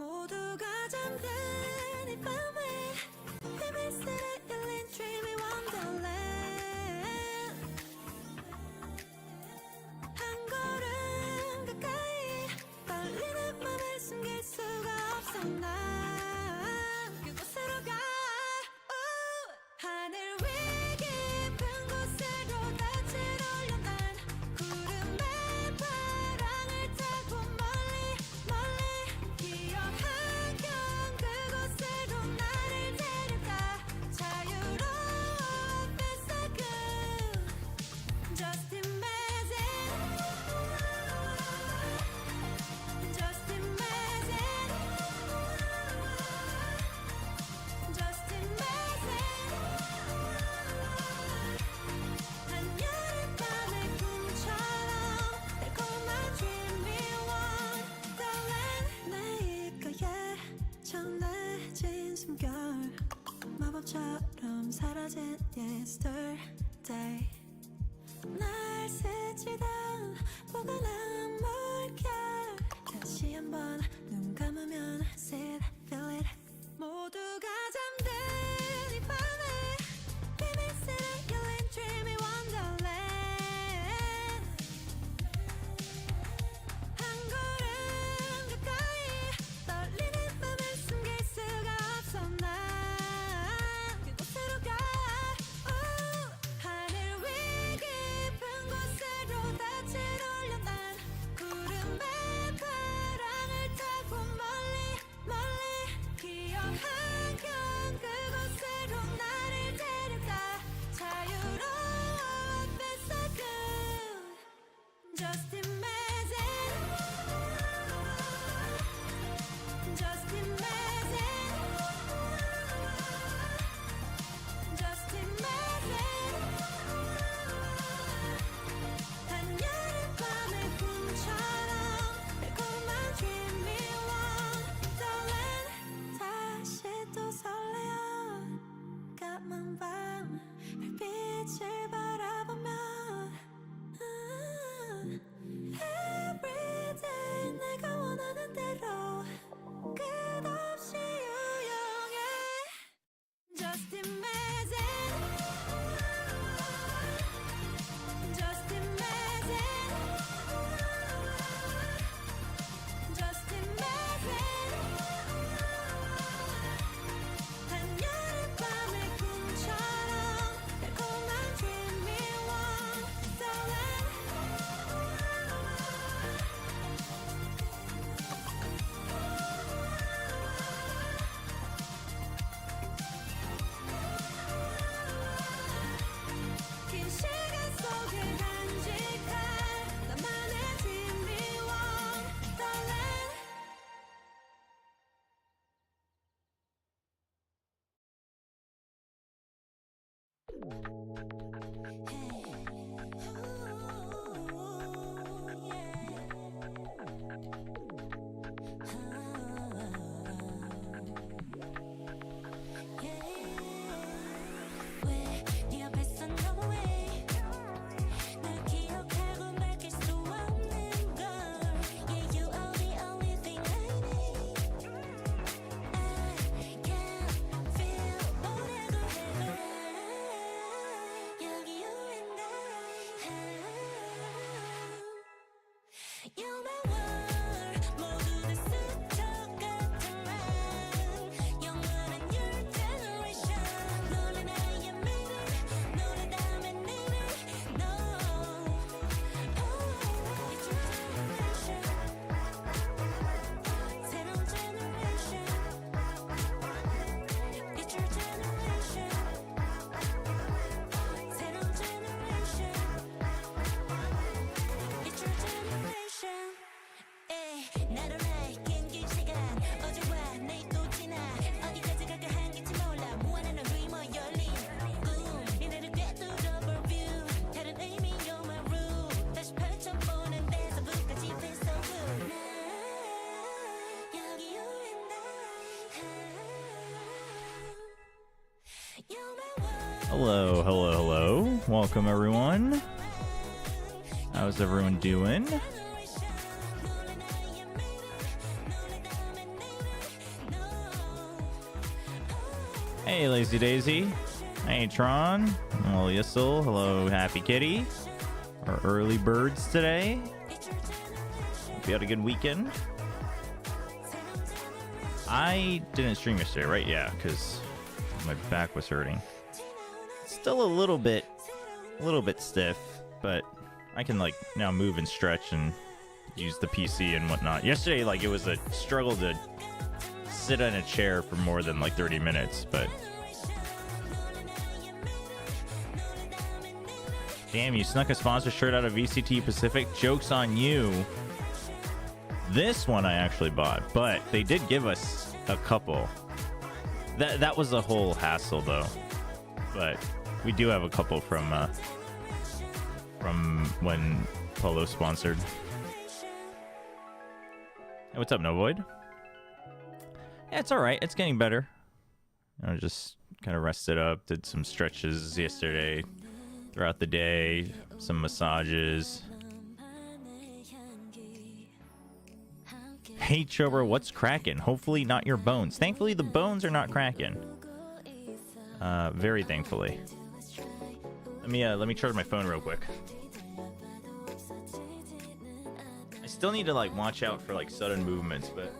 모두가 잠든 이 밤에 힘을 열린 dreamy wonderland 한 걸음 가까이 떨리는 맘을 숨길 수가 없어 난 그곳으로 가 하늘 위 깊은 곳으로 닻을 올려 난 구름의 바람을 타고 멀리 멀리 기억한 그곳으로 나를 데려가 자유로운 뱃속은 Just imagine Just imagine Just imagine 한여름밤의 꿈처럼 달콤한 dreamy wonderland 나일 거야 정해진 숨결 마법처럼 사라진 yesterday 날 스치던 포근한 물결 다시 한번 눈 감으면 see it, feel it 모두가 잠든 이 밤에 비밀스레 열린 dreamy wonderland 한 걸음 가까이 떨리는 맘을 숨길 수가 없어 난 그곳으로 가 하늘 위 깊은 곳으로 닻을 올려 난 구름의 바람을 타고 멀리 멀리 기억한 그곳으로 나를 데려가 자유로운 뱃속은 Just imagine Just imagine Just imagine 한여름밤의 꿈처럼 달콤한 dreamy wonderland 다시 또 설레어 까만 밤 별빛을 바라보며 Everyday 내가 원하는 대로 끝없이 유용해 Just imagine Just imagine Just imagine 한여름밤의 꿈처럼 달콤한 dreamy wonderland 긴 시간 속에 간직한 나만의 dreamy wonderland 왜네 앞에서 no way 날 기억하고 맡길 수 없는 걸 Yeah you are the only thing I need I can feel 뭐라고 해도 여기 you and I You're my world 모두 다 스쳐갔던 난 영원한 your generation 너는 나의 미래 노래다면 니네 No It's your generation 새로운 generation It's your generation 새로운 generation It's your generation 나로 나의 긴 시간 어제와 내일 또 지나 어디까지 갈까 한계치 몰라 무한한 dreamer 열린 꿈 미래를 꿰뚫어 view 다른 의미 you're my rule 다시 펼쳐보는 데서부터까지 feel so good 난 여기 you and I You're my world Hello, hello, hello. Welcome everyone. How's everyone doing? Hey, Lazy Daisy. Hey, Tron. Hello, Yissel. Hello, Happy Kitty. Our early birds today. Hope you had a good weekend. I didn't stream yesterday, right? Yeah, because my back was hurting. Still a little bit stiff, but I can like now move and stretch and use the PC and whatnot. Yesterday, like, it was a struggle to sit in a chair for more than like 30 minutes, but damn, you snuck a sponsor shirt out of VCT Pacific. Joke's on you. This one I actually bought, but they did give us a couple. That was a whole hassle though, but we do have a couple from when Polo sponsored. Hey, what's up, No Void? Yeah, it's all right. It's getting better. I just kind of rested up, did some stretches yesterday throughout the day, some massages. Hey, Chobra, what's cracking? Hopefully not your bones. Thankfully, the bones are not cracking. Very thankfully. Let me charge my phone real quick. I still need to like watch out for like sudden movements, but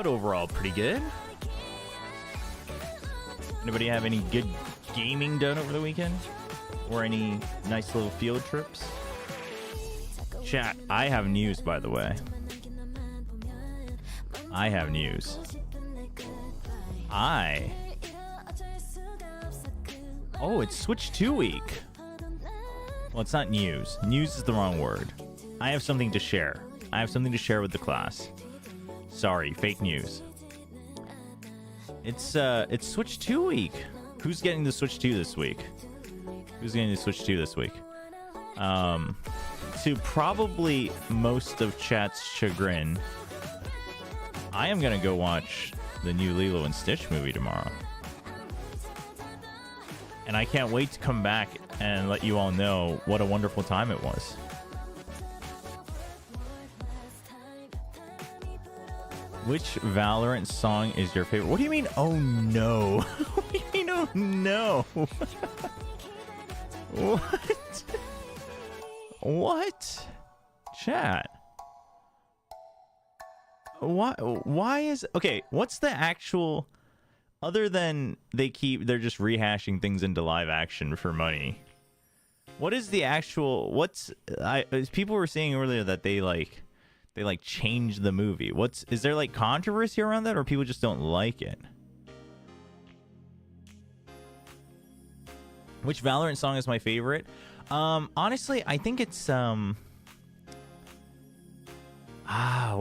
overall pretty good. Anybody have any good gaming done over the weekend? Or any nice little field trips? Chat, I have news, by the way. I have news. Oh, it's Switch 2 week. Well, it's not news. News is the wrong word. I have something to share. I have something to share with the class. Sorry, fake news. It's Switch 2 week. Who's getting the Switch 2 this week? Who's getting the Switch 2 this week? To probably most of chat's chagrin, I am gonna go watch the new Lilo and Stitch movie tomorrow. And I can't wait to come back and let you all know what a wonderful time it was. Which Valorant song is your favorite? What do you mean, oh no? What do you mean, oh no? What? What? Chat. Why is... Okay, what's the actual... Other than they're just rehashing things into live action for money. What is the actual... People were saying earlier that they changed the movie. Is there like controversy around that, or people just don't like it? Which Valorant song is my favorite? Honestly, I think it's what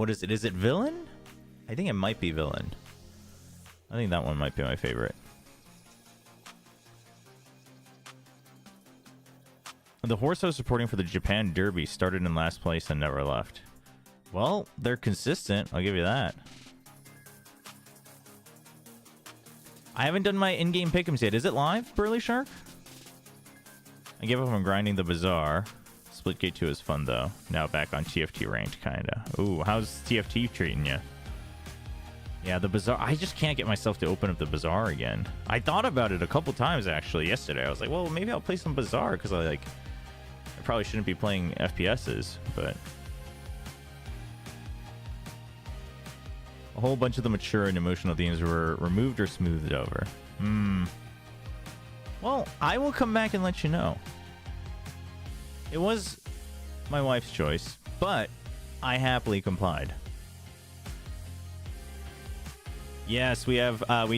is it? Is it Villain? I think it might be Villain. I think that one might be my favorite. The horse I was supporting for the Japan Derby started in last place and never left. Well, they're consistent. I'll give you that. I haven't done my in-game pick'ems yet. Is it live, Burly Shark? I gave up on grinding the Bazaar. Splitgate 2 is fun, though. Now back on TFT ranked, kinda. Ooh, how's TFT treating you? Yeah, the Bazaar. I just can't get myself to open up the Bazaar again. I thought about it a couple times, actually, yesterday. I was like, well, maybe I'll play some Bazaar, because I probably shouldn't be playing FPSs, but... A whole bunch of the mature and emotional themes were removed or smoothed over. Well, I will come back and let you know. It was my wife's choice, but I happily complied. Yes, we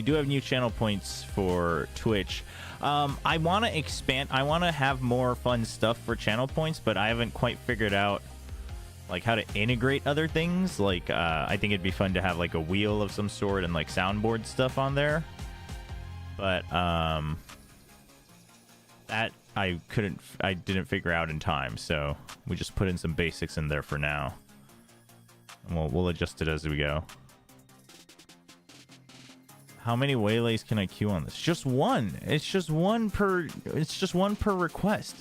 do have new channel points for Twitch. I want to expand. I want to have more fun stuff for channel points, but I haven't quite figured out like how to integrate other things. Like I think it'd be fun to have like a wheel of some sort and like soundboard stuff on there, but that I didn't figure out in time, so we just put in some basics in there for now. And we'll adjust it as we go. How many waylays can I queue on this? Just one. It's just one per request.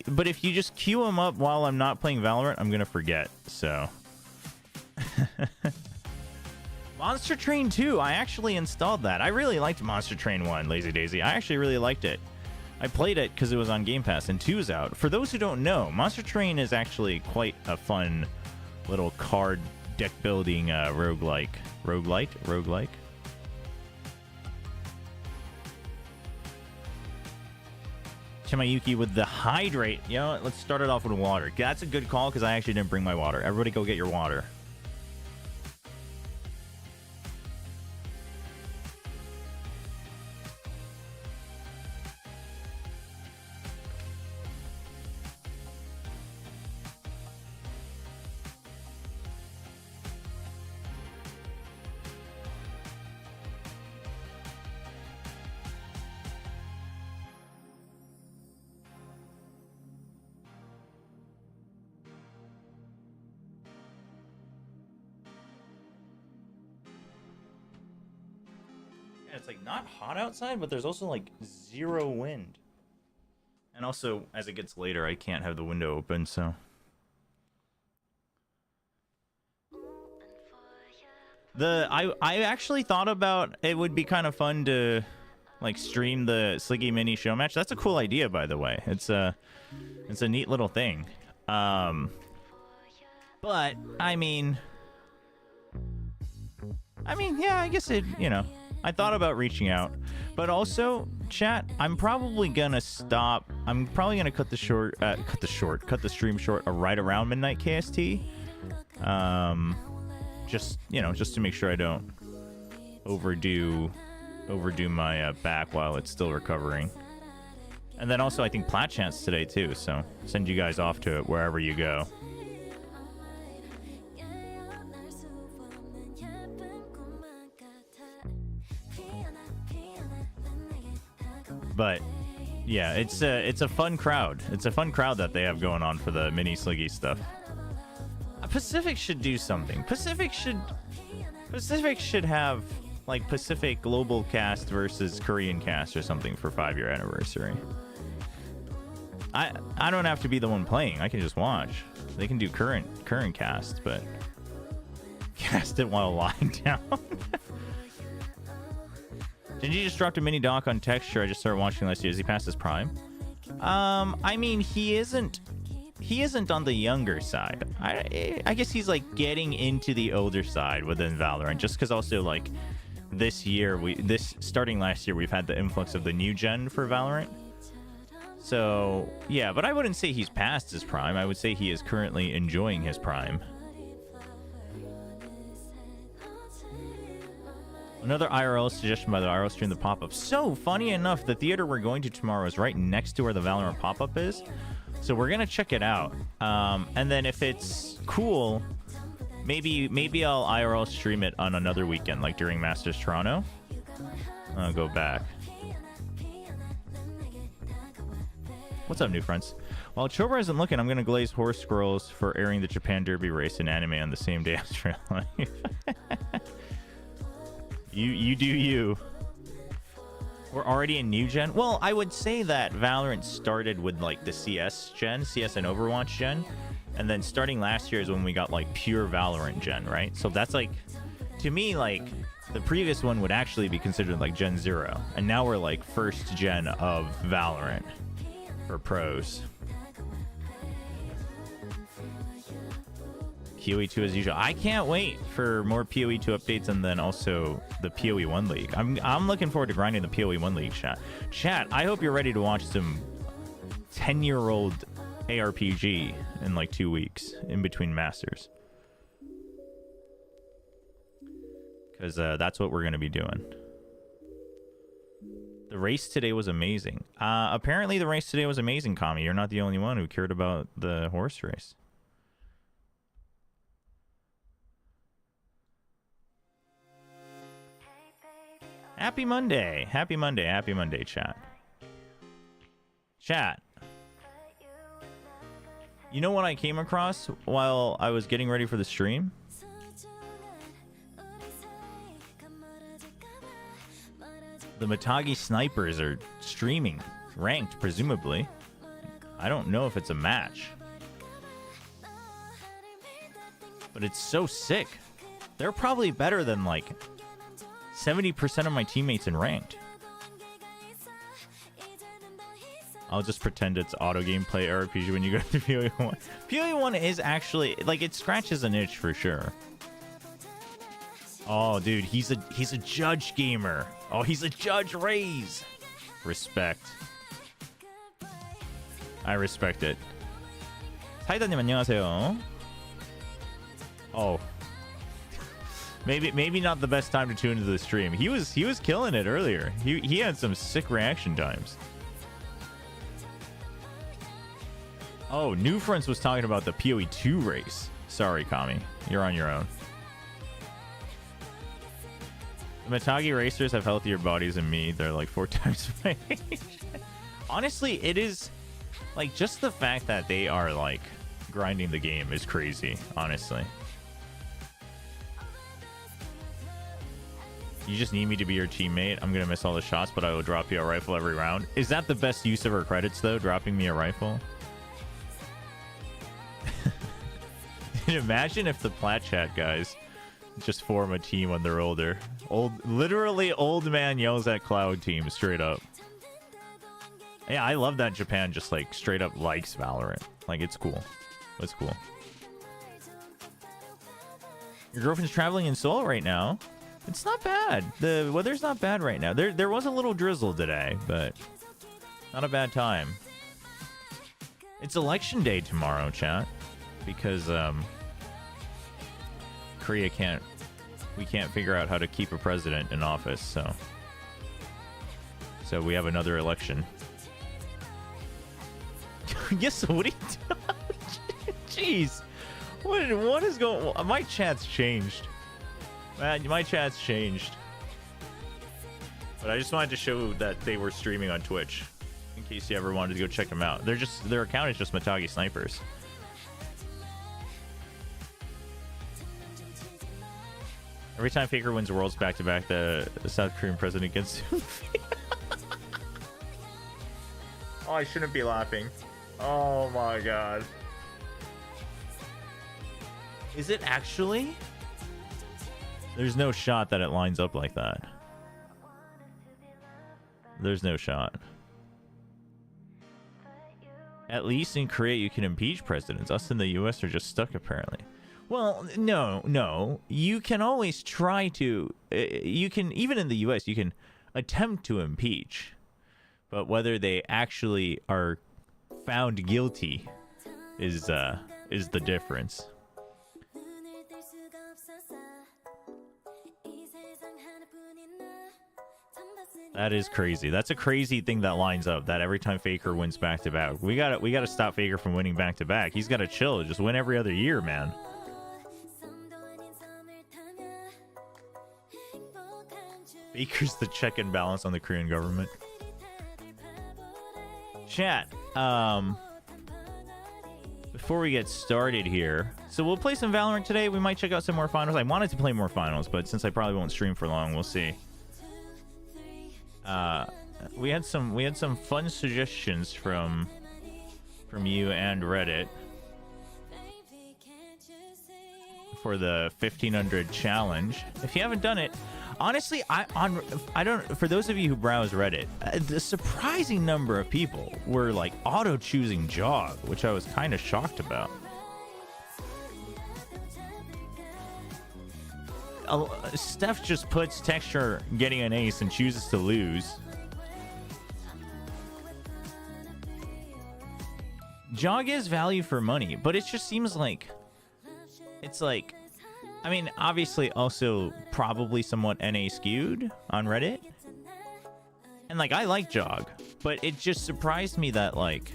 But if you just queue them up while I'm not playing Valorant, I'm gonna forget. So Monster Train 2, I actually installed that. I really liked Monster Train 1, Lazy Daisy. I actually really liked it. I played it because it was on Game Pass, and 2 is out. For those who don't know, Monster Train is actually quite a fun little card deck building roguelike. Roguelike? Chimayuki with the hydrate. You know what? Let's start it off with water. That's a good call because I actually didn't bring my water. Everybody go get your water. It's like not hot outside, but there's also like 0 wind. And also, as it gets later, I can't have the window open, so. I actually thought about it would be kind of fun to like stream the Sliggy Mini show match. That's a cool idea, by the way. It's a neat little thing. But I mean, yeah, I guess it, you know. I thought about reaching out, but also, chat, I'm probably gonna stop. I'm probably gonna cut the stream short right around midnight KST. Just, you know, just to make sure I don't overdo my back while it's still recovering. And then also, I think Plat Chance today too. So send you guys off to it wherever you go. But yeah, it's a fun crowd. It's a fun crowd that they have going on for the mini Sliggy stuff. Pacific should do something. Pacific should have like Pacific Global Cast versus Korean Cast or something for 5-year anniversary. I don't have to be the one playing. I can just watch. They can do current cast, but cast it while lying down. Did you just drop a mini doc on texture? I just started watching last year. Is he past his prime? I mean, he isn't on the younger side. I guess he's like getting into the older side within Valorant, just because also like starting last year, we've had the influx of the new gen for Valorant. So yeah, but I wouldn't say he's past his prime. I would say he is currently enjoying his prime. Another IRL suggestion by the IRL stream, the pop-up. So, funny enough, the theater we're going to tomorrow is right next to where the Valorant pop-up is. So we're going to check it out. And then if it's cool, maybe I'll IRL stream it on another weekend, like during Masters Toronto. I'll go back. What's up, new friends? While Chobra isn't looking, I'm going to glaze horse squirrels for airing the Japan Derby race in anime on the same day as real life. You do you. We're already in new gen. Well, I would say that Valorant started with like the CS and Overwatch gen, and then starting last year is when we got like pure Valorant gen, right? So that's like, to me, like the previous one would actually be considered like Gen 0, and now we're like first gen of Valorant for pros. PoE 2 as usual. I can't wait for more PoE 2 updates, and then also the PoE 1 League. I'm looking forward to grinding the PoE 1 League, chat. Chat, I hope you're ready to watch some 10-year-old ARPG in like 2 weeks in between masters. Because that's what we're going to be doing. The race today was amazing. Apparently the race today was amazing, Kami. You're not the only one who cared about the horse race. Happy Monday. Happy Monday. Happy Monday, chat. Chat. You know what I came across while I was getting ready for the stream? The Matagi snipers are streaming, ranked, presumably. I don't know if it's a match. But it's so sick. They're probably better than like 70% of my teammates in ranked. I'll just pretend it's auto gameplay RPG when you go to PoE 1. PoE 1 is actually, like, it scratches an itch for sure. Oh, dude, he's a judge gamer. Oh, he's a judge raise. Respect. I respect it. 사이다님 안녕하세요. Oh. Maybe not the best time to tune into the stream. He was killing it earlier. He had some sick reaction times. Oh, New Fronts was talking about the PoE 2 race. Sorry, Kami. You're on your own. The Matagi racers have healthier bodies than me. They're like 4 times my age. Honestly, it is like just the fact that they are like grinding the game is crazy, honestly. You just need me to be your teammate. I'm gonna miss all the shots, but I will drop you a rifle every round. Is that the best use of her credits though, dropping me a rifle? Imagine if the Plat Chat guys just form a team when they're older. Literally old man yells at Cloud team straight up. Yeah, I love that Japan just like straight up likes Valorant. Like, it's cool. It's cool. Your girlfriend's traveling in Seoul right now. It's not bad. The weather's not bad right now. There was a little drizzle today, but not a bad time. It's election day tomorrow, chat, because Korea we can't figure out how to keep a president in office, so we have another election. Yes, what are you doing? Jeez. What is going on? My chat's changed. Man, my chat's changed. But I just wanted to show that they were streaming on Twitch, in case you ever wanted to go check them out. Their account is just Matagi Snipers. Every time Faker wins Worlds back-to-back, the South Korean president gets... Oh, I shouldn't be laughing. Oh my god. Is it actually? There's no shot that it lines up like that. There's no shot. At least in Korea you can impeach presidents. Us in the US are just stuck apparently. Well, no. You can always try to... You can, even in the US, you can attempt to impeach. But whether they actually are found guilty is the difference. That is crazy. That's a crazy thing that lines up, that every time Faker wins back-to-back. We gotta stop Faker from winning back-to-back. He's gotta chill. Just win every other year, man. Faker's the check and balance on the Korean government. Chat, before we get started here, so we'll play some Valorant today. We might check out some more finals. I wanted to play more finals, but since I probably won't stream for long, we'll see. We had some fun suggestions from you and Reddit for the 1500 challenge. If you haven't done it, honestly, I don't. For those of you who browse Reddit, the surprising number of people were like auto choosing Jog, which I was kind of shocked about. Steph just puts texture getting an ace and chooses to lose. Jog is value for money, but it just seems like it's like, I mean, obviously also probably somewhat NA skewed on Reddit. And like, I like Jog, but it just surprised me that like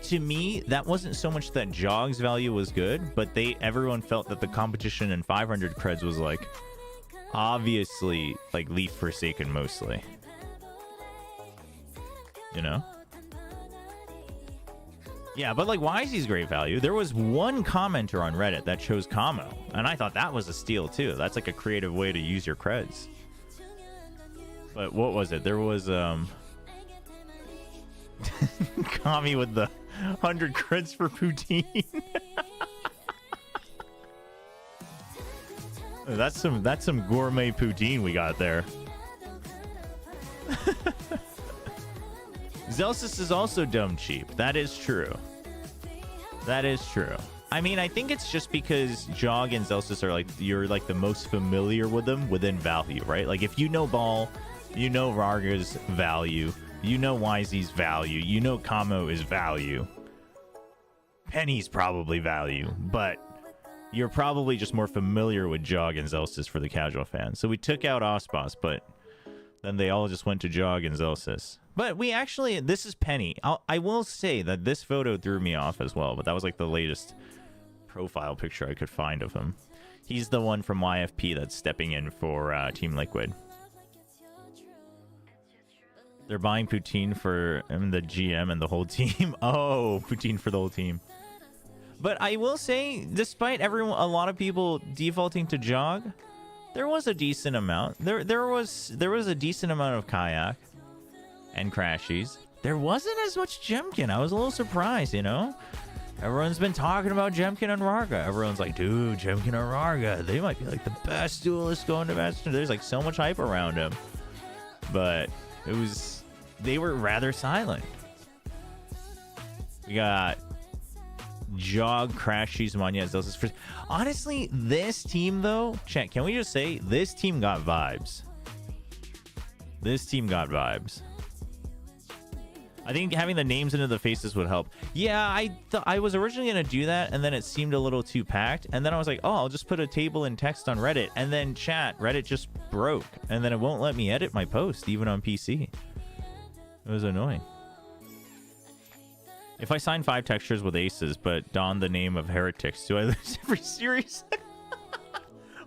to me, that wasn't so much that Jog's value was good, but everyone felt that the competition in 500 creds was like obviously like Leaf Forsaken mostly. you know? Yeah, but like YZ's great value. There was one commenter on Reddit that chose Kamo, and I thought that was a steal too. That's like a creative way to use your creds. But what was it? There was Kami with the 100 creds for poutine. That's some gourmet poutine we got there. Zelsis is also dumb cheap. That is true. That is true. I mean, I think it's just because Jog and Zelsis are like, you're like the most familiar with them within value, right? Like if you know Ball, you know Rarga's value, you know YZ's value, you know Kamo is value. Penny's probably value, but you're probably just more familiar with Jog and Zelsis for the casual fans. So we took out Osbos, but then they all just went to Jog and Zelsis. But we actually, this is Penny. I will say that this photo threw me off as well, but that was like the latest profile picture I could find of him. He's the one from YFP that's stepping in for Team Liquid. They're buying poutine for the GM and the whole team. Oh, poutine for the whole team. But I will say, despite everyone, a lot of people defaulting to Jog, there was a decent amount. There was a decent amount of Kayak and Crashies. There wasn't as much Jemkin. I was a little surprised, you know? Everyone's been talking about Jemkin and Rarga. Everyone's like, dude, Jemkin and Rarga, they might be like the best duelists going to Master. There's like so much hype around them. But they were rather silent. We got Jog, Crashies, Manya, Zelsis. Honestly, this team though, chat, can we just say this team got vibes? This team got vibes. I think having the names into the faces would help. Yeah, I was originally going to do that, and then it seemed a little too packed. And then I was like, oh, I'll just put a table in text on Reddit. And then chat, Reddit just broke. And then it won't let me edit my post, even on PC. It was annoying. If I sign 5 textures with aces, but don the name of heretics, do I lose every series?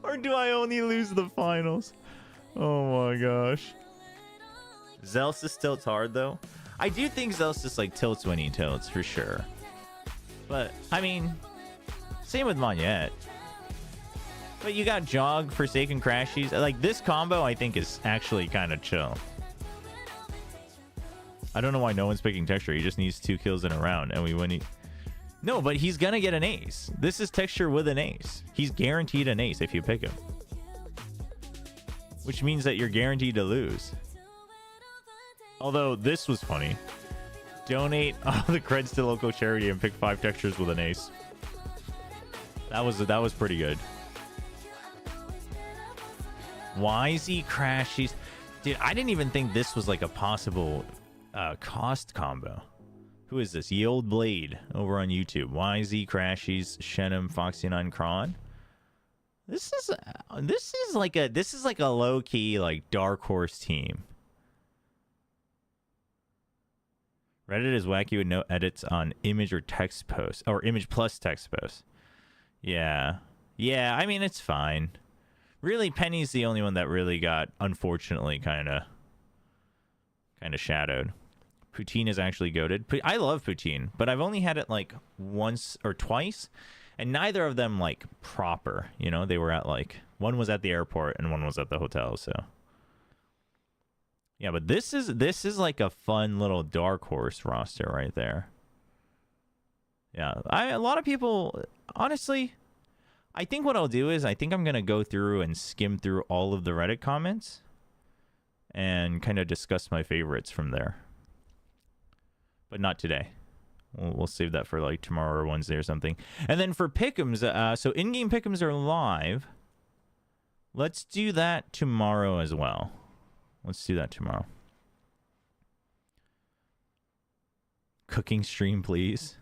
Or do I only lose the finals? Oh my gosh. Zelsis tilts hard, though. I do think Zelsis like tilts when he tilts, for sure. But, I mean, same with Monette. But you got Jog, Forsaken, Crashies. Like, this combo, I think, is actually kind of chill. I don't know why no one's picking Texture. He just needs 2 kills in a round, and we win. No, but he's gonna get an ace. This is Texture with an ace. He's guaranteed an ace if you pick him. Which means that you're guaranteed to lose. Although, this was funny. Donate all the creds to local charity and pick 5 textures with an ace. That was pretty good. YZ Crashies. Dude, I didn't even think this was like a possible cost combo. Who is this? Ye Old Blade over on YouTube. YZ Crashies, Shenum, Foxy9, Kron. This is like a low-key like dark horse team. Reddit is wacky with no edits on image or text posts, or image plus text posts. Yeah, I mean it's fine. Really, Penny's the only one that really got, unfortunately, kind of shadowed. Poutine is actually goated. I love Poutine, but I've only had it like once or twice, and neither of them like proper. You know, they were at like, one was at the airport and one was at the hotel. So yeah, but this is like a fun little dark horse roster right there. Yeah, a lot of people, honestly, I think what I'll do is I think I'm gonna go through and skim through all of the Reddit comments and kind of discuss my favorites from there. But not today. We'll save that for like tomorrow or Wednesday or something. And then for pick'ems, so in-game pick'ems are live. Let's do that tomorrow as well. Let's do that tomorrow. Cooking stream, please.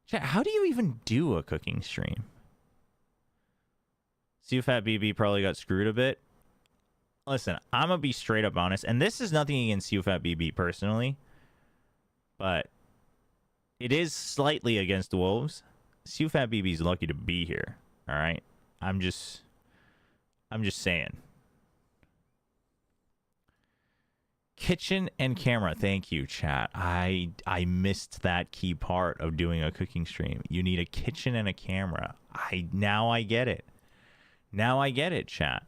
Chat, how do you even do a cooking stream? Fat BB probably got screwed a bit. Listen, I'm gonna be straight up honest, and this is nothing against Fat BB personally, but it is slightly against the Wolves. Fat BB's lucky to be here. All right, I'm just saying. kitchen and camera. Thank you, chat. I missed that key part of doing a cooking stream. You need a kitchen and a camera. Now I get it. Now I get it, chat.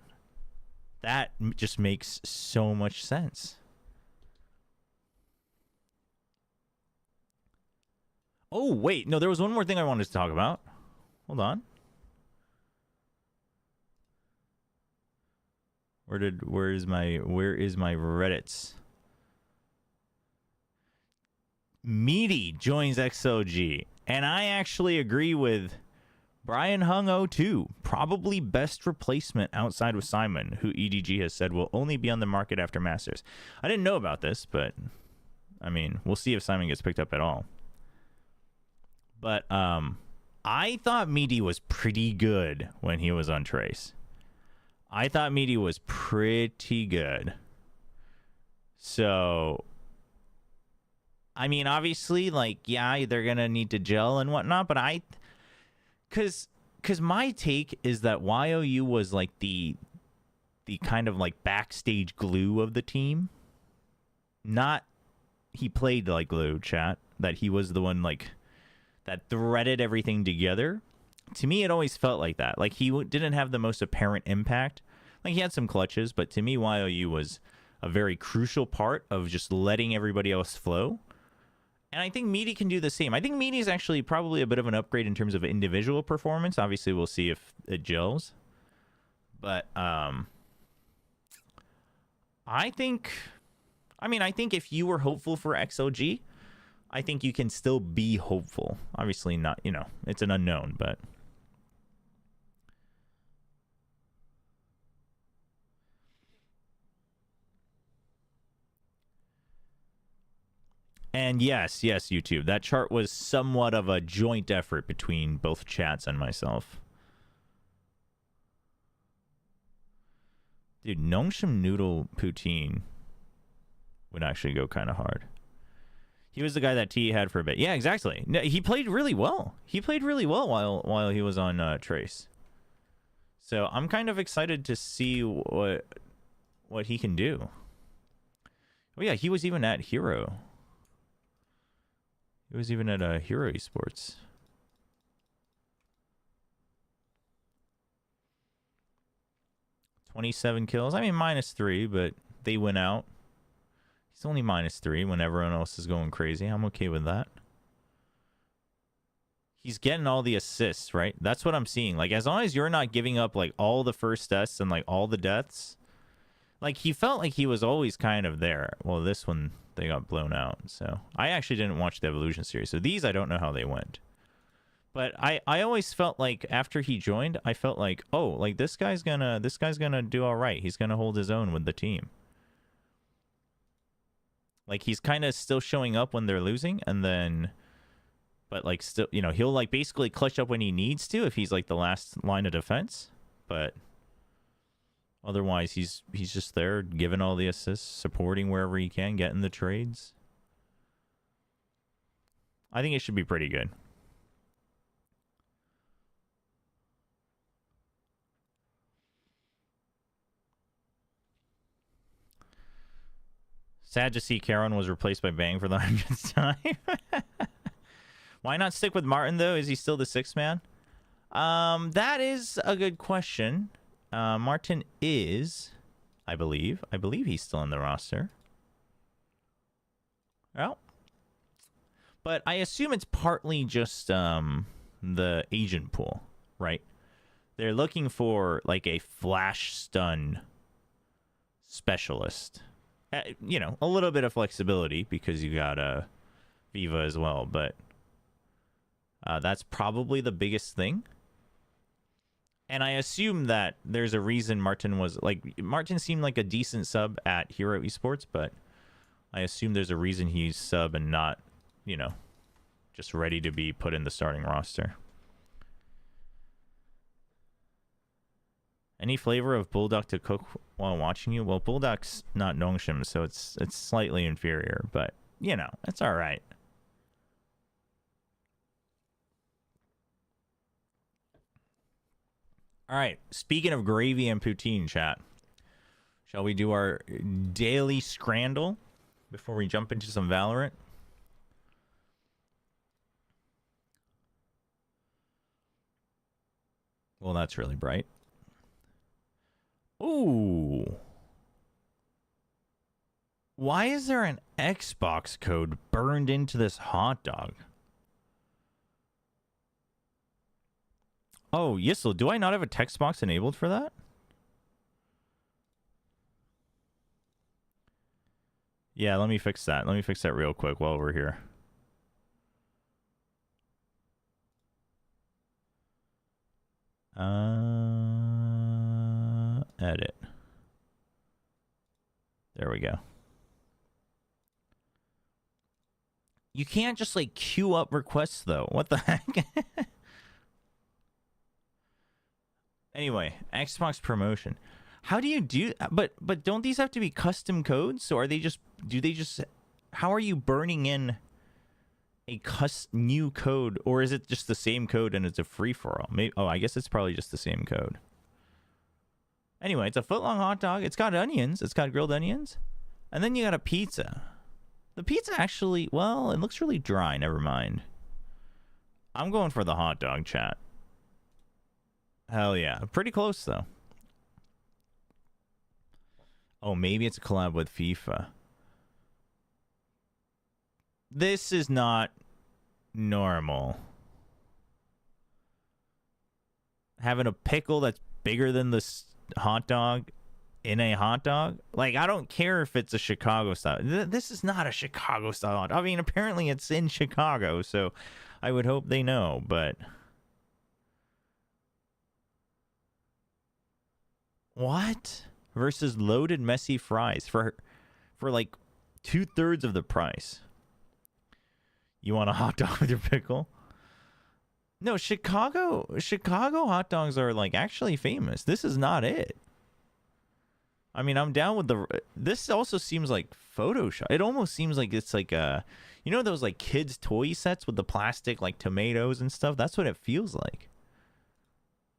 That just makes so much sense. Oh, wait. No, there was one more thing I wanted to talk about. Hold on. Where is my Reddits? Meaty joins XOG, and I actually agree with Brian Hung 02. Probably best replacement outside of Simon, who EDG has said will only be on the market after Masters. I didn't know about this, but I mean, we'll see if Simon gets picked up at all. But I thought Meaty was pretty good when he was on Trace. I thought Meaty was pretty good. So, I mean, obviously, like, yeah, they're going to need to gel and whatnot, but because my take is that YOU was like the kind of like backstage glue of the team. Not, he played like glue, chat, that he was the one like that threaded everything together. To me, it always felt like that. Like, he didn't have the most apparent impact. Like, he had some clutches, but to me, YOU was a very crucial part of just letting everybody else flow. And I think Meaty can do the same. I think Meaty is actually probably a bit of an upgrade in terms of individual performance. Obviously, we'll see if it gels. But I think if you were hopeful for XOG, I think you can still be hopeful. Obviously not, it's an unknown, but... And yes, YouTube. That chart was somewhat of a joint effort between both chats and myself. Dude, Nongshim Noodle Poutine would actually go kind of hard. He was the guy that T had for a bit. Yeah, exactly. No, he played really well. He played really well while he was on Trace. So I'm kind of excited to see what he can do. Oh yeah, he was even at Hero. He was even at Hero Esports. -27 kills. I mean, -3, but they went out. He's only -3 when everyone else is going crazy. I'm okay with that. He's getting all the assists, right? That's what I'm seeing. Like, as long as you're not giving up, like, all the first deaths and, like, all the deaths. Like, he felt like he was always kind of there. Well, this one, they got blown out. So, I actually didn't watch the Evolution series. So, these, I don't know how they went. But I always felt like after he joined, I felt like, oh, like, this guy's gonna do all right. He's gonna hold his own with the team. Like, he's kind of still showing up when they're losing, and then... But, like, still, he'll, like, basically clutch up when he needs to if he's, like, the last line of defense. But otherwise, he's just there giving all the assists, supporting wherever he can, getting the trades. I think it should be pretty good. Sad to see Karen was replaced by Bang for the 100th time. Why not stick with Martin, though? Is he still the 6th man? That is a good question. Martin is, I believe he's still in the roster. Well, but I assume it's partly just the agent pool, right? They're looking for, like, a flash stun specialist. A little bit of flexibility because you got Viva as well, but... that's probably the biggest thing. And I assume that there's a reason Martin seemed like a decent sub at Hero Esports, but I assume there's a reason he's sub and not, just ready to be put in the starting roster. Any flavor of Bulldog to cook while watching you? Well, Bulldog's not Nongshim, so it's slightly inferior, but, it's all right. All right, speaking of gravy and poutine, chat, shall we do our daily scrandle? before we jump into some Valorant. Well, that's really bright. Ooh. Why is there an Xbox code burned into this hot dog? Oh, Yissel, do I not have a text box enabled for that? Yeah, let me fix that. Let me fix that real quick while we're here. Edit. There we go. You can't just like queue up requests though. What the heck? Anyway, Xbox promotion. How do you do? But don't these have to be custom codes? So are they just? Do they just? How are you burning in a new code, or is it just the same code and it's a free for all? Maybe. Oh, I guess it's probably just the same code. Anyway, it's a foot-long hot dog. It's got onions. It's got grilled onions, and then you got a pizza. The pizza actually, well, it looks really dry. Never mind. I'm going for the hot dog, chat. Hell yeah. Pretty close, though. Oh, maybe it's a collab with FIFA. This is not normal. Having a pickle that's bigger than this hot dog in a hot dog? Like, I don't care if it's a Chicago style. This is not a Chicago style hot dog. I mean, apparently it's in Chicago, so I would hope they know, but... What? Versus loaded messy fries for like 2/3 of the price. You want a hot dog with your pickle? No, Chicago hot dogs are like actually famous. This is not it. I mean, I'm down with the... This also seems like Photoshop. It almost seems like it's like a... You know those like kids toy sets with the plastic like tomatoes and stuff? That's what it feels like.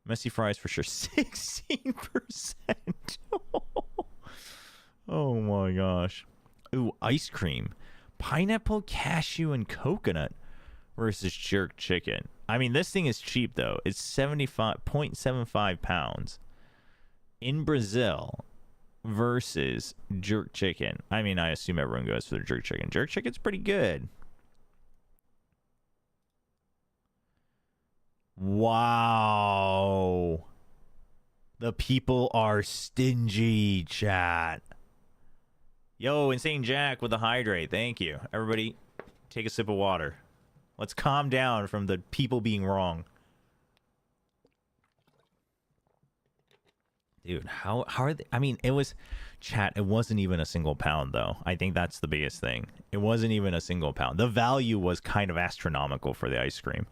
Messy fries for sure. 16%. Oh my gosh. Ooh, ice cream. Pineapple, cashew, and coconut versus jerk chicken. I mean, this thing is cheap though. It's 0.75 pounds. In Brazil versus jerk chicken. I mean, I assume everyone goes for the jerk chicken. Jerk chicken's pretty good. Wow. The people are stingy, chat. Yo, Insane Jack with the hydrate. Thank you. Everybody, take a sip of water. Let's calm down from the people being wrong. Dude, how are they? I mean, it was... Chat, it wasn't even a single pound, though. I think that's the biggest thing. It wasn't even a single pound. The value was kind of astronomical for the ice cream.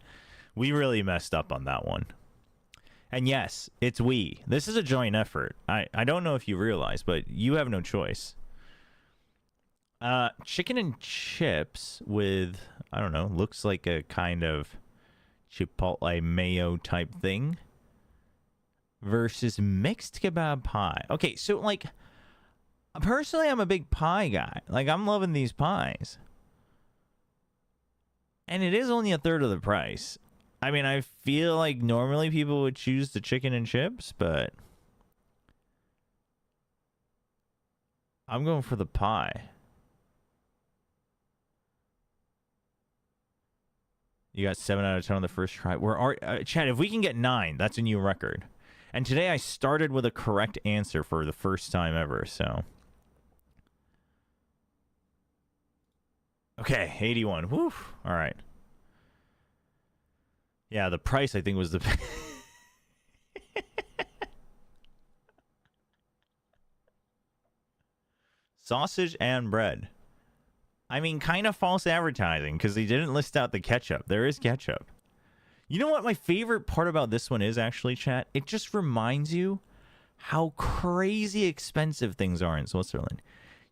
We really messed up on that one. And yes, it's we. This is a joint effort. I don't know if you realize, but you have no choice. Chicken and chips with, I don't know, looks like a kind of chipotle mayo type thing. Versus mixed kebab pie. Okay, so like, personally, I'm a big pie guy. Like, I'm loving these pies. And it is only 1/3 of the price. I mean, I feel like normally people would choose the chicken and chips, but I'm going for the pie. You got 7 out of 10 on the first try. Chad, if we can get 9, that's a new record. And today I started with a correct answer for the first time ever, so. Okay, 81. Woo. All right. Yeah, the price, I think, was the... Sausage and bread. I mean, kind of false advertising, because they didn't list out the ketchup. There is ketchup. You know what my favorite part about this one is, actually, chat? It just reminds you how crazy expensive things are in Switzerland.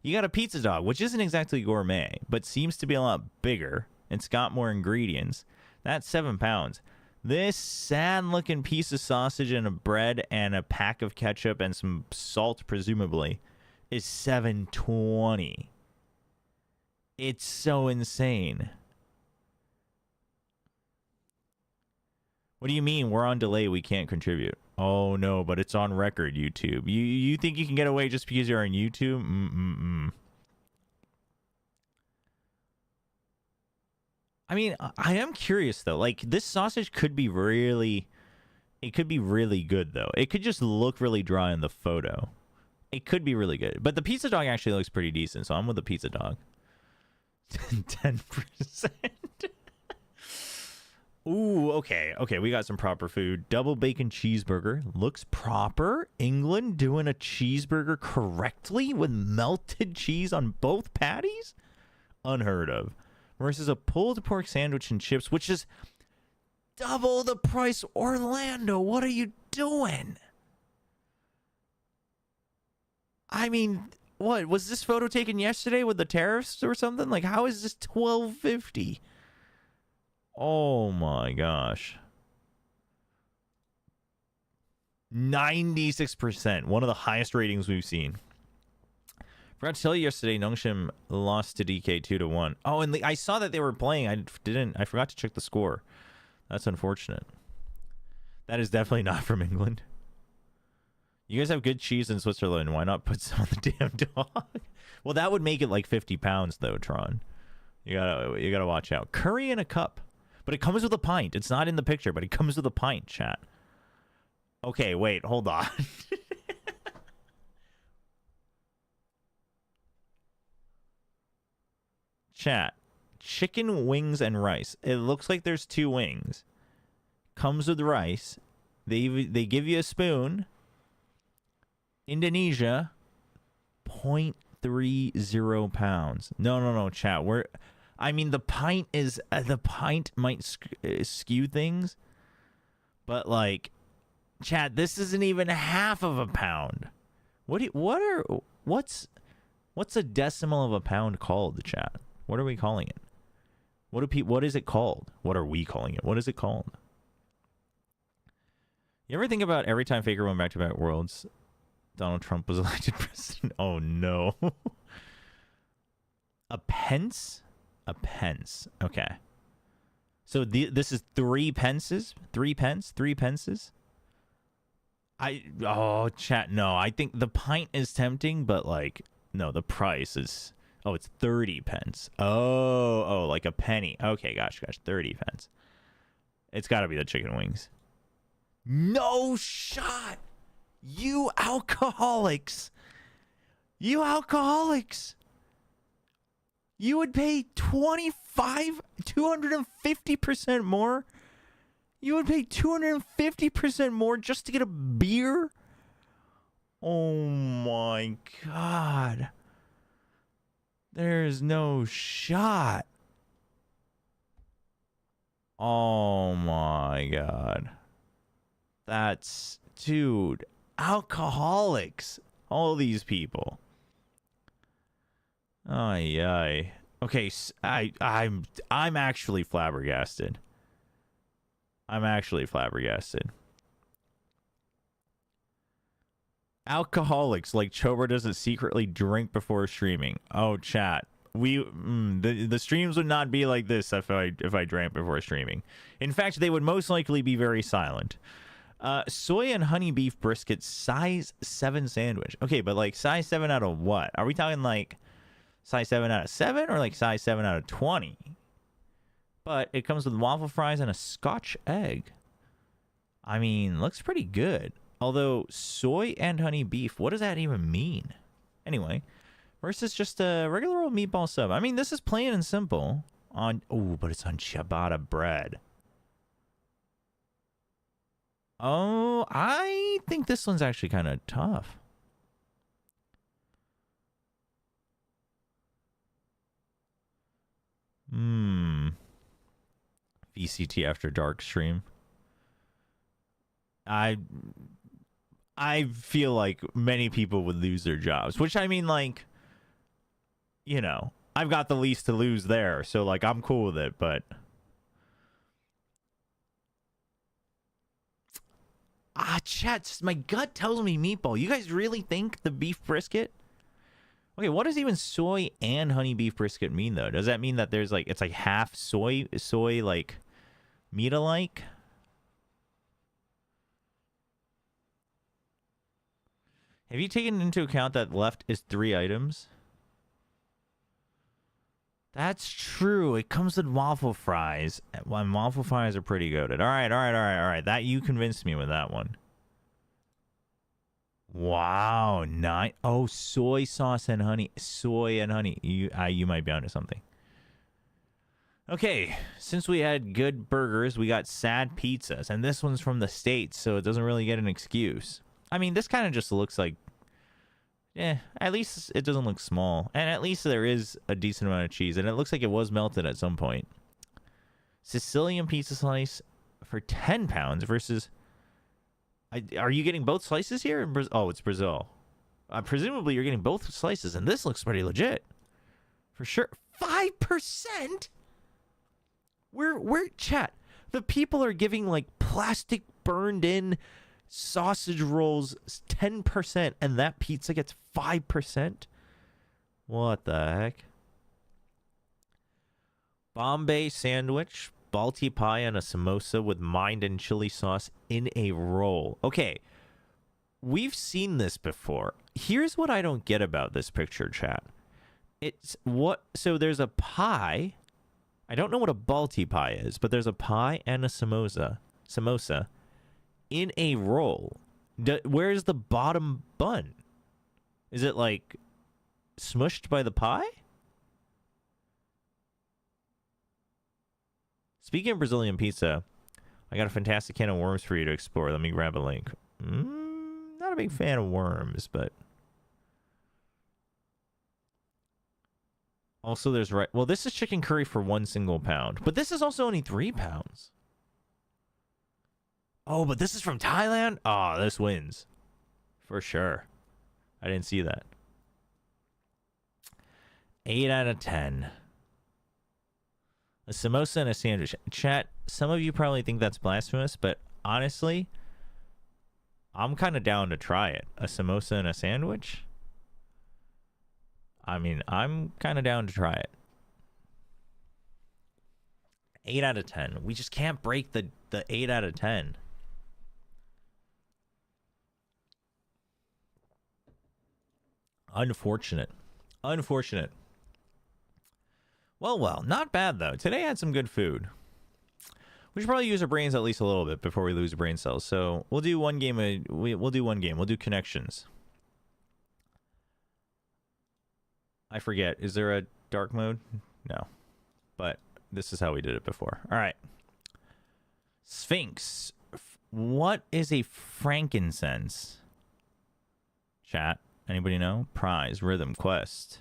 You got a pizza dog, which isn't exactly gourmet, but seems to be a lot bigger. It's got more ingredients. That's 7 pounds. This sad-looking piece of sausage and a bread and a pack of ketchup and some salt, presumably, is $7.20. It's so insane. What do you mean? We're on delay. We can't contribute. Oh, no, but it's on record, YouTube. You think you can get away just because you're on YouTube? I mean, I am curious, though. Like, this sausage could be really... It could be really good, though. It could just look really dry in the photo. It could be really good. But the pizza dog actually looks pretty decent, so I'm with the pizza dog. 10%. Ooh, okay. Okay, we got some proper food. Double bacon cheeseburger. Looks proper. England doing a cheeseburger correctly with melted cheese on both patties? Unheard of. Versus a pulled pork sandwich and chips, which is double the price. Orlando, what are you doing? I mean, what? Was this photo taken yesterday with the tariffs or something? Like, how is this $12.50? Oh my gosh. 96%. One of the highest ratings we've seen. Forgot to tell you yesterday, Nongshim lost to DK 2-1. Oh, and I saw that they were playing. I forgot to check the score. That's unfortunate. That is definitely not from England. You guys have good cheese in Switzerland. Why not put some on the damn dog? Well, that would make it like 50 pounds, though, Tron. You gotta watch out. Curry in a cup. But it comes with a pint. It's not in the picture, but it comes with a pint, chat. Okay, wait, hold on. Chat. Chicken wings and rice. It looks like there's 2 wings. Comes with rice. They give you a spoon. Indonesia. 0.30 pounds. No, chat. I mean, the pint is... the pint might skew things. But, like... Chat, this isn't even half of a pound. What's a decimal of a pound called, chat? What are we calling it? What is it called? What are we calling it? What is it called? You ever think about every time Faker went back-to-back worlds, Donald Trump was elected president? Oh, no. A pence? A pence. Okay. So this is 3 pences? 3 pence? 3 pences? Chat, no. I think the pint is tempting, but, like, no, the price is... Oh, it's 30 pence. Oh, like a penny. Okay, gosh, 30 pence. It's got to be the chicken wings. No shot! You alcoholics! You alcoholics! You would pay 250% more? You would pay 250% more just to get a beer? Oh my god. There's no shot. Oh my god. That's... Dude. Alcoholics. All these people. Ay. Okay, I'm actually flabbergasted. Alcoholics, like Chobra doesn't secretly drink before streaming. Oh, chat. The streams would not be like this if I drank before streaming. In fact, they would most likely be very silent. Soy and honey beef brisket size 7 sandwich. Okay, but like size 7 out of what? Are we talking like size 7 out of 7 or like size 7 out of 20? But it comes with waffle fries and a Scotch egg. I mean, looks pretty good. Although, soy and honey beef, what does that even mean? Anyway, versus just a regular old meatball sub. I mean, this is plain and simple. But it's on ciabatta bread. Oh, I think this one's actually kind of tough. VCT After Dark stream. I feel like many people would lose their jobs, which I mean, like, you know, I've got the least to lose there, so like I'm cool with it, but chat, my gut tells me meatball. You guys really think the beef brisket? Okay, what does even soy and honey beef brisket mean though? Does that mean that there's like it's like half soy like meat alike? Have you taken into account that left is 3 items? That's true. It comes with waffle fries. And waffle fries are pretty goated. All right. That you convinced me with that one. Wow, oh, soy sauce and honey. Soy and honey. You might be onto something. Okay, since we had good burgers, we got sad pizzas. And this one's from the States, so it doesn't really get an excuse. I mean, this kind of just looks like... at least it doesn't look small. And at least there is a decent amount of cheese. And it looks like it was melted at some point. Sicilian pizza slice for 10 pounds versus... are you getting both slices here? Oh, it's Brazil. Presumably you're getting both slices, and this looks pretty legit. For sure. 5%? We're chat. The people are giving like plastic burned in sausage rolls 10%, and that pizza gets 5%? What the heck? Bombay sandwich, Balti pie, and a samosa with mind and chili sauce in a roll. Okay, we've seen this before. Here's what I don't get about this picture, chat. So there's a pie. I don't know what a Balti pie is, but there's a pie and a samosa in a roll. Where's the bottom bun? Is it like smushed by the pie? Speaking of Brazilian pizza, I got a fantastic can of worms for you to explore. Let me grab a link. Not a big fan of worms, but... Also, there's well, this is chicken curry for 1 single pound. But this is also only 3 pounds. Oh, but this is from Thailand? Oh, this wins. For sure. I didn't see that. 8 out of 10. A samosa and a sandwich. Chat, some of you probably think that's blasphemous, but honestly, I'm kind of down to try it. A samosa and a sandwich? I mean, I'm kind of down to try it. 8 out of 10. We just can't break the 8 out of 10. Unfortunate. Well, not bad though. Today I had some good food. We should probably use our brains at least a little bit before we lose brain cells. So we'll do one game. We'll do one game. We'll do connections. I forget. Is there a dark mode? No. But this is how we did it before. All right. Sphinx. What is a frankincense? Chat. Anybody know? Prize, rhythm, quest,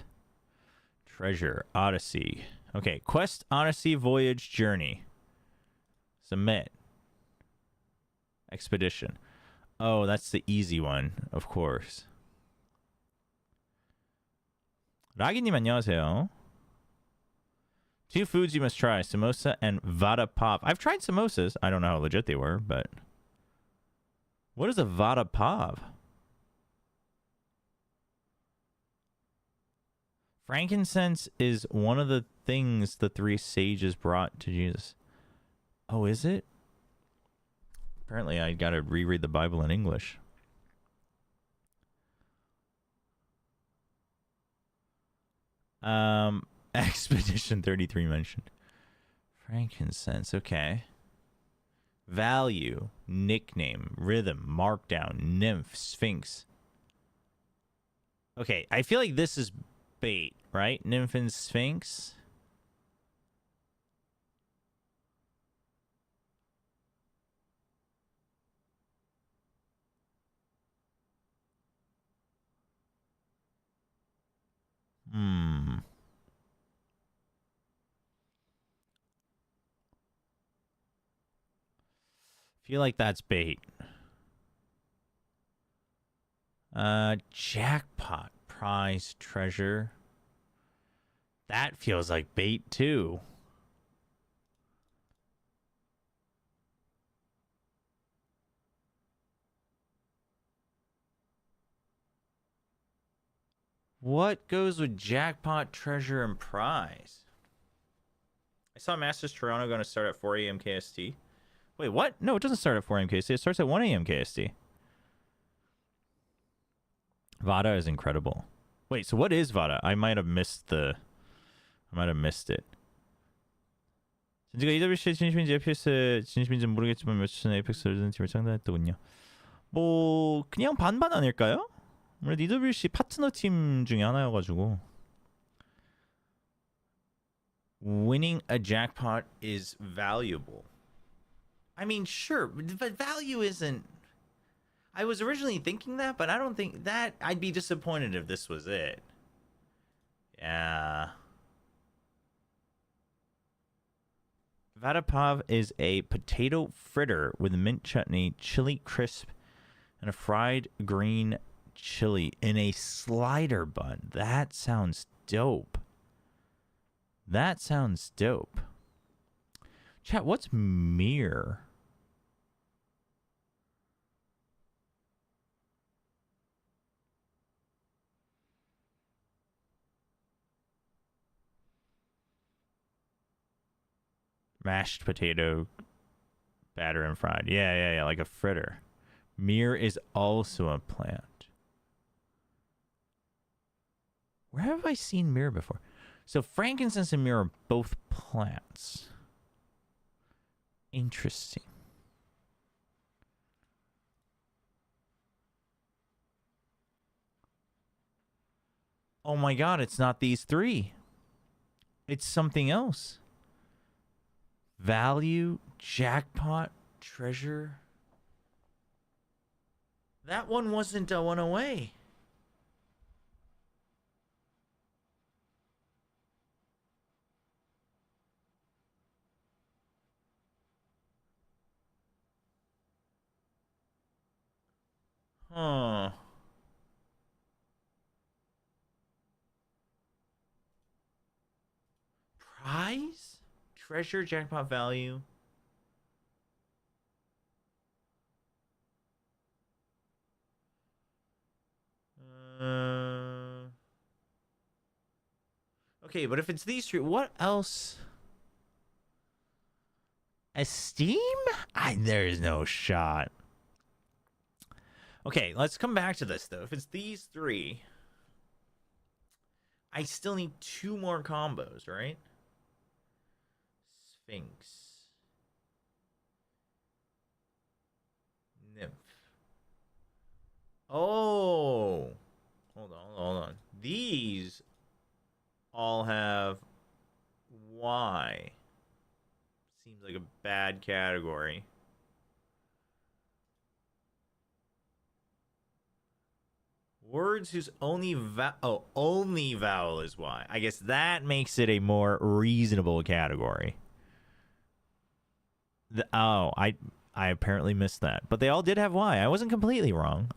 treasure, odyssey. Okay, quest, odyssey, voyage, journey. Submit. Expedition. Oh, that's the easy one, of course. 라기님 안녕하세요. 2 foods you must try, samosa and vada pav. I've tried samosas. I don't know how legit they were, but... What is a vada pav? Frankincense is one of the things the 3 sages brought to Jesus. Oh, is it? Apparently, I gotta reread the Bible in English. Expedition 33 mentioned. Frankincense, okay. Value, nickname, rhythm, markdown, nymph, sphinx. Okay, I feel like this is bait, right? Nymph and sphinx. Feel like that's bait. Jackpot, prize, treasure. That feels like bait too. What goes with jackpot, treasure, and prize? I saw Masters Toronto going to start at 4 a.m. KST. Wait, what? No, it doesn't start at 4 a.m. KST. It starts at 1 a.m. KST. Vada is incredible. Wait, so what is Vada? I might have missed it. 진지가 EWC 진심인지 FPS 진심인지는 모르겠지만 며칠 전에 에이펙스를 팀을 창단했더군요. 뭐 그냥 반반 아닐까요? 아무래도 EWC 파트너 팀 중에 하나여가지고. Winning a jackpot is valuable. I mean, sure, but value isn't... I was originally thinking that, but I don't think that... I'd be disappointed if this was it. Yeah. Vadapav is a potato fritter with mint chutney, chili crisp, and a fried green chili in a slider bun. That sounds dope. That sounds dope. Chat, what's mirror? Mashed potato, batter and fried. Yeah, like a fritter. Mirror is also a plant. Where have I seen mirror before? So frankincense and myrrh are both plants. Interesting. Oh my god, it's not these three. It's something else. Value, jackpot, treasure. That one wasn't a one away. Huh. Prize? Treasure, jackpot, value. Okay, but if it's these three, what else? Esteem? There's no shot. Okay, let's come back to this, though. If it's these three, I still need two more combos, right? Sphinx. Nymph. Oh! Hold on. These all have Y. Seems like a bad category. Words whose only vowel is Y. I guess that makes it a more reasonable category. I apparently missed that. But they all did have Y. I wasn't completely wrong.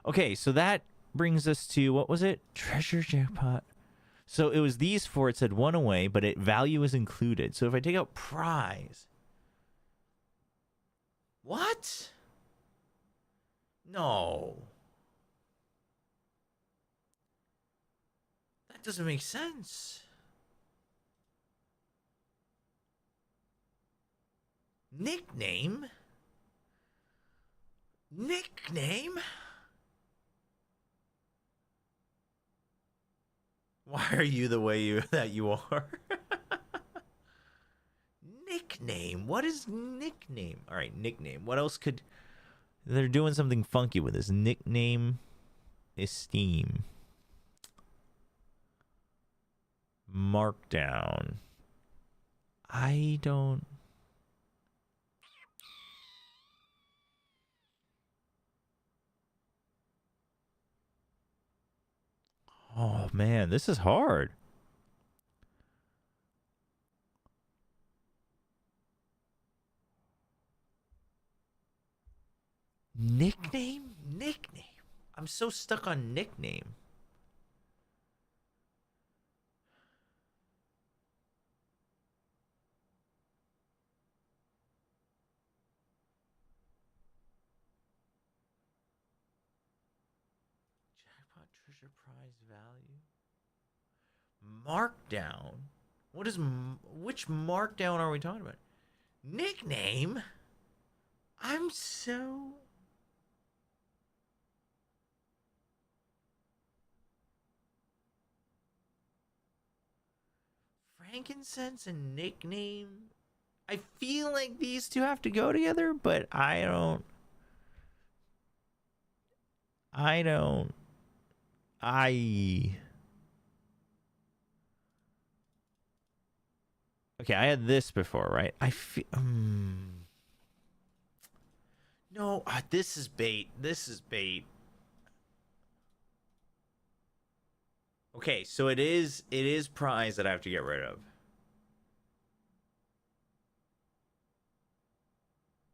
Okay, so that brings us to, what was it? Treasure jackpot. So it was these four. It said one away, but value is included. So if I take out prize. What? No. That doesn't make sense. Nickname? Why are you the way that you are? Nickname? What is nickname? All right, nickname. What else could... They're doing something funky with this. Nickname, esteem. Markdown. I don't... Oh, man, this is hard. Nickname? I'm so stuck on nickname. prize value. Markdown. What is which markdown are we talking about? Nickname? I'm so frankincense and nickname. I feel like these two have to go together, but I don't. Okay, I had this before, right? I feel. No, this is bait. This is bait. Okay, so it is prize that I have to get rid of.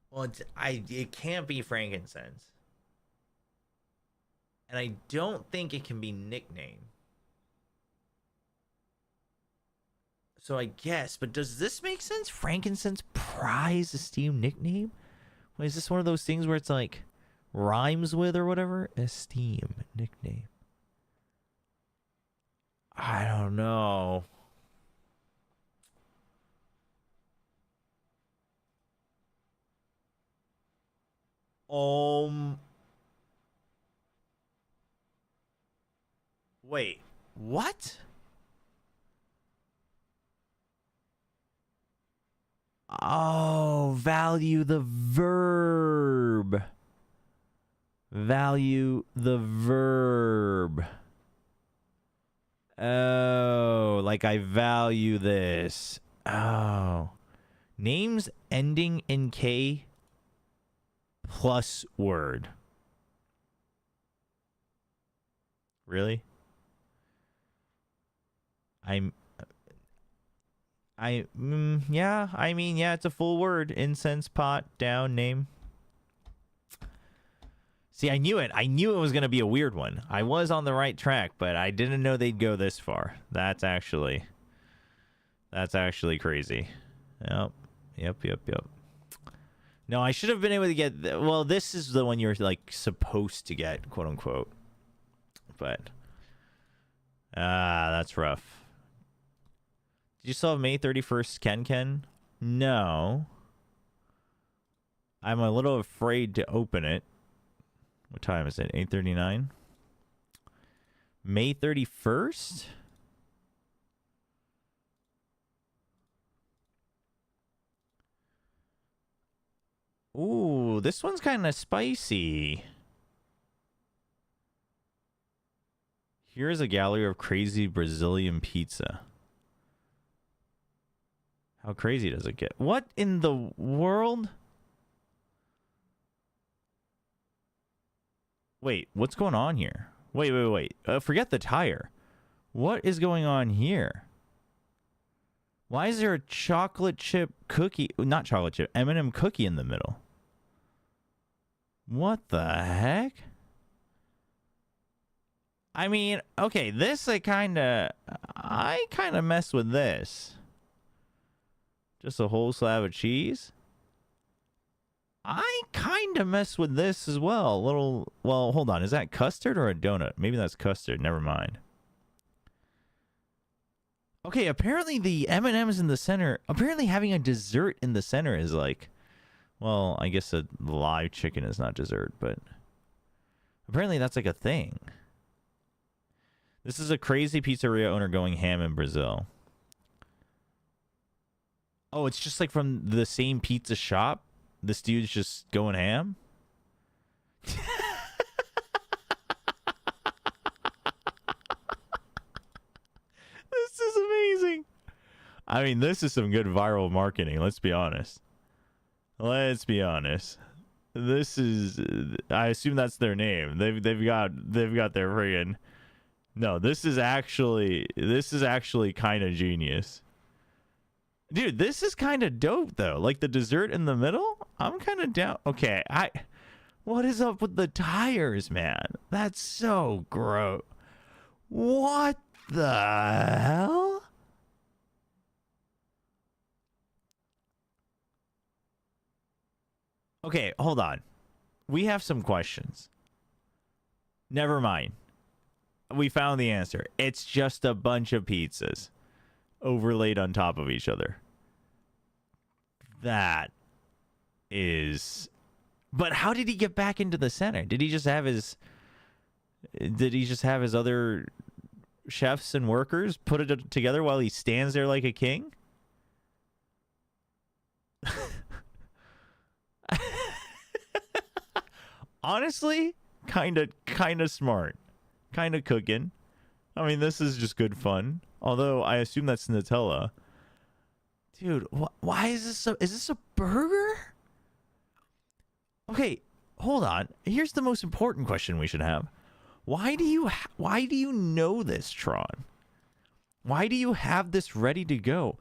Well, it can't be frankincense. And I don't think it can be nickname. So I guess, but does this make sense? Frankincense, prize, esteem, nickname? Wait, is this one of those things where it's like rhymes with or whatever? Esteem, nickname. I don't know. Wait, what? Oh, value the verb. Value the verb. Oh, like I value this. Oh. Names ending in K plus word. Really? Yeah, I mean, yeah, it's a full word. Incense, pot, down, name. See, I knew it. I knew it was going to be a weird one. I was on the right track, but I didn't know they'd go this far. That's actually crazy. Yep. No, I should have been able to get, well, this is the one you're like supposed to get, quote unquote. But that's rough. Did you still have May 31st Ken? No. I'm a little afraid to open it. What time is it? 8:39? May 31st? Ooh, this one's kind of spicy. Here's a gallery of crazy Brazilian pizza. How crazy does it get? What in the world? Wait, what's going on here? Wait. Forget the tire. What is going on here? Why is there a chocolate chip cookie? Not chocolate chip, M&M cookie in the middle. What the heck? I mean, okay, this I kind of mess with this. Just a whole slab of cheese. I kind of mess with this as well. A little, well, hold on. Is that custard or a donut? Maybe that's custard. Never mind. Okay, apparently the M&M's in the center, apparently having a dessert in the center is like, well, I guess a live chicken is not dessert, but apparently that's like a thing. This is a crazy pizzeria owner going ham in Brazil. Oh, it's just like from the same pizza shop? This dude's just going ham? This is amazing. I mean, this is some good viral marketing, let's be honest. Let's be honest. This is, I assume that's their name. They've got their friggin'. No, this is actually kind of genius. Dude, this is kind of dope, though. Like, the dessert in the middle? I'm kind of down. Okay, what is up with the tires, man? That's so gross. What the hell? Okay, hold on. We have some questions. Never mind. We found the answer. It's just a bunch of pizzas overlaid on top of each other. That is... But how did he get back into the center? Did he just have his other chefs and workers put it together while he stands there like a king? Honestly, kind of smart. Kind of cooking. I mean, this is just good fun. Although I assume that's Nutella. Dude, why is this is this a burger? Okay, hold on. Here's the most important question we should have. Why do you know this, Tron? Why do you have this ready to go?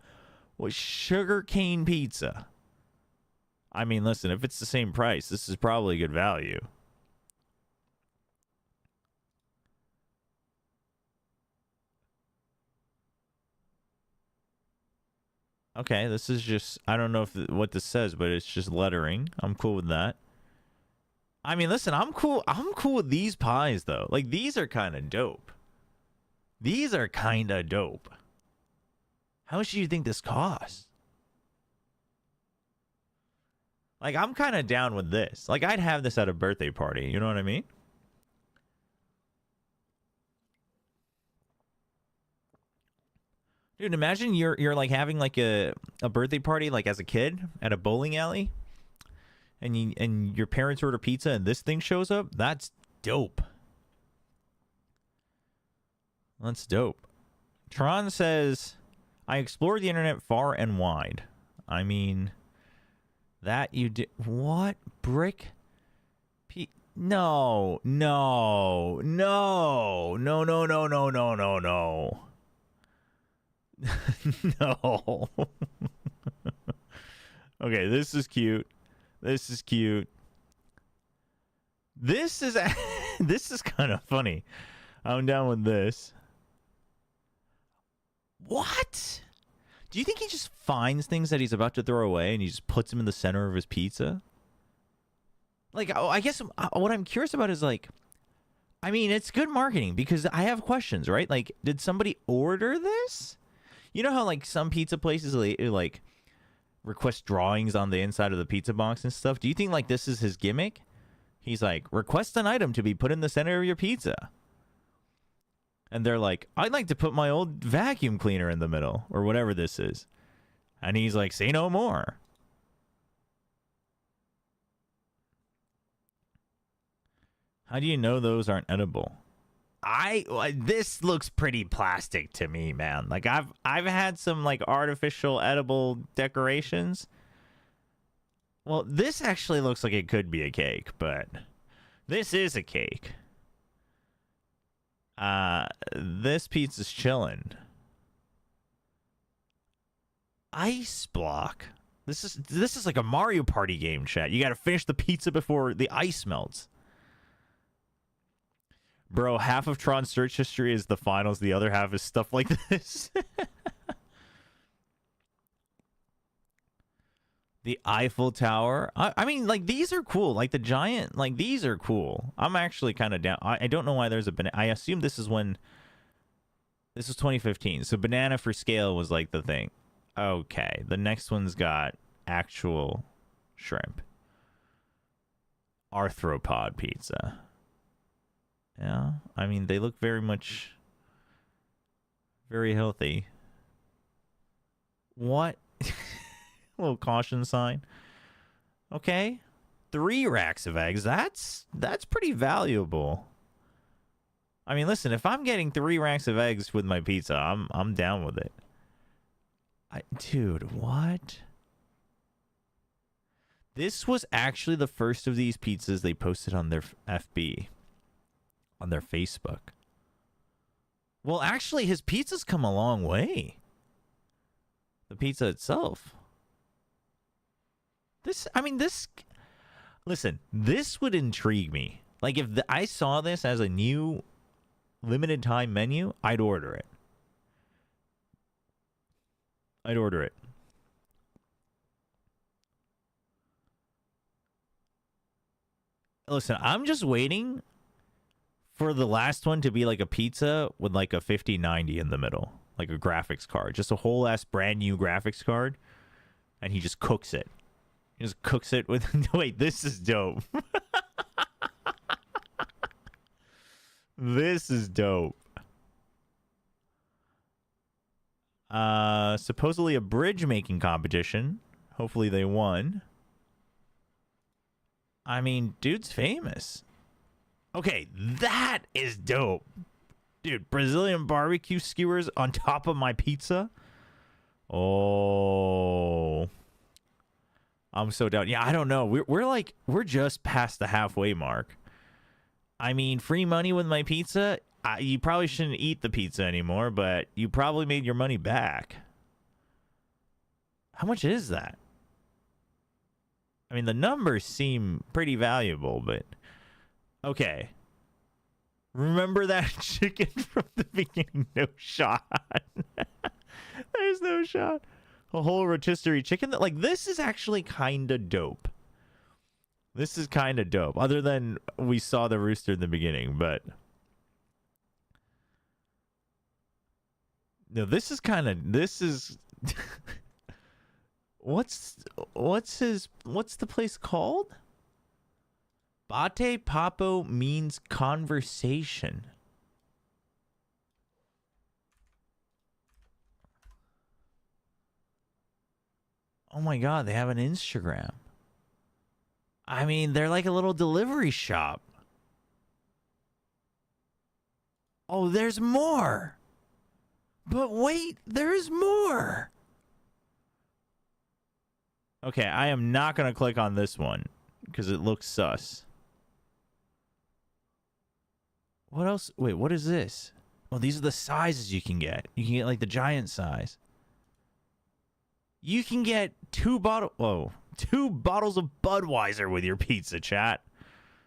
Well, sugar cane pizza. I mean, listen, if it's the same price, this is probably good value. Okay, this is just, I don't know what this says, but it's just lettering. I'm cool with that. I mean, listen, I'm cool with these pies, though. Like, these are kind of dope. These are kind of dope. How much do you think this costs? Like, I'm kind of down with this. Like, I'd have this at a birthday party. You know what I mean? Dude, imagine you're like having like a birthday party like as a kid at a bowling alley, and your parents order pizza and this thing shows up. That's dope. That's dope. Tron says, I explored the internet far and wide. I mean, that you did. What? Brick? No. No. No. No, no, no, no, no, no, no. No. Okay, this is cute. This is cute. This is this is kind of funny. I'm down with this. What? Do you think he just finds things that he's about to throw away and he just puts them in the center of his pizza? Like, I guess what I'm curious about is like, I mean, it's good marketing because I have questions, right? Like, did somebody order this? You know how like some pizza places like request drawings on the inside of the pizza box and stuff? Do you think like this is his gimmick? He's like, request an item to be put in the center of your pizza. And they're like, I'd like to put my old vacuum cleaner in the middle or whatever this is. And he's like, say no more. How do you know those aren't edible? This looks pretty plastic to me, man. Like I've had some like artificial edible decorations. Well, this actually looks like it could be a cake, but this is a cake. This pizza's chilling. Ice block. This is like a Mario Party game, chat. You got to finish the pizza before the ice melts. Bro, half of Tron's search history is the finals. The other half is stuff like this. The Eiffel Tower. I mean, like, these are cool. Like, the giant, like, these are cool. I'm actually kind of down. I don't know why there's a banana. I assume this is when... This was 2015. So banana for scale was, like, the thing. Okay. The next one's got actual shrimp. Arthropod pizza. Yeah, I mean, they look very much very healthy. What? Little caution sign. Okay. 3 racks of eggs. That's pretty valuable. I mean, listen, if I'm getting 3 racks of eggs with my pizza, I'm down with it. Dude, what? This was actually the first of these pizzas they posted on their FB. On their Facebook. Well, actually, his pizza's come a long way. The pizza itself. Listen, this would intrigue me. Like, if I saw this as a new limited time menu, I'd order it. I'd order it. Listen, I'm just waiting for the last one to be like a pizza with like a 5090 in the middle, like a graphics card, just a whole ass brand new graphics card, and he just cooks it. He just cooks it with. Wait, this is dope. This is dope. Supposedly a bridge making competition. Hopefully they won. I mean, dude's famous. Okay, that is dope. Dude, Brazilian barbecue skewers on top of my pizza? Oh. I'm so down. Yeah, I don't know. We're just past the halfway mark. I mean, free money with my pizza? You probably shouldn't eat the pizza anymore, but you probably made your money back. How much is that? I mean, the numbers seem pretty valuable, but... Okay. Remember that chicken from the beginning? No shot. There's no shot. A whole rotisserie chicken. Like, this is actually kind of dope. This is kind of dope. Other than we saw the rooster in the beginning, but... No, this is kind of... This is... What's the place called? Bate Papo means conversation. Oh my god, they have an Instagram. I mean, they're like a little delivery shop. Oh, there's more. But wait, there's more. Okay, I am not going to click on this one because it looks sus. What else? Wait, what is this? Oh, these are the sizes you can get. You can get like the giant size. You can get two bottles of Budweiser with your pizza, chat.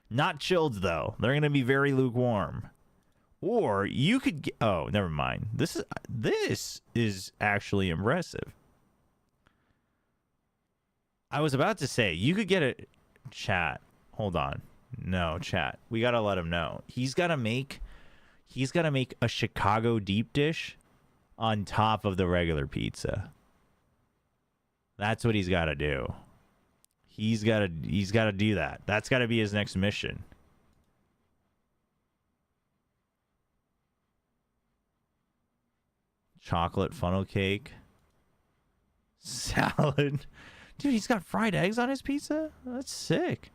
Not chilled though. They're going to be very lukewarm. Or you could get, oh, never mind. This is actually impressive. I was about to say, you could get a... Chat. Hold on. No, chat. We got to let him know. He's got to make a Chicago deep dish on top of the regular pizza. That's what he's got to do. He's got to do that. That's got to be his next mission. Chocolate funnel cake. Salad. Dude, he's got fried eggs on his pizza? That's sick.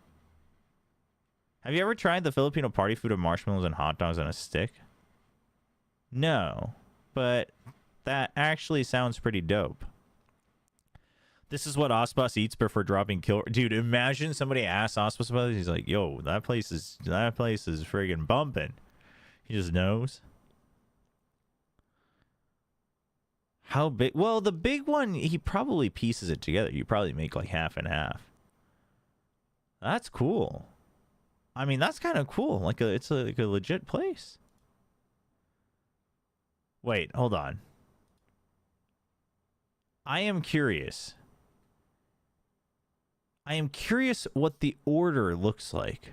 Have you ever tried the Filipino party food of marshmallows and hot dogs on a stick? No, but that actually sounds pretty dope. This is what Ospas eats before dropping kill. Dude, imagine somebody asks Ospas about this. He's like, yo, that place is friggin' bumping. He just knows. How big? Well, the big one, he probably pieces it together. You probably make like half and half. That's cool. I mean, that's kind of cool. It's like a legit place. Wait, hold on. I am curious. I am curious what the order looks like.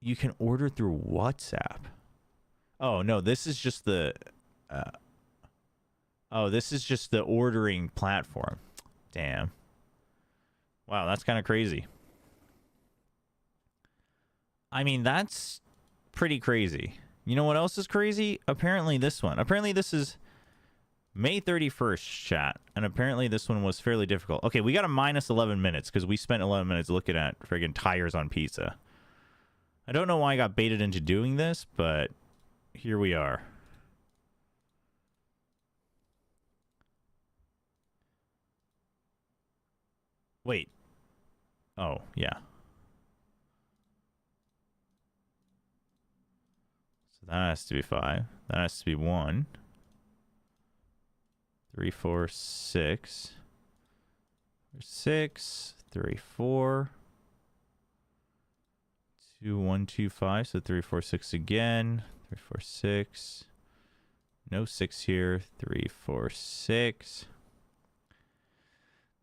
You can order through WhatsApp. Oh, no, this is just the... this is just the ordering platform. Damn. Wow, that's kind of crazy. I mean, that's pretty crazy. You know what else is crazy? Apparently this one. Apparently this is May 31st, chat. And apparently this one was fairly difficult. Okay, we got a minus 11 minutes because we spent 11 minutes looking at friggin' tires on pizza. I don't know why I got baited into doing this, but here we are. Wait. Oh, yeah. So that has to be 5. That has to be 1. 3, 4, 6. 6, 3, 4. 2, 1, 2, 5. So 3, 4, 6 again. 3, 4, 6. No 6 here. 3, 4, 6.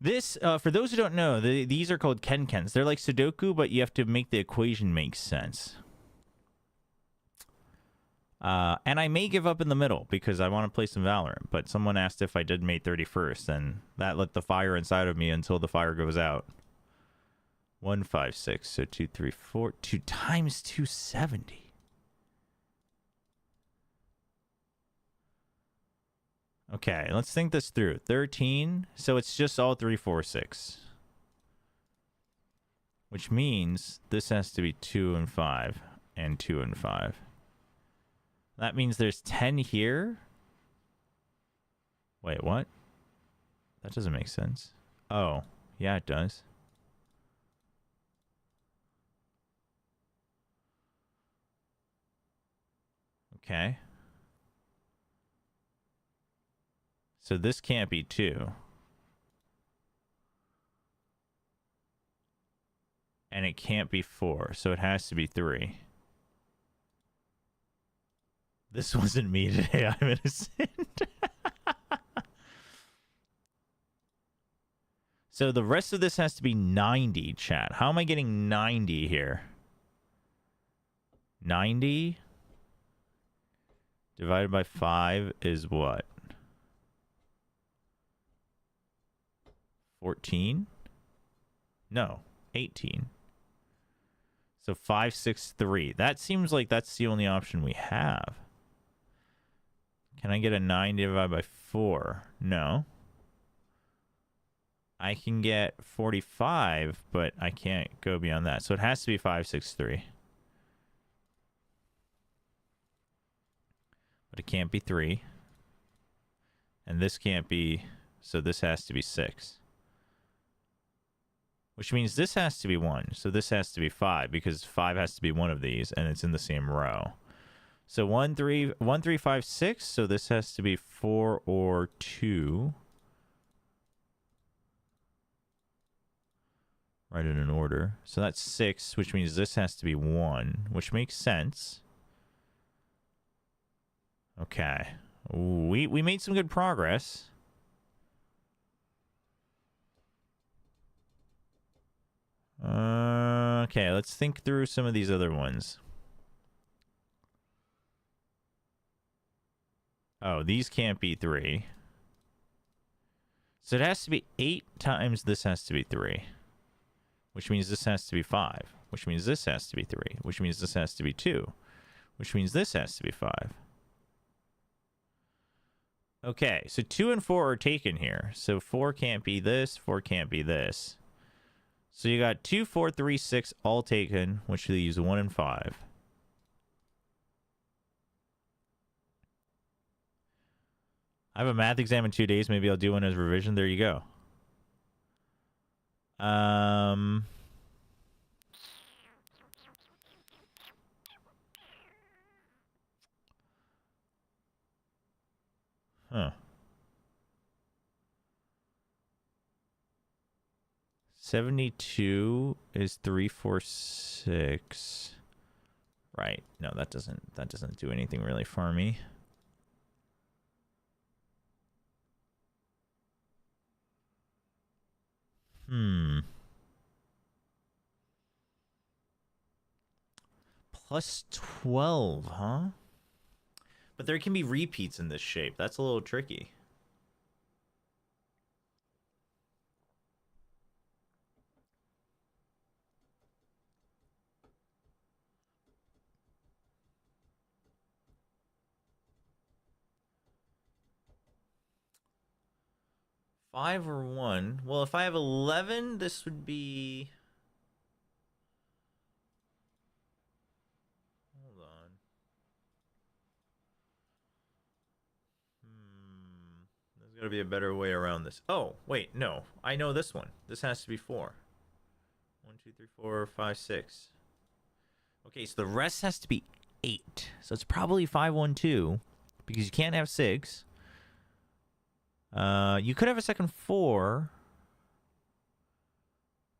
This, for those who don't know, these are called Kenkens. They're like Sudoku, but you have to make the equation make sense. And I may give up in the middle because I want to play some Valorant. But someone asked if I did May 31st, and that lit the fire inside of me until the fire goes out. 156, so 234, 2 times 270. Okay, let's think this through. 13, so it's just all 3, 4, 6. Which means this has to be 2 and 5, and 2 and 5. That means there's 10 here. Wait, what? That doesn't make sense. Oh, yeah, it does. Okay. So this can't be 2. And it can't be 4, so it has to be 3. This wasn't me today, I'm innocent. So the rest of this has to be 90, chat. How am I getting 90 here? 90 divided by 5 is what? 14? No, 18. So 5, 6, 3. That seems like that's the only option we have. Can I get a 9 divided by 4? No. I can get 45, but I can't go beyond that. So it has to be 5, 6, 3. But it can't be 3. And this can't be... So this has to be 6. Which means this has to be 1. So this has to be 5, because 5 has to be one of these, and it's in the same row. So 1, 3, 5, 6. So this has to be 4 or 2. Write it in order. So that's 6, which means this has to be 1, which makes sense. Okay. We made some good progress. Okay, let's think through some of these other ones. Oh, these can't be 3. So it has to be 8 times this has to be 3. Which means this has to be 5. Which means this has to be 3. Which means this has to be 2. Which means this has to be 5. Okay, so 2 and 4 are taken here. So 4 can't be this, 4 can't be this. So you got 2, 4, 3, 6 all taken, which leaves 1 and 5. I have a math exam in 2 days. Maybe I'll do one as revision. There you go. Huh. 72 is 3, 4, 6. Right. No, that doesn't do anything really for me. Plus 12, huh? But there can be repeats in this shape. That's a little tricky. Five or 1. Well, if I have 11, this would be... Hold on. There's got to be a better way around this. Oh, wait, no. I know this one. This has to be 4. 1, 2, 3, 4, 5, 6. Okay, so the rest has to be 8. So it's probably 5, 1, 2. Because you can't have 6. You could have a second 4.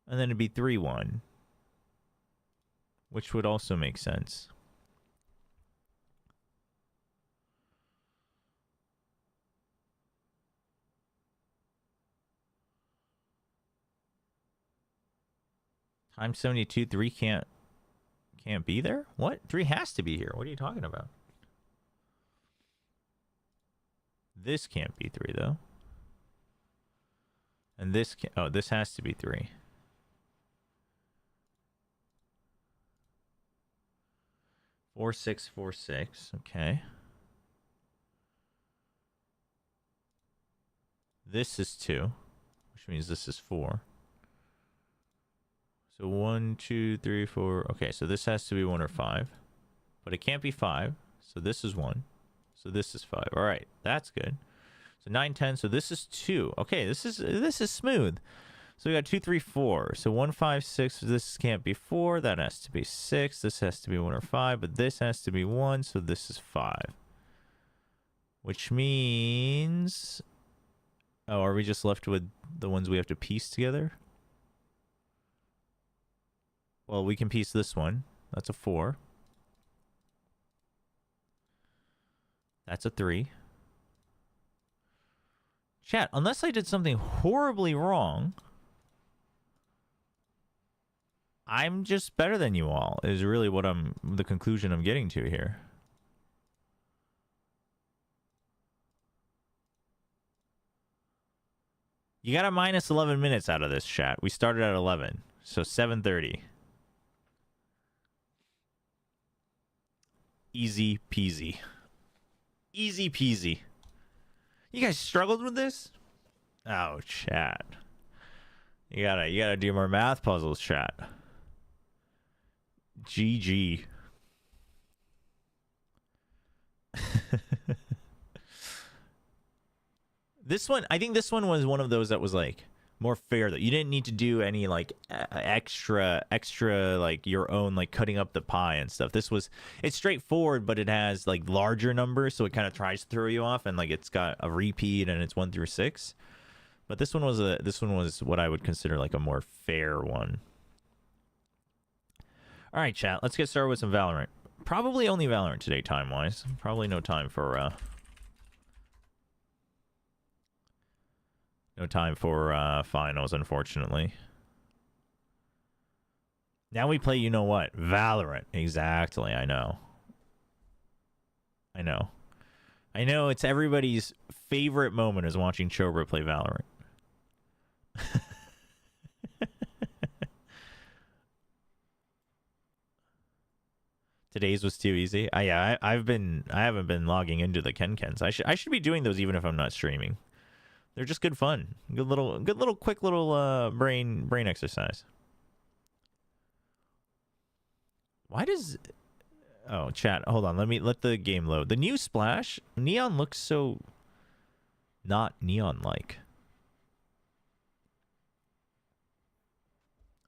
And then it'd be 3, 1. Which would also make sense. Time 72, 3 can't be there? What? 3 has to be here. What are you talking about? This can't be 3 though. And this can't, oh, this has to be 3. Four, 6, 4, 6. Okay. This is 2, which means this is 4. So 1, 2, 3, 4. Okay, so this has to be 1 or 5. But it can't be 5. So this is 1. So this is 5. All right, that's good. So 9, 10. So this is 2. Okay, this is smooth. So we got 2, 3, 4. So 1, 5, 6. This can't be 4. That has to be 6. This has to be 1 or 5. But this has to be 1. So this is 5. Which means... Oh, are we just left with the ones we have to piece together? Well, we can piece this one. That's a 4. That's a 3. Chat, unless I did something horribly wrong, I'm just better than you all, is really what the conclusion I'm getting to here. You got a minus 11 minutes out of this, chat. We started at 11, so 7:30. Easy peasy. Easy peasy. You guys struggled with this? Oh, chat. You gotta do more math puzzles, chat. GG. This one, I think this one was one of those that was like more fair, that you didn't need to do any like extra like your own like cutting up the pie and stuff. It's straightforward, but it has like larger numbers, so it kind of tries to throw you off, and like it's got a repeat and it's 1 through 6. But this one was what I would consider like a more fair one. All right, chat, let's get started with some Valorant. Probably only Valorant today, time wise. Probably no time for finals, unfortunately. Now we play, you know what? Valorant. Exactly, I know. It's everybody's favorite moment is watching Chobra play Valorant. Today's was too easy. I haven't been logging into the Kenkens. I should be doing those even if I'm not streaming. They're just good fun. Good little quick little brain exercise. Why does... Oh, chat, hold on. Let the game load. The new Splash, Neon looks so not Neon-like.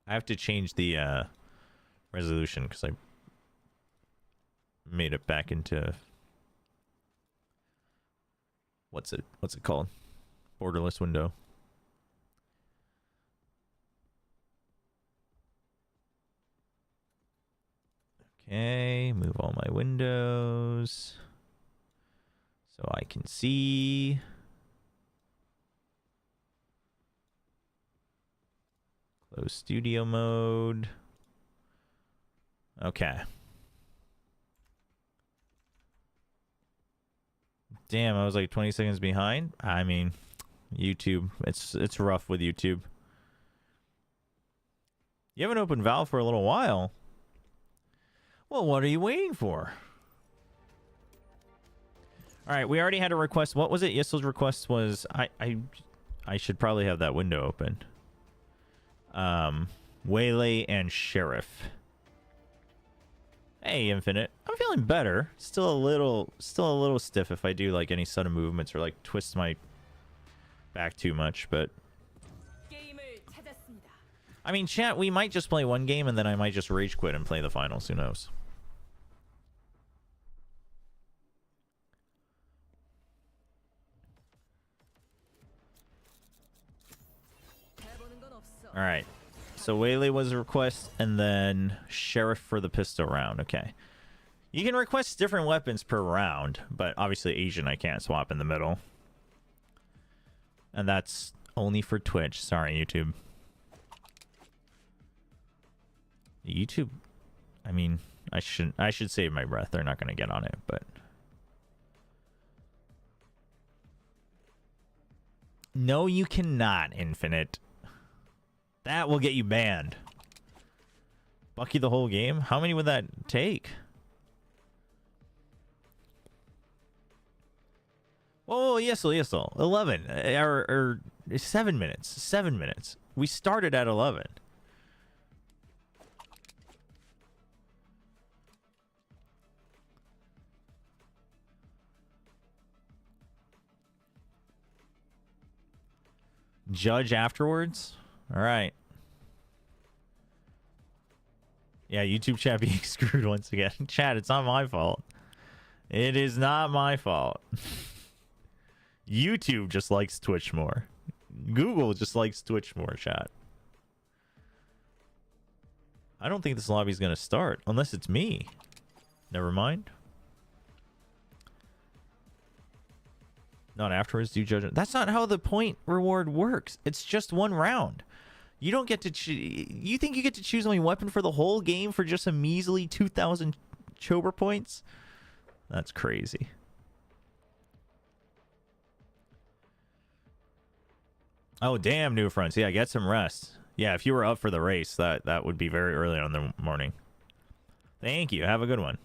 I have to change the resolution because I made it back into... What's it called? Borderless window. Okay, move all my windows so I can see. Close studio mode. Okay. Damn, I was like 20 seconds behind. I mean, YouTube. It's rough with YouTube. You haven't opened Valve for a little while. Well, what are you waiting for? All right, we already had a request. What was it? Yessel's request was I should probably have that window open. Waylay and Sheriff. Hey, Infinite. I'm feeling better. Still a little stiff if I do like any sudden movements or like twist my back too much, but I mean, chat, we might just play one game and then I might just rage quit and play the finals. Who knows? All right. So Waylay was a request, and then Sheriff for the pistol round. Okay. You can request different weapons per round, but obviously Asian I can't swap in the middle. And that's only for Twitch. Sorry, YouTube. YouTube, I mean, I should save my breath. They're not going to get on it, but no, you cannot, Infinite. That will get you banned. Bucky the whole game? How many would that take? Oh, yes, 11 or 7 minutes. 7 minutes. We started at 11. Judge afterwards? All right. Yeah, YouTube chat being screwed once again. Chat, it's not my fault. It is not my fault. YouTube just likes Twitch more. Google just likes Twitch more, chat. I don't think this lobby is going to start unless it's me. Never mind. Not afterwards, do judge. That's not how the point reward works. It's just one round. You don't get to you think you get to choose only weapon for the whole game for just a measly 2,000 Chobra points? That's crazy. Oh, damn, New Fronts. Yeah, get some rest. Yeah, if you were up for the race, that would be very early on the morning. Thank you. Have a good one.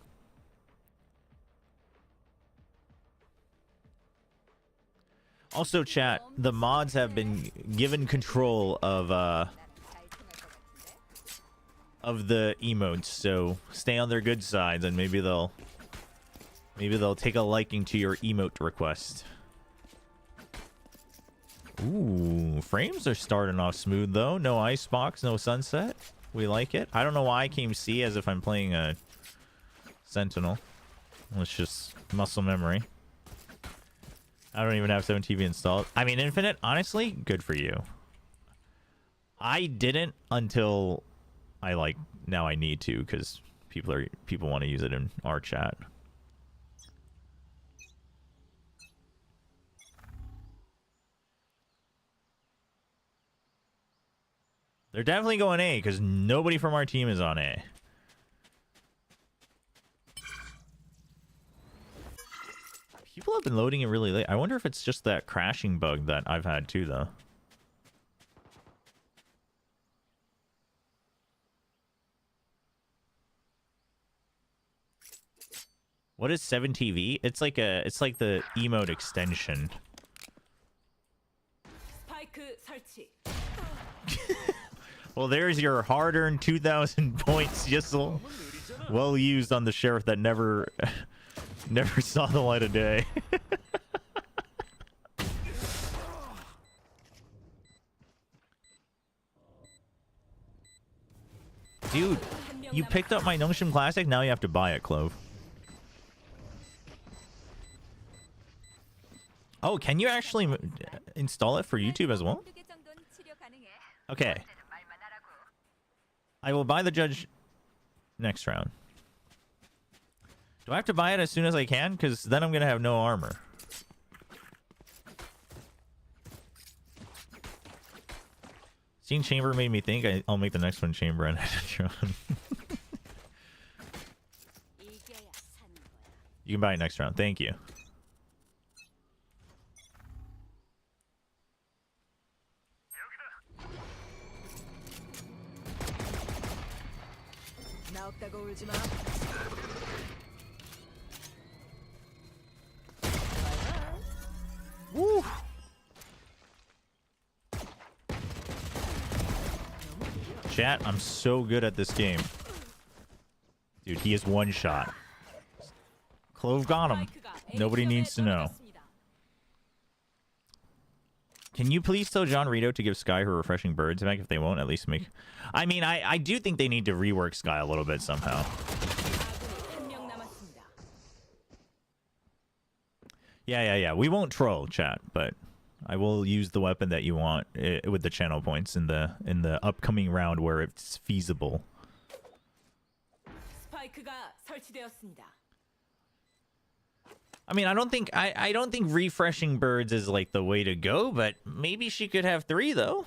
Also, chat, the mods have been given control of the emotes, so stay on their good sides, and maybe they'll take a liking to your emote request. Ooh, frames are starting off smooth though. No icebox, no sunset. We like it. I don't know why I came C as if I'm playing a Sentinel. It's just muscle memory. I don't even have 7TV installed. I mean, Infinite, honestly, good for you. I didn't until now I need to, because people want to use it in our chat. They're definitely going A because nobody from our team is on A. People have been loading it really late. I wonder if it's just that crashing bug that I've had too, though. What is 7TV? It's like the emote extension. Well, there's your hard-earned 2,000 points, Yissel. Well used on the sheriff that never saw the light of day. Dude, you picked up my Nongshim Classic, now you have to buy it, Clove. Oh, can you actually install it for YouTube as well? Okay. I will buy the judge next round. Do I have to buy it as soon as I can? Because then I'm going to have no armor. Seeing Chamber made me think I'll make the next one Chamber and You can buy it next round. Thank you. Woo! Chat, I'm so good at this game. Dude, he is one shot. Clove got him. Nobody needs to know. Can you please tell John Rito to give Sky her refreshing birds back if they won't at least make... I mean, I do think they need to rework Sky a little bit somehow. Yeah. We won't troll, chat, but I will use the weapon that you want with the channel points in the upcoming round where it's feasible. I mean, I don't think refreshing birds is like the way to go, but maybe she could have 3 though.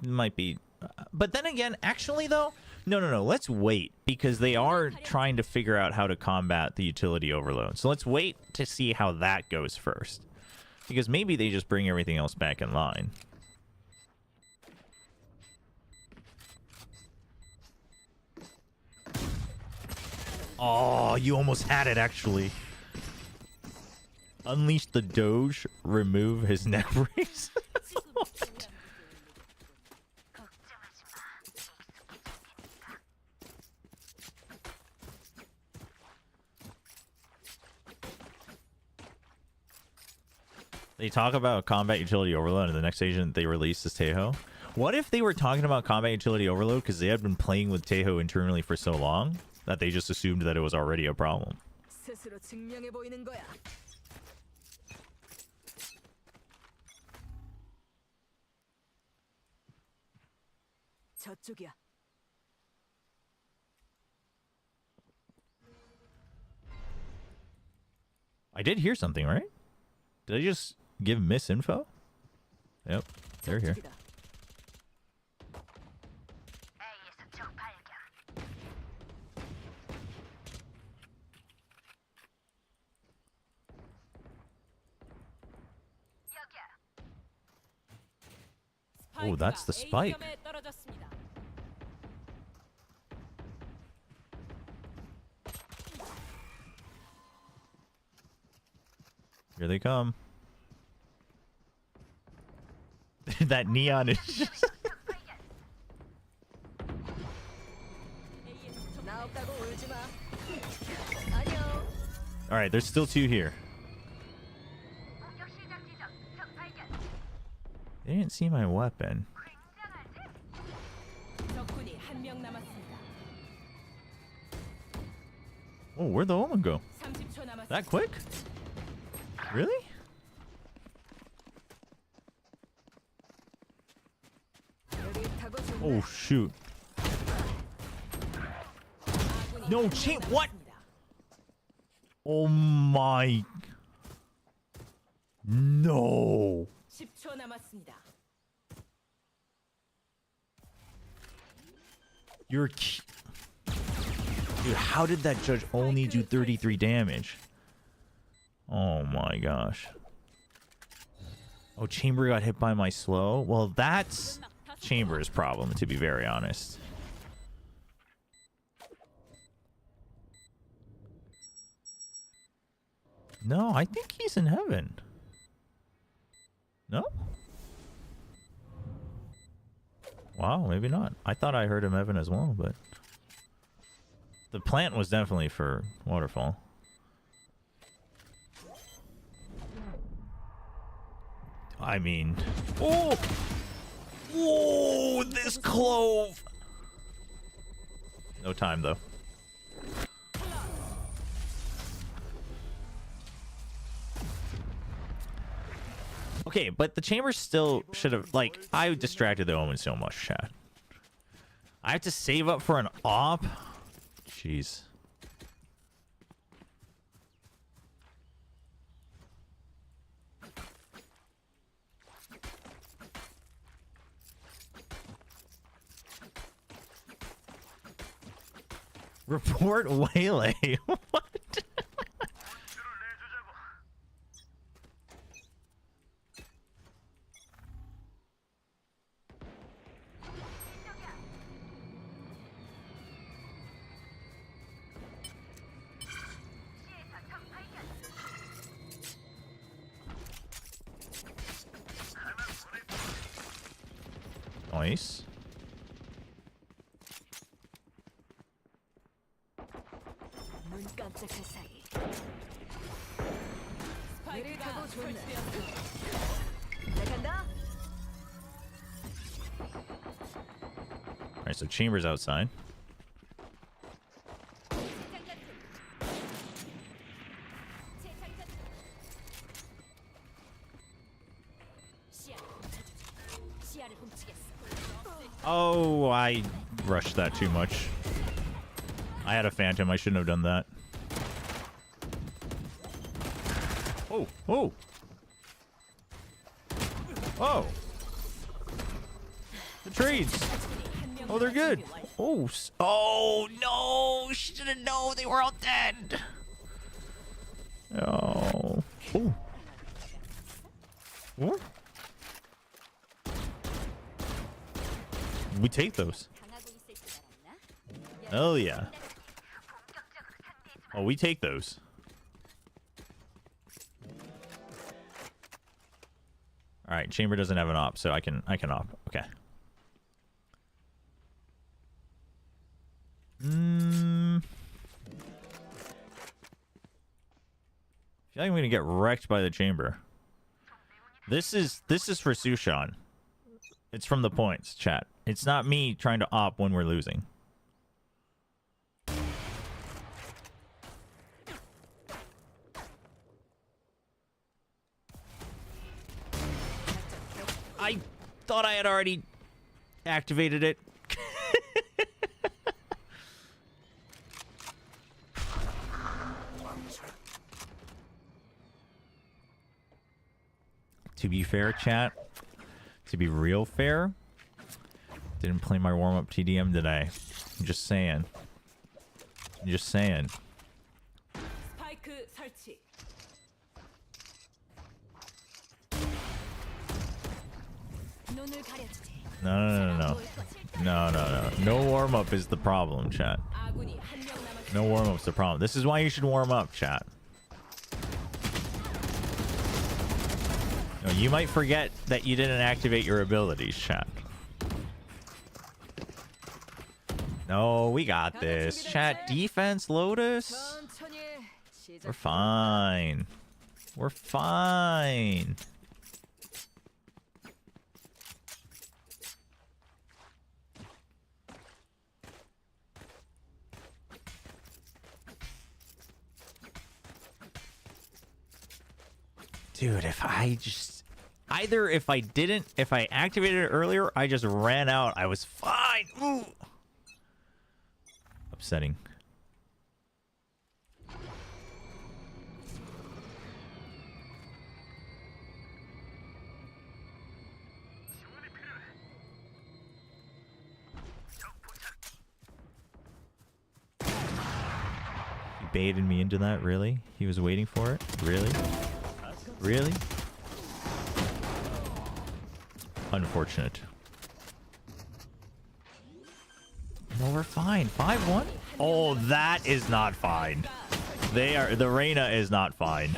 It might be. But then again, actually, though, no. Let's wait, because they are trying to figure out how to combat the utility overload. So let's wait to see how that goes first. Because maybe they just bring everything else back in line. Oh, you almost had it, actually. Unleash the Doge, remove his neck brace. What? They talk about combat utility overload, and the next agent they released is Tejo. What if they were talking about combat utility overload because they had been playing with Tejo internally for so long that they just assumed that it was already a problem? 스스로 증명해 보이는 거야. 저쪽이야. I did hear something, right? Did I just give misinfo? Yep, they're here. 저쪽이다. Oh, that's the spike. Here they come. That neon is just... 나 없다고 울지 마. 안녕. Alright, there's still two here. They didn't see my weapon. 적군이 한 명 남았습니다. Oh, where'd the woman go? 30초 남았습니다. That quick? Really? 여기 타고 좀 Oh, shoot. No, chain. What? Oh my. No. 10초 남았습니다. You're. Dude, how did that judge only do 33 damage? Oh my gosh. Oh, Chamber got hit by my slow? Well, that's Chamber's problem, to be very honest. No, I think he's in heaven. No? Wow, maybe not. I thought I heard him heaven as well, but... The plant was definitely for Waterfall. I mean... Oh! Whoa! This clove! No time, though. Okay, but the chamber still should have... Like, I distracted the Omen so much, chat. I have to save up for an op? Jeez. Report Waylay. What? Nice. 눈 깜짝할 사이. 여기 타고 좋네. 나간다. Alright, so Chamber's outside. Oh, I rushed that too much. I had a phantom. I shouldn't have done that. Oh, oh. Oh. The trades. Oh, they're good. Oh, oh no! She didn't know they were all dead. Oh. Oh. What? We take those. Oh yeah. Oh, we take those. All right, Chamber doesn't have an op, so I can op. Okay. I feel like I'm gonna get wrecked by the Chamber. This is for Sushan. It's from the points, chat. It's not me trying to op when we're losing. I thought I had already activated it. To be fair, chat, to be real fair, didn't play my warm-up TDM today. I'm just saying. I'm just saying. No. No warm-up is the problem, chat. No warm-up's the problem. This is why you should warm up, chat. No, you might forget that you didn't activate your abilities, chat. No, we got this. Chat, defense, Lotus. We're fine. We're fine. Dude, if I just... Either if I activated it earlier, I just ran out. I was fine. Ooh. Upsetting. He baited me into that, really? He was waiting for it? Really? Really? Unfortunate. No, we're fine. 5-1? Oh, that is not fine. The Reyna is not fine.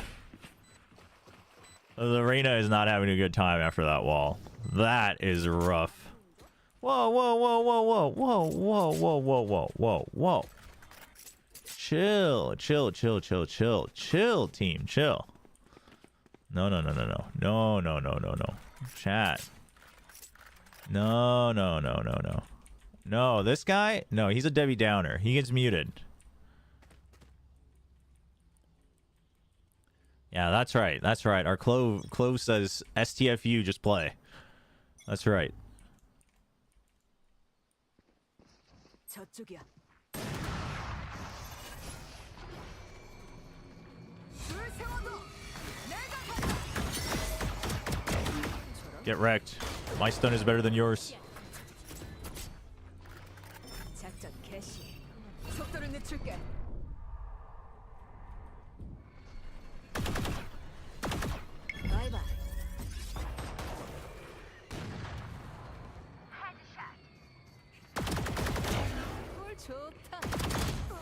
The Reyna is not having a good time after that wall. That is rough. Whoa, whoa, whoa, whoa, whoa, whoa, whoa, whoa, whoa, whoa, whoa, whoa. Chill, chill, chill, chill, chill, chill, team, chill. No. Chat. No. No, this guy? No, he's a Debbie Downer. He gets muted. Yeah, that's right. That's right. Our Clove says STFU, just play. That's right. Get wrecked. My stun is better than yours.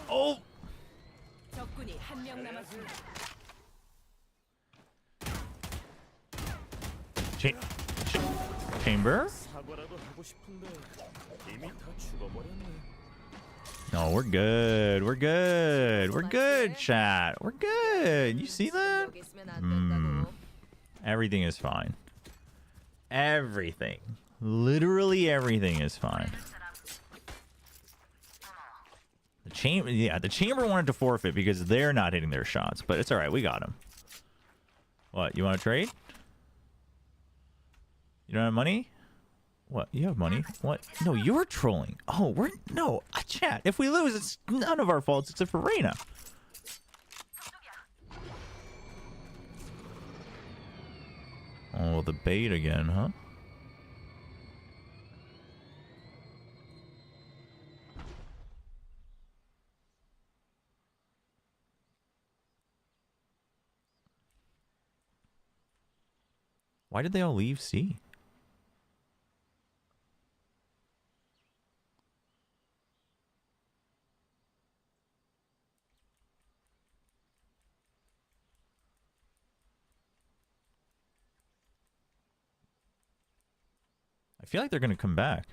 Oh! Chamber? No, we're good. We're good. We're good, chat. We're good. You see that? Everything is fine. Everything. Literally everything is fine. The chamber wanted to forfeit because they're not hitting their shots, but it's all right. We got him. What? You want to trade? You don't have money? What? You have money? What? No, you're trolling. Oh, no, chat. If we lose, it's none of our faults except for Reyna. Oh, the bait again, huh? Why did they all leave C? I feel like they're going to come back.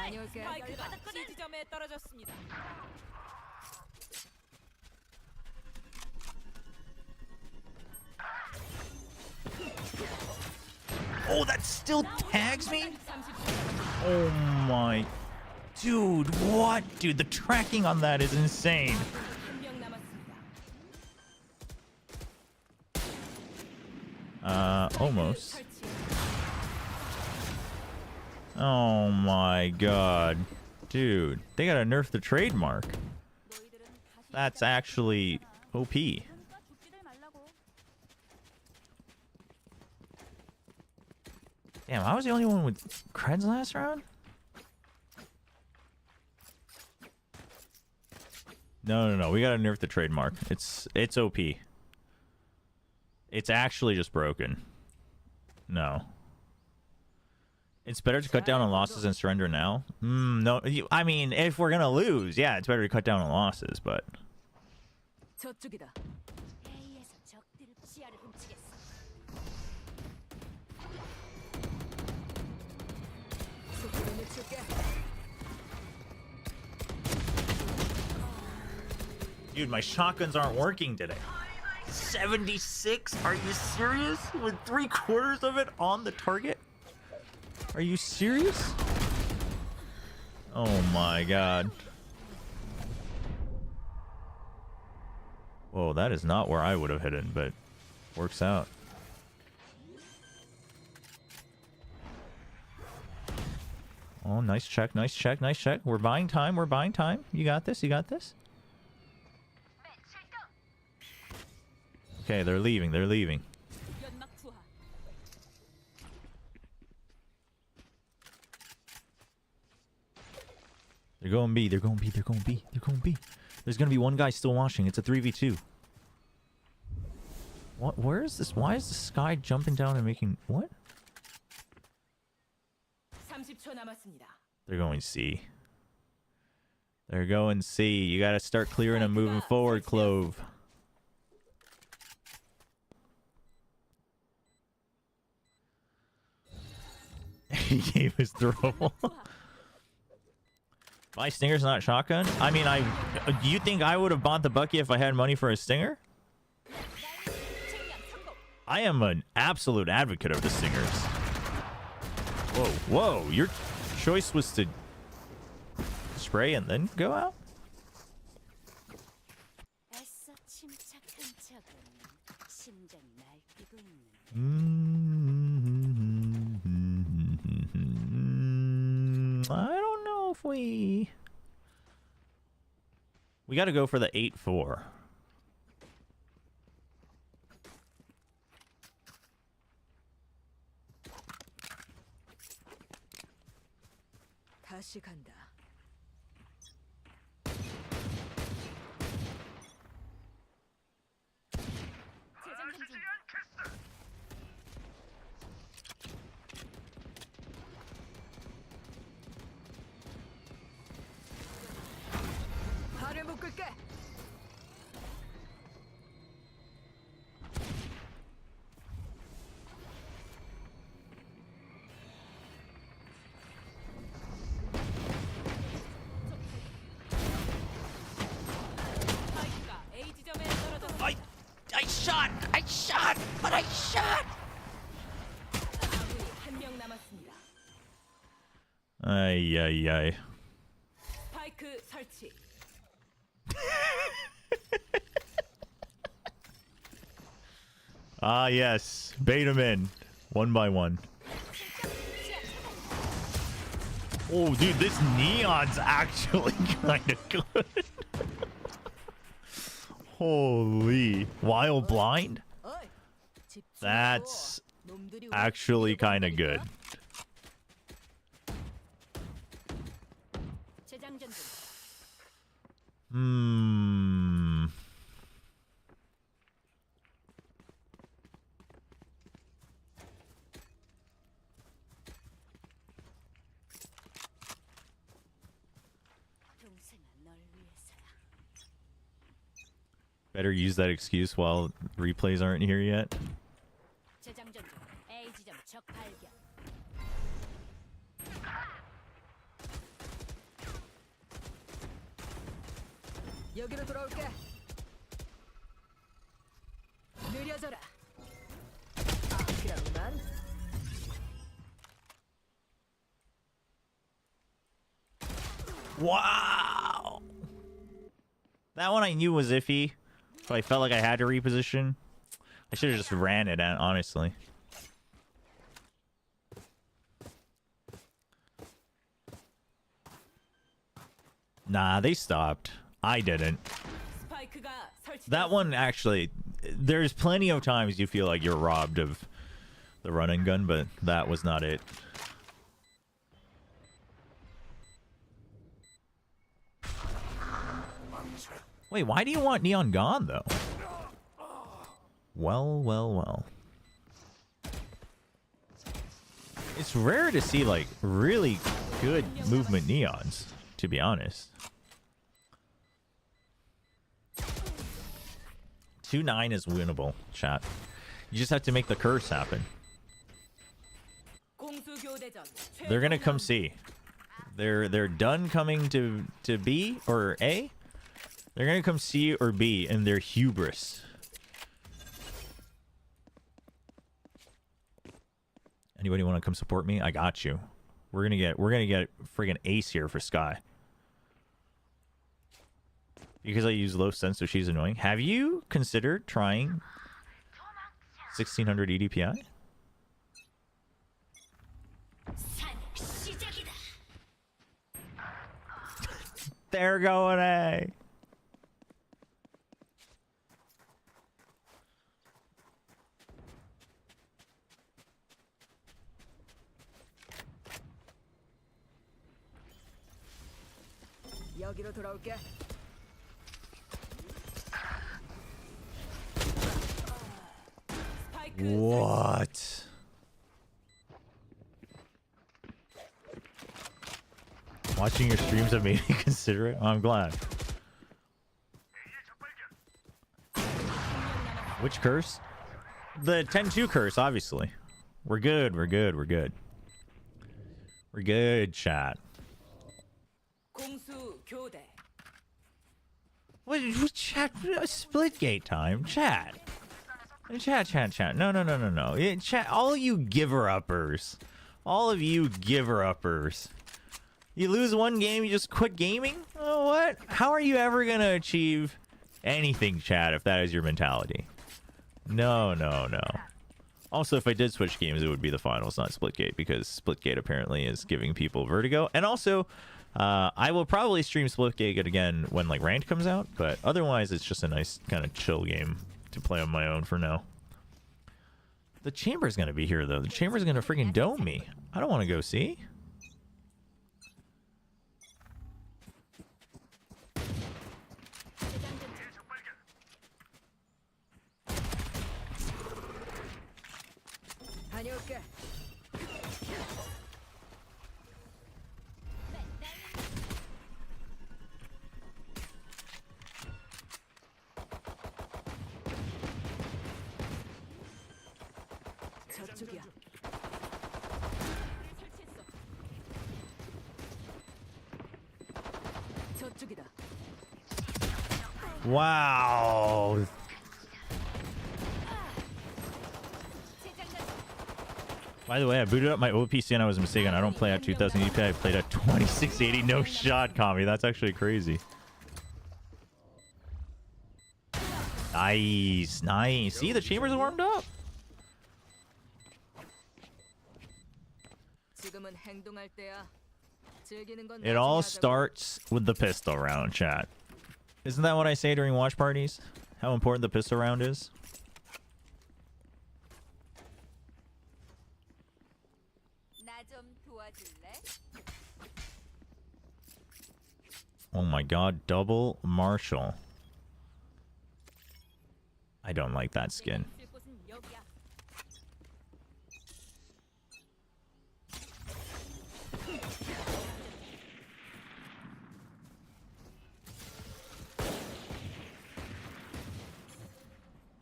다녀올게. 스파이크가 C 지점에 떨어졌습니다. Oh, that still tags me? Oh my... Dude, what? Dude, the tracking on that is insane. 한명 남았습니다. Almost. 설치. Oh my god. Dude, they gotta nerf the trademark. That's actually OP. Damn, I was the only one with creds last round? No. We gotta nerf the trademark. It's OP. It's actually just broken. No. It's better to cut down on losses and surrender now? No. I mean, if we're gonna lose, yeah, it's better to cut down on losses, but... 저쪽이다. A에서 적들을 시야를 훔치겠어. 속도를 늦출게. Dude, my shotguns aren't working today. 76? Are you serious? With 3/4 of it on the target? Are you serious? Oh my god. Whoa, that is not where I would have hidden, but works out. Oh, nice check, nice check, nice check. We're buying time, we're buying time. You got this, you got this? Okay, they're leaving, they're leaving. 연막 투하. They're going B, they're going B, they're going B, they're going B. There's gonna be one guy still watching. It's a 3v2. What? Where is this? Why is this guy jumping down and making... What? 30초 남았습니다. They're going C. They're going C. You gotta start clearing and moving forward, Clove. He gave his throw. My Stinger's not shotgun? I mean, do you think I would have bought the Bucky if I had money for a Stinger? I am an absolute advocate of the Stingers. Whoa. Your choice was to spray and then go out? 애써 침착한 척은 심장 날뛰고 있는. I don't know if we gotta go for the 8-4. 다시 간다. 발을 묶을게. 스파이크가 A 지점에 떨어졌습니다. I shot, but I shot. 아군이 한명 남았습니다. Ay. 스파이크 설치. Ah, yes. Bait him in. One by one. Oh, dude, this neon's actually kind of good. Holy. While blind? 어이. 집중. That's actually kind of good. 재장전 중. Hmm. 동생아, 널 위해서야. Better use that excuse while replays aren't here yet. 재장전 중. A 지점 적 발견. 여기로 돌아올게. 느려져라. 그럼 난 Wow. That one I knew was iffy, so I felt like I had to reposition. I should have just ran it, honestly. Nah, they stopped. I didn't. 스파이크가 설치. That one, actually, there's plenty of times you feel like you're robbed of the run and gun, but that was not it. Wait, why do you want Neon gone, though? Well, well, well. It's rare to see, like, really good movement Neons, to be honest. 2-9 is winnable, chat. You just have to make the curse happen. 공수 교대전. They're gonna come C. They're done coming to B or A. They're gonna come C or B in their hubris. Anybody want to come support me? I got you. We're gonna get friggin' ace here for Sky. Because I use low sense, so she's annoying. Have you considered trying 1600 EDPI? 시작이다. They're going A. 여기로 돌아올게. 스파이크 What? Watching your streams have made me consider it. I'm glad. Which curse? The 10-2 curse, obviously. We're good, we're good, we're good. We're good, chat. 공수 교대. What chat? Split gate time, chat. Chat. No. Chat. All you giver-uppers. All of you giver-uppers. You lose one game, you just quit gaming? Oh, what? How are you ever gonna achieve anything, chat, if that is your mentality? No. Also, if I did switch games, it would be the finals, not Splitgate, because Splitgate apparently is giving people vertigo. And also, I will probably stream Splitgate again when like ranked comes out, but otherwise it's just a nice kind of chill game to play on my own for now. The Chamber's gonna be here though. The Chamber's gonna freaking dome me. I don't want to go see. 다녀올게. 저쪽이야. 설치했어. 저쪽이다. Wow. By the way, I booted up my old PC and I was mistaken. I don't play at 2000 EP. I played at 2680. No shot, Kami. That's actually crazy. Nice. See, the chambers warmed up. 지금은 행동할 때야. 즐기는 건 It all 나중에 하자고. starts with the pistol round, chat. Isn't that what I say during watch parties? How important the pistol round is? Oh my god, double Marshall. I don't like that skin. 쓸 곳은 여기야.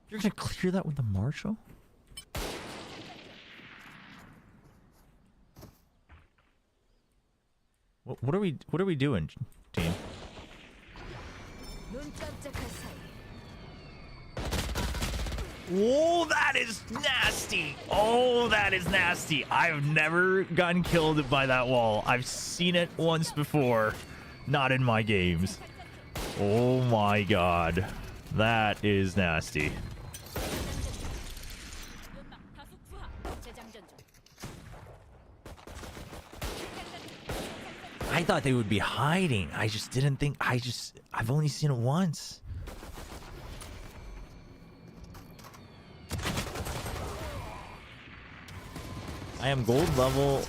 You're gonna clear that with the Marshall? What are we doing, team? 눈 깜짝할 사이. Oh, that is nasty. Oh, that is nasty. I've never gotten killed by that wall. I've seen it once before. Not in my games. Oh my god. That is nasty. 다수 투하. 재장전 중. I thought they would be hiding. I just didn't think. I've only seen it once. I am gold level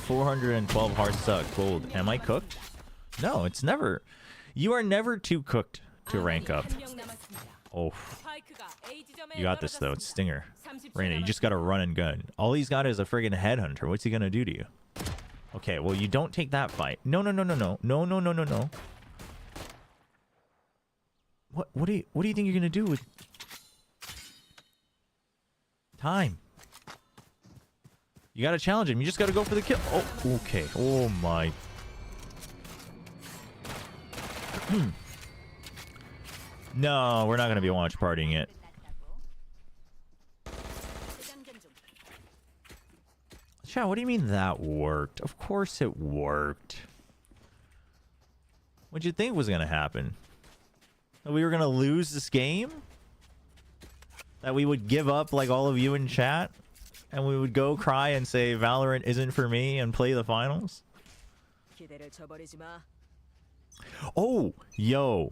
412 hard stuck. Gold. Am I cooked? No, it's never. You are never too cooked to rank up. 한 명 남았습니다. Oh, 스파이크가 A 지점에 you got this though. It's 떨어졌습니다. Stinger. 30초 Raina, you just 남았습니다. gotta run and gun. All he's got is a friggin' headhunter. What's he gonna do to you? Okay, well you don't take that fight. No. What do you think you're gonna do with time? You gotta challenge him. You just gotta go for the kill. Oh, okay. Oh my. No, we're not gonna be watch partying it. 재장전 중. Chat, what do you mean that worked? Of course it worked. What'd you think was gonna happen? That we were gonna lose this game? That we would give up like all of you in chat? And we would go cry and say Valorant isn't for me and play the finals? 기대를 저버리지 마. Oh, yo,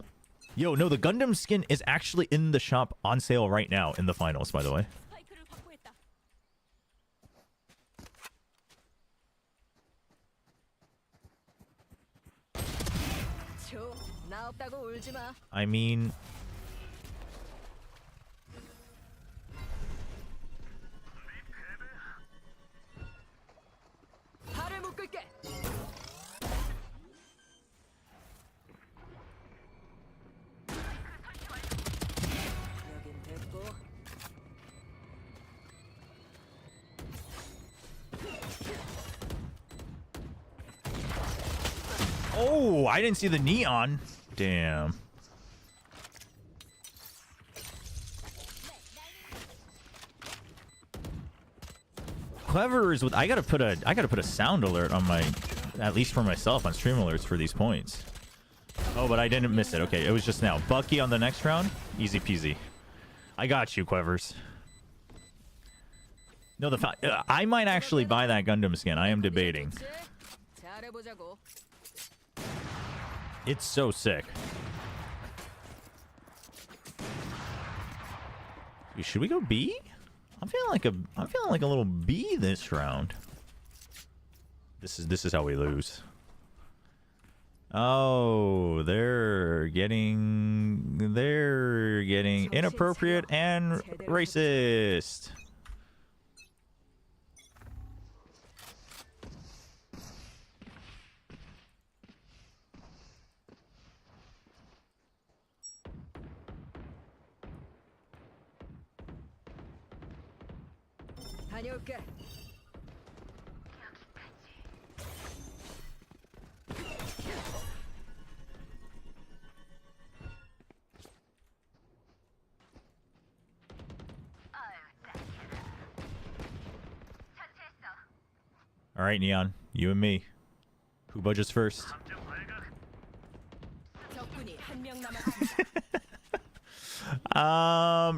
no, the Gundam skin is actually in the shop on sale right now in the finals, by the way. 스파이크를 확보했다. 초, 나 없다고 울지 마. I mean, 팔을 묶을게. 여긴 됐고. oh, I didn't see the neon. Damn. Clever is with. I gotta put a sound alert on my, at least for myself, on stream alerts for these points. Oh, but I didn't miss it. Okay, it was just now. Bucky on the next round. Easy peasy. I got you, Quevers. No, I might actually buy that Gundam skin. I am debating. 좋지? 잘해보자고. It's so sick. Should we go B? I'm feeling like a little B this round. This is how we lose. Oh, they're getting inappropriate and racist. 다녀올게. All right, Neon, you and me. Who budgets first? 적군이 한 명 남았습니다.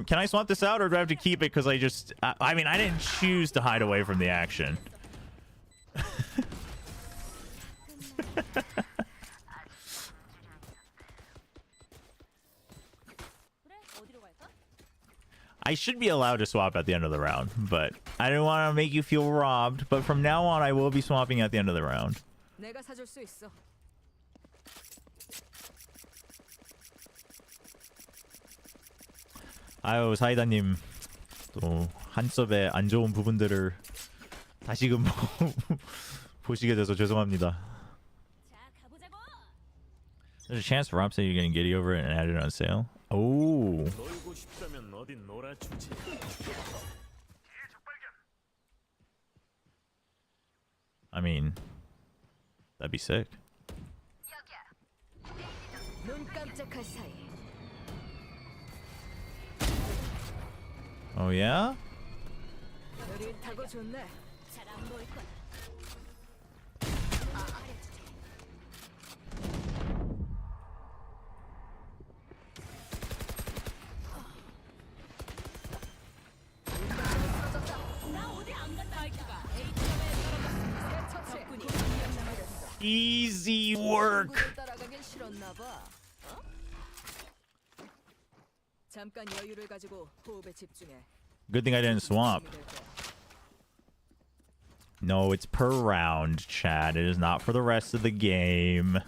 Can I swap this out, or do I have to keep it because I mean, I didn't choose to hide away from the action. 그래, 어디로 갈까? I should be allowed to swap at the end of the round, but I didn't want to make you feel robbed. But from now on, I will be swapping at the end of the round. 내가 사줄 수 있어. 아유 사이다님 또 한섭의 안 좋은 부분들을 다시금 보시게 돼서 죄송합니다. 자, 가보자고. There's a chance Rob said you're getting giddy over it and add it on sale. Oh. 놀고 싶다면 어디 놀아주지. I mean, that'd be sick. 눈 깜짝할 사이. Oh yeah? 느릿하고 좋네. 잘 안 보일 거야. 나 어디 안 간다. 마이크가 A점에 떨어졌습니다. 적군이 한명 남았어. Easy work. 친구를 따라가긴 싫었나 봐. 어? 잠깐 여유를 가지고 호흡에 집중해. Good thing I didn't swamp. No, it's per round, Chad. It is not for the rest of the game.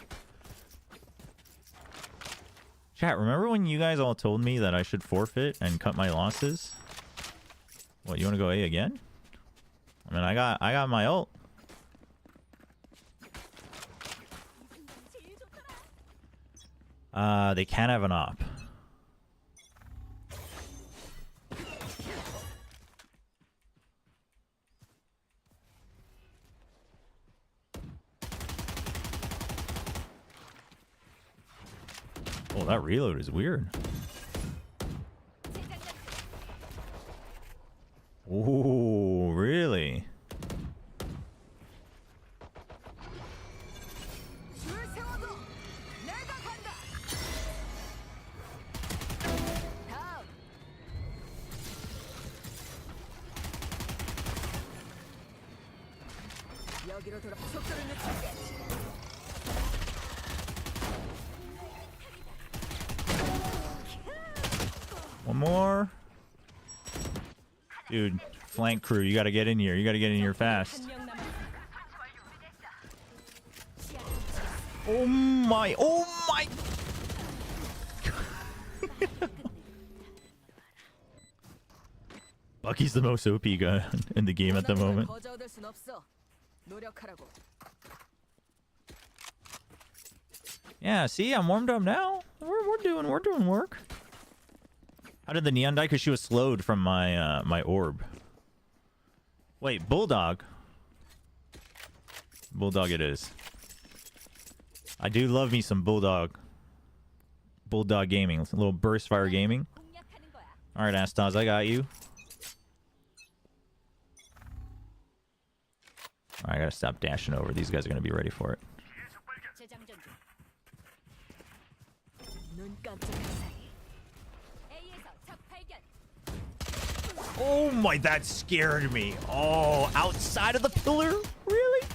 Chat, remember when you guys all told me that I should forfeit and cut my losses? What, you want to go A again? I mean, I got my ult. They can't have an op. Oh, that reload is weird. Oh, really? 줄 세워도 내가 간다. 다음. 여기로 돌아 속도를 늦출게. One more. Dude, flank crew, you gotta get in here. You gotta get in here fast. 한명 남았습니다. Oh my, oh my. Bucky's the most OP gun in the game at the moment. 거저될 순 없어. 노력하라고. Yeah, see, I'm warmed up now. We're doing work. How did the neon die? Because she was slowed from my my orb. Wait, bulldog. Bulldog it is. I do love me some bulldog. Bulldog gaming, a little burst fire gaming. 공략하는 거야. All right, Astas, I got you. All right, I gotta stop dashing over. These guys are gonna be ready for it. 재장전 중. 눈 깜짝할 사이. A에서 적 발견. Oh my, that scared me. Oh, outside of the pillar? Really?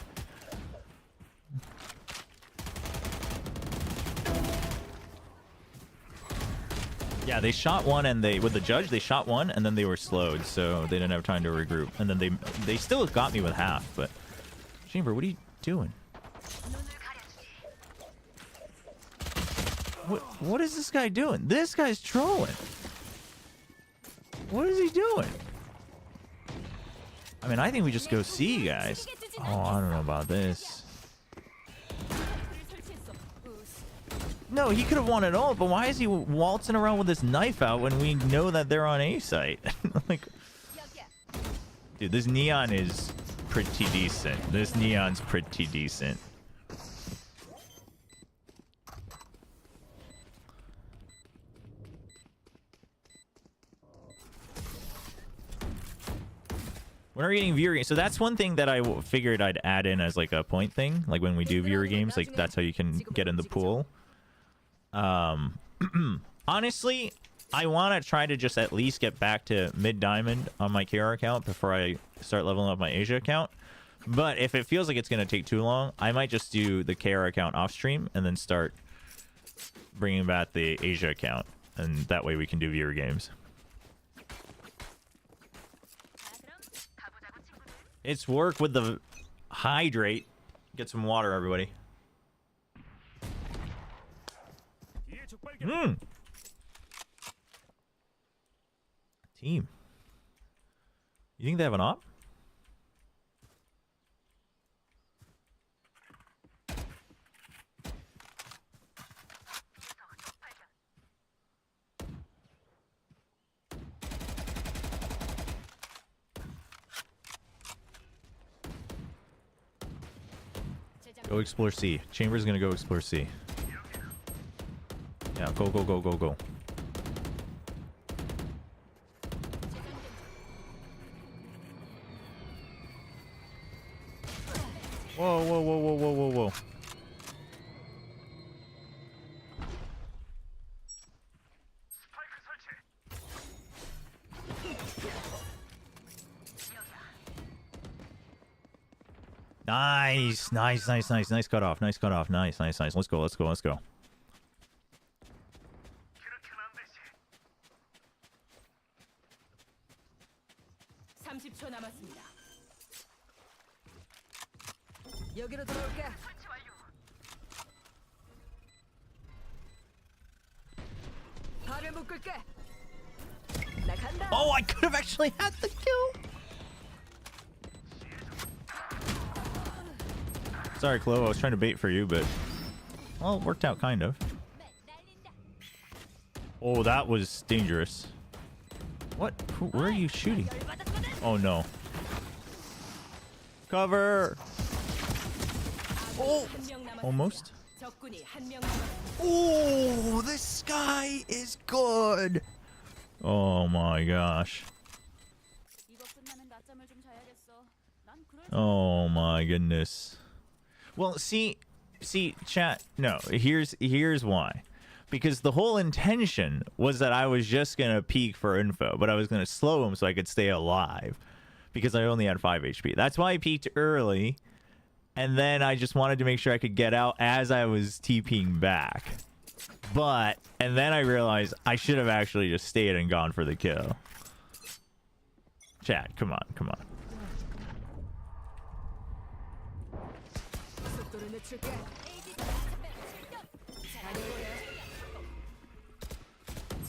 Yeah, they shot one and with the judge, they shot one and then they were slowed, so they didn't have time to regroup. And then they still got me with half, but Chamber, what are you doing? What is this guy doing? This guy's trolling. What is he doing? I mean, I think we just go C, guys. Oh, I don't know about this. No, he could have won it all, but why is he waltzing around with this knife out when we know that they're on A site? Like, dude, this neon is pretty decent. This neon's pretty decent. When are we getting viewer games? So that's one thing that I figured I'd add in as like a point thing. Like when we do viewer games, like that's how you can get in the pool. Honestly, I want to try to just at least get back to mid diamond on my KR account before I start leveling up my Asia account. But if it feels like it's going to take too long, I might just do the KR account off stream and then start bringing back the Asia account. And that way we can do viewer games. It's work with the hydrate. Get some water, everybody. Team. You think they have an op? Go explore C. Chamber's gonna go explore C. Yeah, go, go, go, go, go. Whoa, whoa, whoa, whoa, whoa, whoa, whoa. Nice, nice, nice, nice, nice cutoff, nice cutoff, nice, nice, nice. Let's go, let's go, let's go. 30초 남았습니다. 여기로 들어올게. 발을 묶을게. 나 간다. Oh, I could have actually had the kill. Sorry, Chloe, I was trying to bait for you, but well, it worked out kind of. Oh, that was dangerous. What? Where are you shooting? Oh no. Cover. Oh, almost. 적군이 한 명 남았습니다. Oh, this guy is good. Oh my gosh. 이거 끝나면 낮잠을 좀 자야겠어. 난 그럴 Oh my goodness. Well, see, chat. No, here's why. Because the whole intention was that I was just gonna peek for info, but I was gonna slow him so I could stay alive, because I only had 5 HP. That's why I peeked early, and then I just wanted to make sure I could get out as I was TPing back. And then I realized I should have actually just stayed and gone for the kill. Chat, come on, come on. 속도를 늦출게.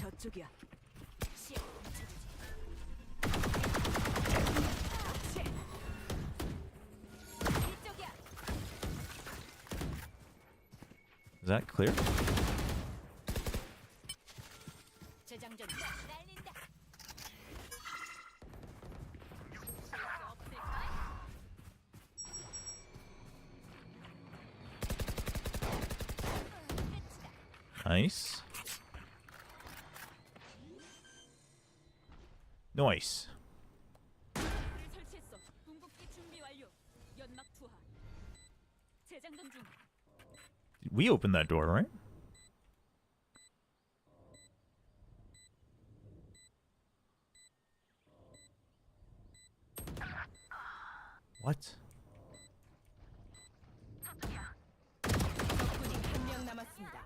저쪽이야. Is that clear? 재장전 날린다. Nice. Nice. 설치했어. 궁극기 준비 완료. 연막 투하. 재장전 중. We opened that door, right? What? 적군이 한 명 남았습니다.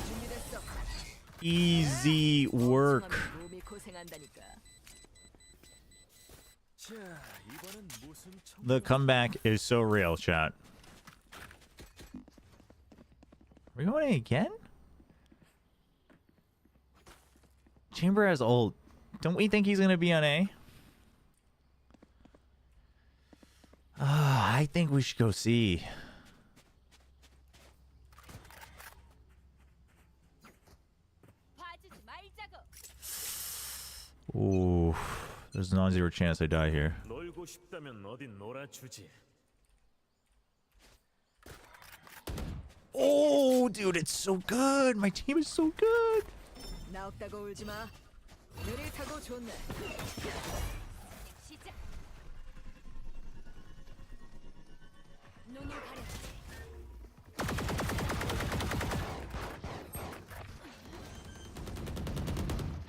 준비됐어. Easy work. 몸이 고생한다니까. 자, 이번엔 무슨 The comeback is so real, chat. Are we going again? Chamber has ult. Don't we think he's gonna be on A? I think we should go C. 봐주지 말자고. Ooh, there's a non-zero chance I die here. 놀고 싶다면 어디 놀아주지. Oh, dude, it's so good. My team is so good. 나 없다고 울지 마. 느릿하고 좋네. 시작. 눈을 가려주지.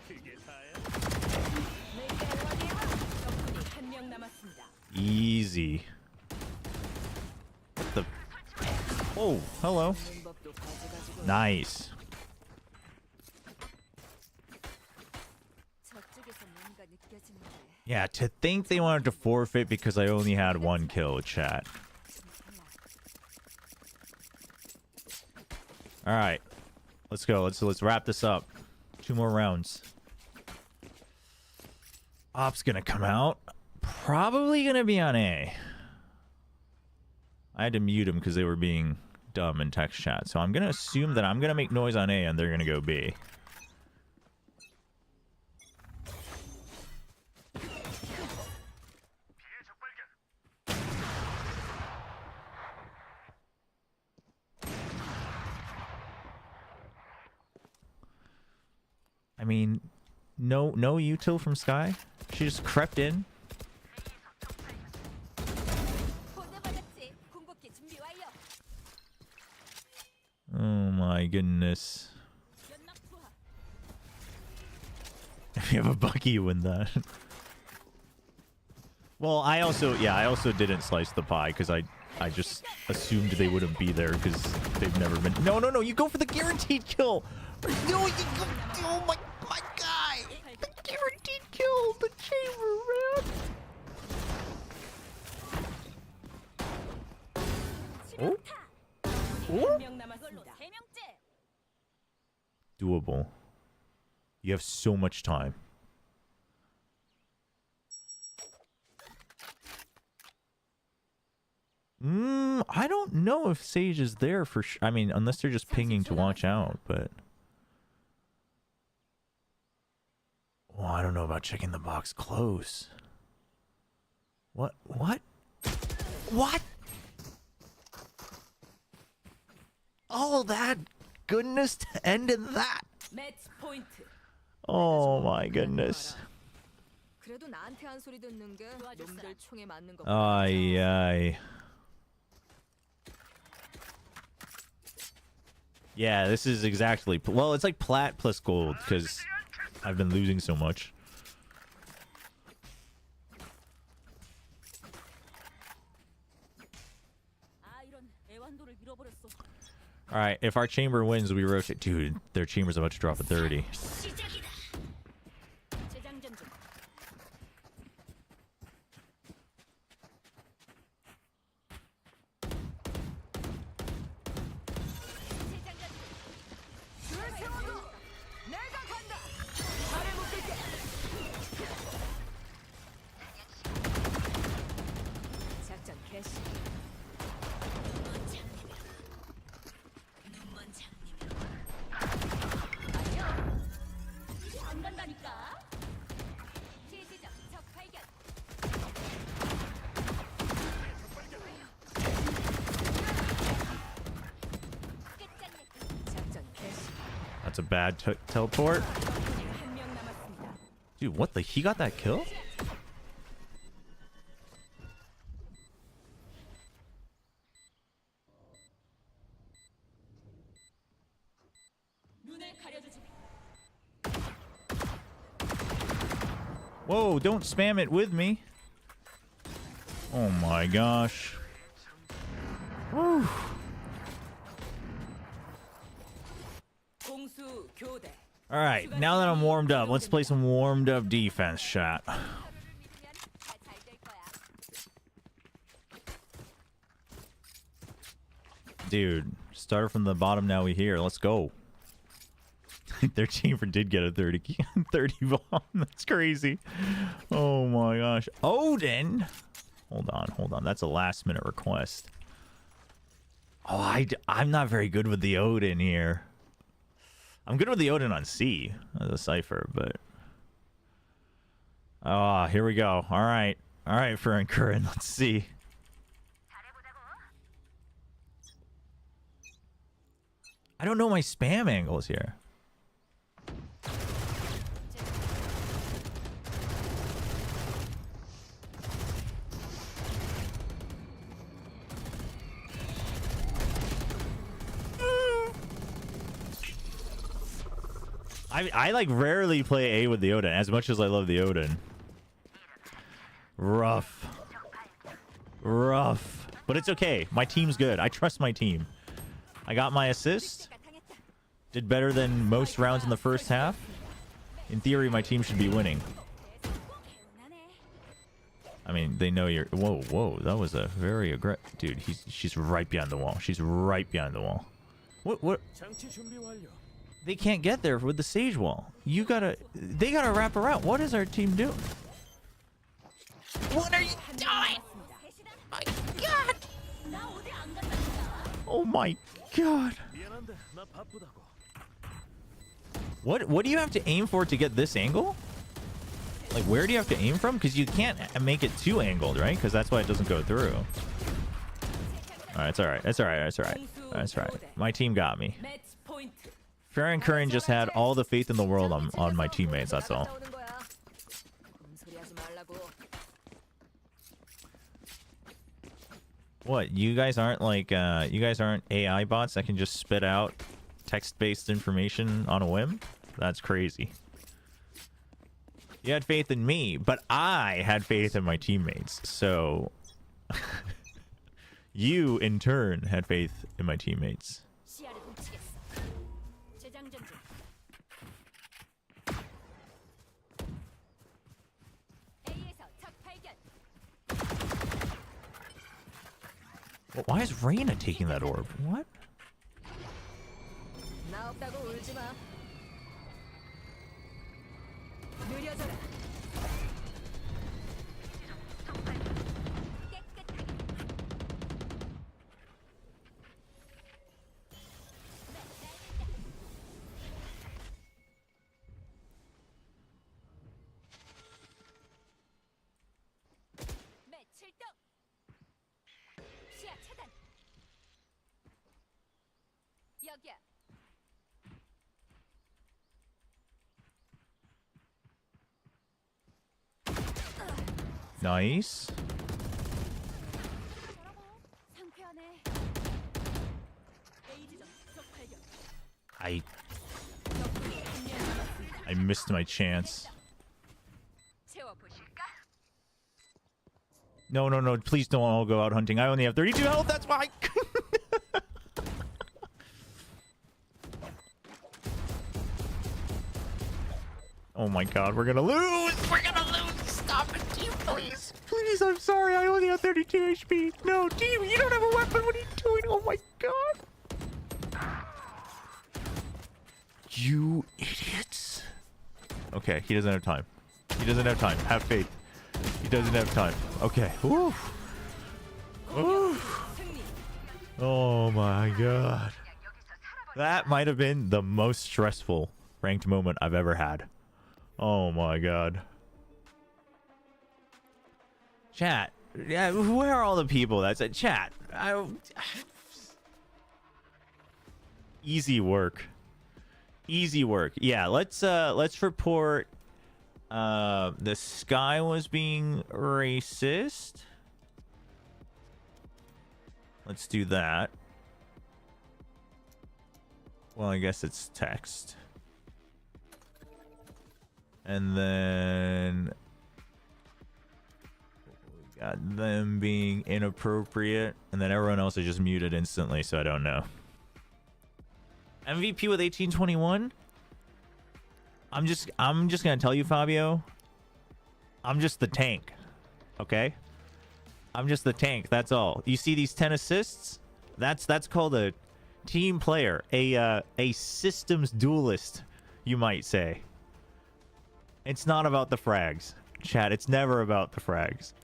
그게 다야? 적군이 한 명 남았습니다. Easy. What the? Oh, hello. 법도 가져가지고. Nice. 저쪽에서 뭔가 느껴지는데. Yeah, to think they wanted to forfeit because I only had 1 kill, chat. 좀 달라. All right, let's go. Let's wrap this up. 2 more rounds. Op's gonna come out. Probably gonna be on A. I had to mute them because they were being dumb in text chat. So I'm gonna assume that I'm gonna make noise on A and they're gonna go B. I mean, no util from Sky. She just crept in. 보내받았지. 궁극기 준비 완료. Oh my goodness. 연막 투하. If you have a Bucky, you win that. Well, I also didn't slice the pie because I just assumed they wouldn't be there because they've never been. No, you go for the guaranteed kill. No, you go. Oh my guy. The guaranteed kill. The chamber, man. Oh. Oh. 1명 남았습니다. 3명째. Doable. You have so much time. I don't know if Sage is there for sure. I mean, unless they're just pinging to watch out, but... Well, I don't know about checking the box close. What? All that goodness to end in that? 매치 포인트. Oh my goodness. 그래도 나한테 한 소리 듣는 게 놈들 총에 맞는 거. Ay. Yeah, this is exactly... Well, it's like plat plus gold, because I've been losing so much. Alright, if our chamber wins, we rotate... Dude, their chamber's about to drop a 30. 재장전 중. 내가 간다. 발을 묶을게. 작전 개시. 아니요. 이제 안 간다니까. 시시적 적 발견. 끝장내. 작전 개시. That's a bad teleport. 1명 남았습니다. Dude, what the... He got that kill? 눈을 가려주지. Whoa, don't spam it with me. Oh my gosh. Whew. 공수 교대. Alright, now that I'm warmed up, let's play some warmed up defense, chat. Dude, start from the bottom now we here. Let's go. Their chamber did get a 30 bomb. That's crazy. Oh my gosh. Odin! Hold on. That's a last minute request. Oh, I'm not very good with the Odin here. I'm good with the Odin on C as a cipher, but... Ah, here we go. Alright, Fern Curran, let's see. I don't know my spam angles here. I like rarely play A with the Odin as much as I love the Odin. Rough. But it's okay. My team's good. I trust my team. I got my assist. Did better than most rounds in the first half. In theory, my team should be winning. I mean, they know you're... Whoa. That was a very aggressive... Dude, she's right behind the wall. She's right behind the wall. What? 장치 준비 완료. They can't get there with the sage wall. They gotta wrap around. What is our team doing? What are you doing? My God. Oh my God. 미안한데 나 바쁘다고. What do you have to aim for to get this angle? Like, where do you have to aim from? Because you can't make it too angled, right? Because that's why it doesn't go through. All right, it's all right. It's all right. It's all right. That's right. My team got me. 매치 포인트. Fair and Curran just had all the faith in the world on my teammates. That's all. What? You guys aren't like you guys aren't AI bots that can just spit out text-based information on a whim? That's crazy. You had faith in me, but I had faith in my teammates. So you in turn had faith in my teammates. 시야를 훔치겠어. 재장전 중. A에서 적 발견. Well, why is Reyna taking that orb? What? 나 없다고 울지 마. 느려져라. 매 출동. 시야 차단. 여기야. Nice. 상쾌하네. A 지점 적 발견. I missed my chance. 채워 보실까? No, please don't all go out hunting. I only have 32 health, that's why. Oh my God, we're gonna lose. We're gonna lose. Stop it, team, please. Please, I'm sorry. I only have 32 HP. No, team, you don't have a weapon. What are you doing? Oh my God. You idiots. Okay, he doesn't have time. He doesn't have time. Have faith. He doesn't have time. Okay. Woo. Woo. Oh my God. That might have been the most stressful ranked moment I've ever had. Oh my God. Chat. Yeah, where are all the people that said chat? Easy work. Easy work. Yeah, let's report the sky was being racist. Let's do that. Well, I guess it's text. And then we got them being inappropriate, and then everyone else is just muted instantly, so I don't know. MVP with 1821. I'm just gonna tell you, Fabio. I'm just the tank. Okay? I'm just the tank, that's all. You see these 10 assists? That's called a team player. A systems duelist, you might say. It's not about the frags. Chat, it's never about the frags.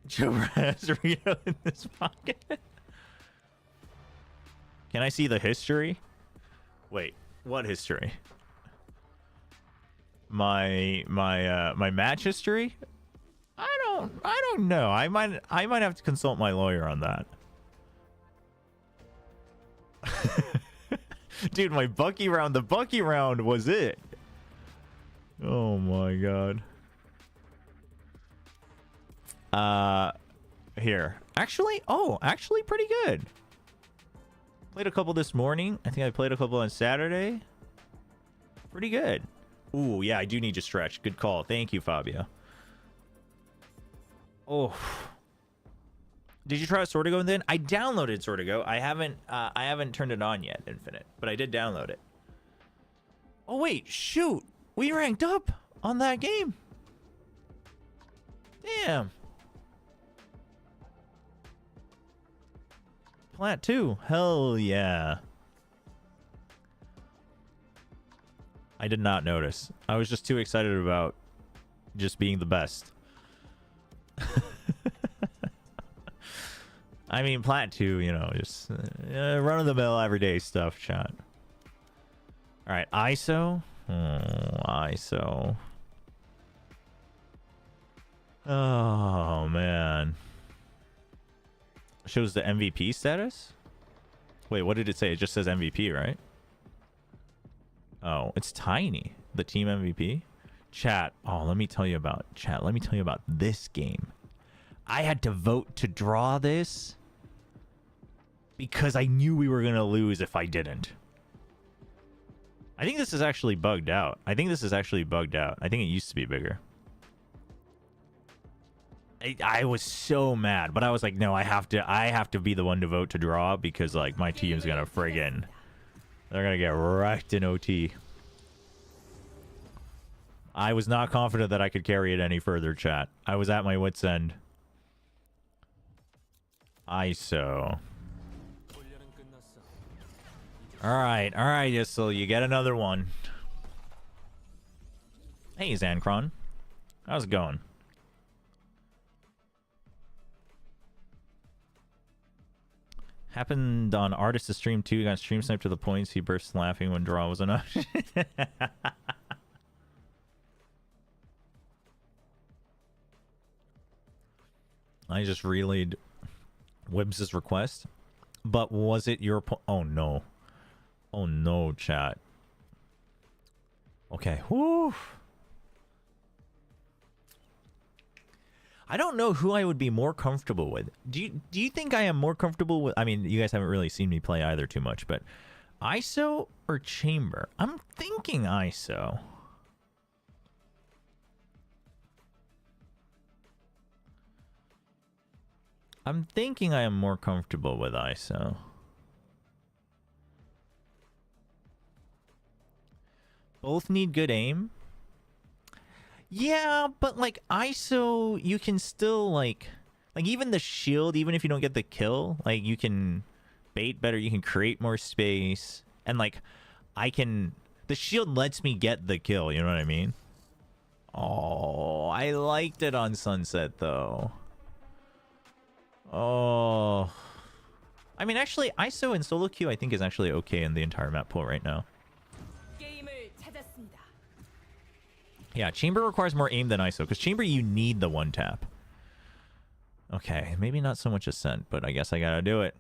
Chobra has Rito in this pocket. Can I see the history? Wait, what history? My match history? I don't know. I might have to consult my lawyer on that. Dude, my Bucky round, the Bucky round was it. Oh my God. Here. Actually pretty good. Played a couple this morning. I think I played a couple on Saturday. Pretty good. Ooh, yeah, I do need to stretch. Good call. Thank you, Fabio. Oh. Did you try Swordigo and then? I downloaded Swordigo. I haven't turned it on yet, Infinite, but I did download it. Oh, wait. Shoot. We ranked up on that game. Damn. Plat 2. Hell yeah. I did not notice. I was just too excited about just being the best. I mean, Plat 2, you know, just run-of-the-mill everyday stuff, chat. All right, ISO. ISO. Oh, man. Shows the MVP status? Wait, what did it say? It just says MVP, right? Oh, it's tiny. The team MVP. Chat. Oh, let me tell you about chat. Let me tell you about this game. I had to vote to draw this because I knew we were going to lose if I didn't. I think this is actually bugged out. I think this is actually bugged out. I think it used to be bigger. I was so mad, but I was like, no, I have to be the one to vote to draw because like my team's going to friggin' they're going to get wrecked in OT. I was not confident that I could carry it any further, chat. I was at my wit's end. ISO. Alright, Yissel, you get another one. Hey, Zancron. How's it going? Happened on Artist's stream too. Got stream sniped to the points. He burst laughing when draw was an option. I just relayed Wibbs' request. But was it your oh no. Oh no, chat. Okay. Whew. I don't know who I would be more comfortable with. Do you think I am more comfortable with... I mean, you guys haven't really seen me play either too much, but ISO or Chamber? I'm thinking ISO. I'm thinking I am more comfortable with ISO. Both need good aim. Yeah, but like ISO, you can still like even the shield, even if you don't get the kill, like you can bait better, you can create more space, and like the shield lets me get the kill, you know what I mean? Oh, I liked it on Sunset though. Oh, I mean actually ISO and solo queue I think is actually okay in the entire map pool right now. Yeah, Chamber requires more aim than ISO, because Chamber you need the one tap. Okay, maybe not so much Ascent, but I guess I gotta do it.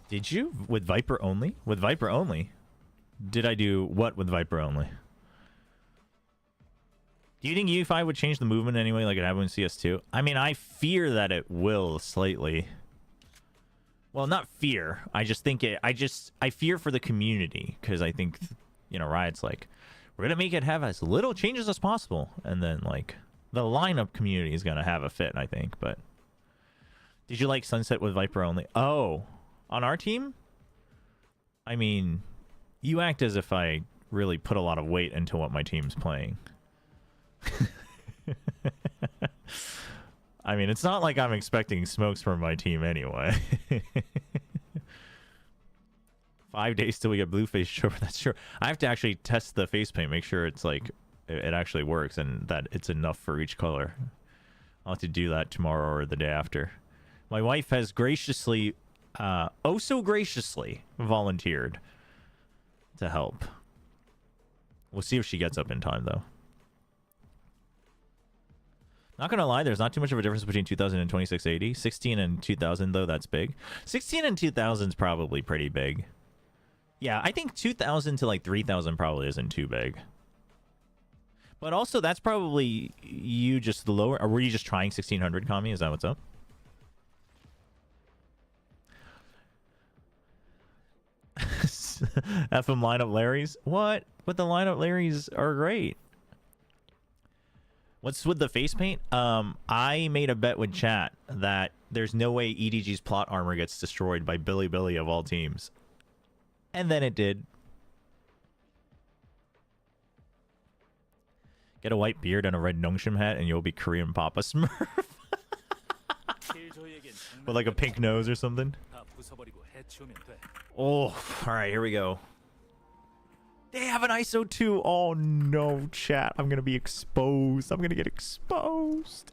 Did you? With Viper only? With Viper only? Did I do what with Viper only? Do you think UE5 would change the movement anyway like it happened in CS2? I mean, I fear that it will slightly. Well, not fear. I just think it... I fear for the community. Because I think, you know, Riot's like, we're going to make it have as little changes as possible. And then, like, the lineup community is going to have a fit, I think. But did you like Sunset with Viper only? Oh, on our team? I mean, you act as if I really put a lot of weight into what my team's playing. I mean, it's not like I'm expecting smokes from my team anyway. 5 days till we get blue face Chobra. That's true. I have to actually test the face paint, make sure it's like it actually works and that it's enough for each color. I'll have to do that tomorrow or the day after. My wife has graciously, oh so graciously, volunteered to help. We'll see if she gets up in time though. Not gonna lie, there's not too much of a difference between 2000 and 2680. 16 and 2000 though, that's big. 16 and 2000 is probably pretty big. Yeah, I think 2000 to like 3000 probably isn't too big. But also, that's probably you just the lower... Or were you just trying 1600, Kami? Is that what's up? FM lineup Larry's? What? But the lineup Larry's are great. What's with the face paint? I made a bet with chat that there's no way EDG's plot armor gets destroyed by Billy Billy of all teams. And then it did. Get a white beard and a red Nongshim hat and you'll be Korean Papa Smurf. With like a pink nose or something. Oh, alright, here we go. They have an ISO 2. Oh no, chat. I'm gonna be exposed. I'm gonna get exposed.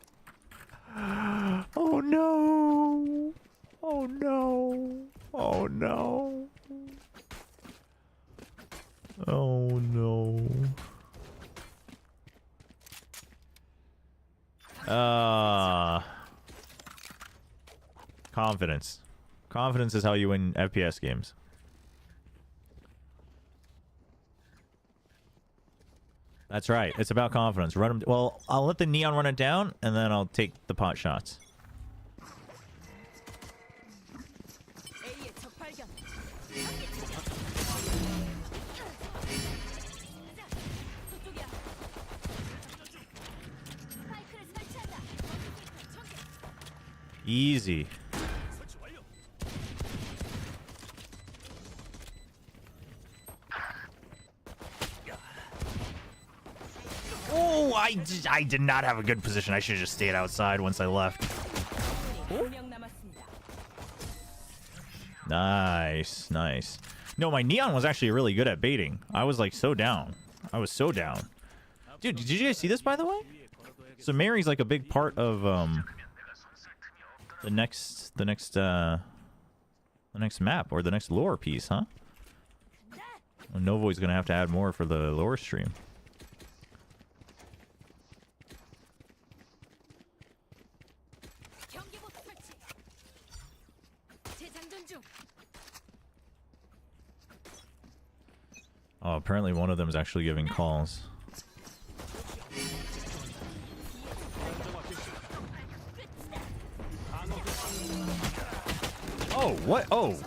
Oh no. Oh no. Oh no. Oh no. Confidence. Confidence is how you win FPS games. That's right. It's about confidence. Run them. Well, I'll let the neon run it down, and then I'll take the pot shots. A의 적 발견. 저쪽이야. 스파이크를 설치한다. Easy. Oh, I did not have a good position. I should have just stayed outside once I left. 한명 남았습니다. Nice, nice. No, my neon was actually really good at baiting. I was like so down. I was so down. Dude, did you guys see this, by the way? So Mary's like a big part of the next map or the next lore piece, huh? Well, Novo's gonna have to add more for the lore stream. 경계복 설치. 재장전 중. Oh, apparently one of them is actually giving calls. Oh, what? Oh,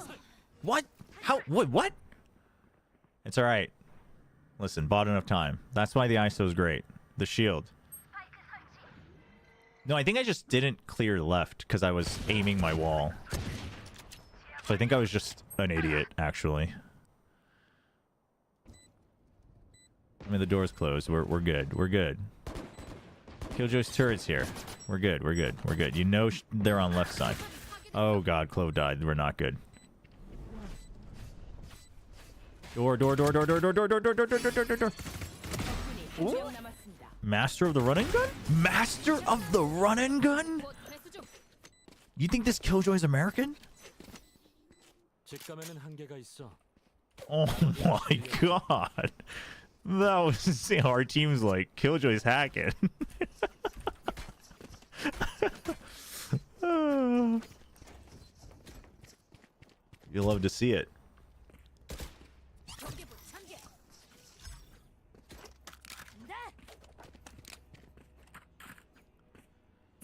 what? How? What? It's all right. Listen, bought enough time. That's why the ISO is great. The shield. No, I think I just didn't clear left because I was aiming my wall. So I think I was just an idiot, actually. I mean, the door's closed. We're good. We're good. Killjoy's turret's here. We're good. We're good. We're good. You know they're on left side. Oh god, Clove died. We're not good. Door. 한명 남았습니다. Master of the run and gun? Master of the run and gun? 곧 회수 중. You think this Killjoy's American? 직감에는 한계가 있어. Oh my god. That was our team's like Killjoy's hacking. You love to see it. 경계복 참개. 간다.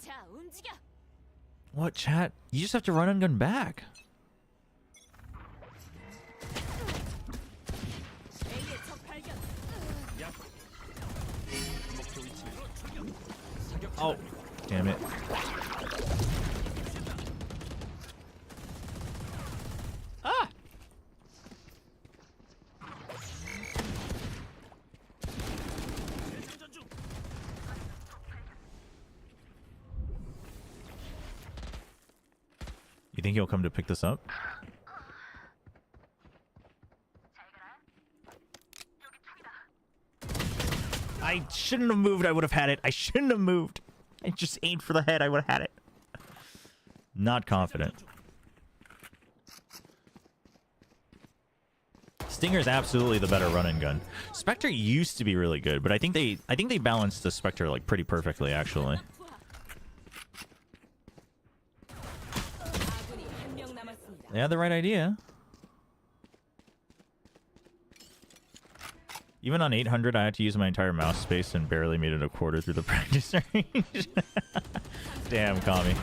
자, 움직여. What, chat? You just have to run and gun back. A의 적 발견. Oh, damn it. Ah! You think he'll come to pick this up? I shouldn't have moved. I would have had it. I shouldn't have moved. I just aimed for the head. I would have had it. Not confident. Stinger's absolutely the better run and gun. Spectre used to be really good, but I think they balanced the Spectre like pretty perfectly actually. 아군이 한명 남았습니다. They had the right idea. Even on 800, I had to use my entire mouse space and barely made it a quarter through the practice range. Damn, Kami.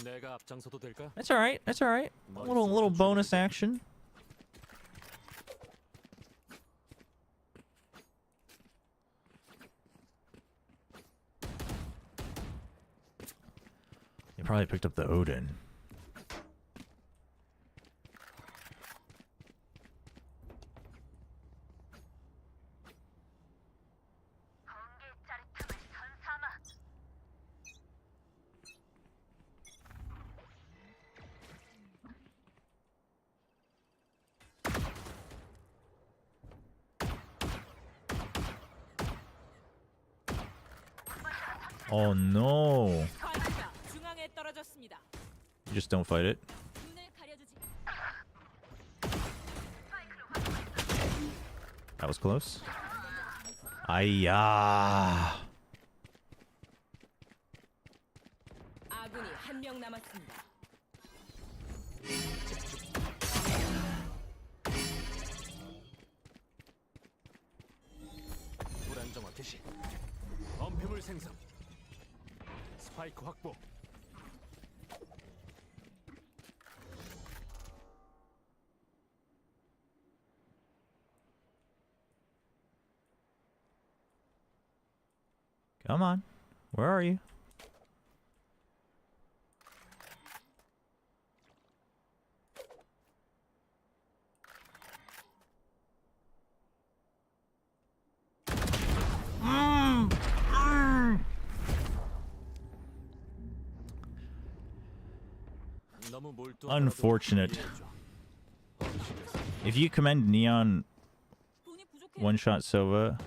내가 앞장서도 될까? That's all right. That's all right. A little bonus action. probably picked up the Odin. Oh no. 스파이크가 중앙에 떨어졌습니다. You just don't fight it. 눈을 가려주지. That was close. 아이야. 아군이 한 명 남았습니다. 불안정화 개시. 범패물 생성. 스파이크 확보. Come on. Where are you? 너무 몰두. Unfortunate. If you commend Neon 돈이 부족해. one-shot Sova,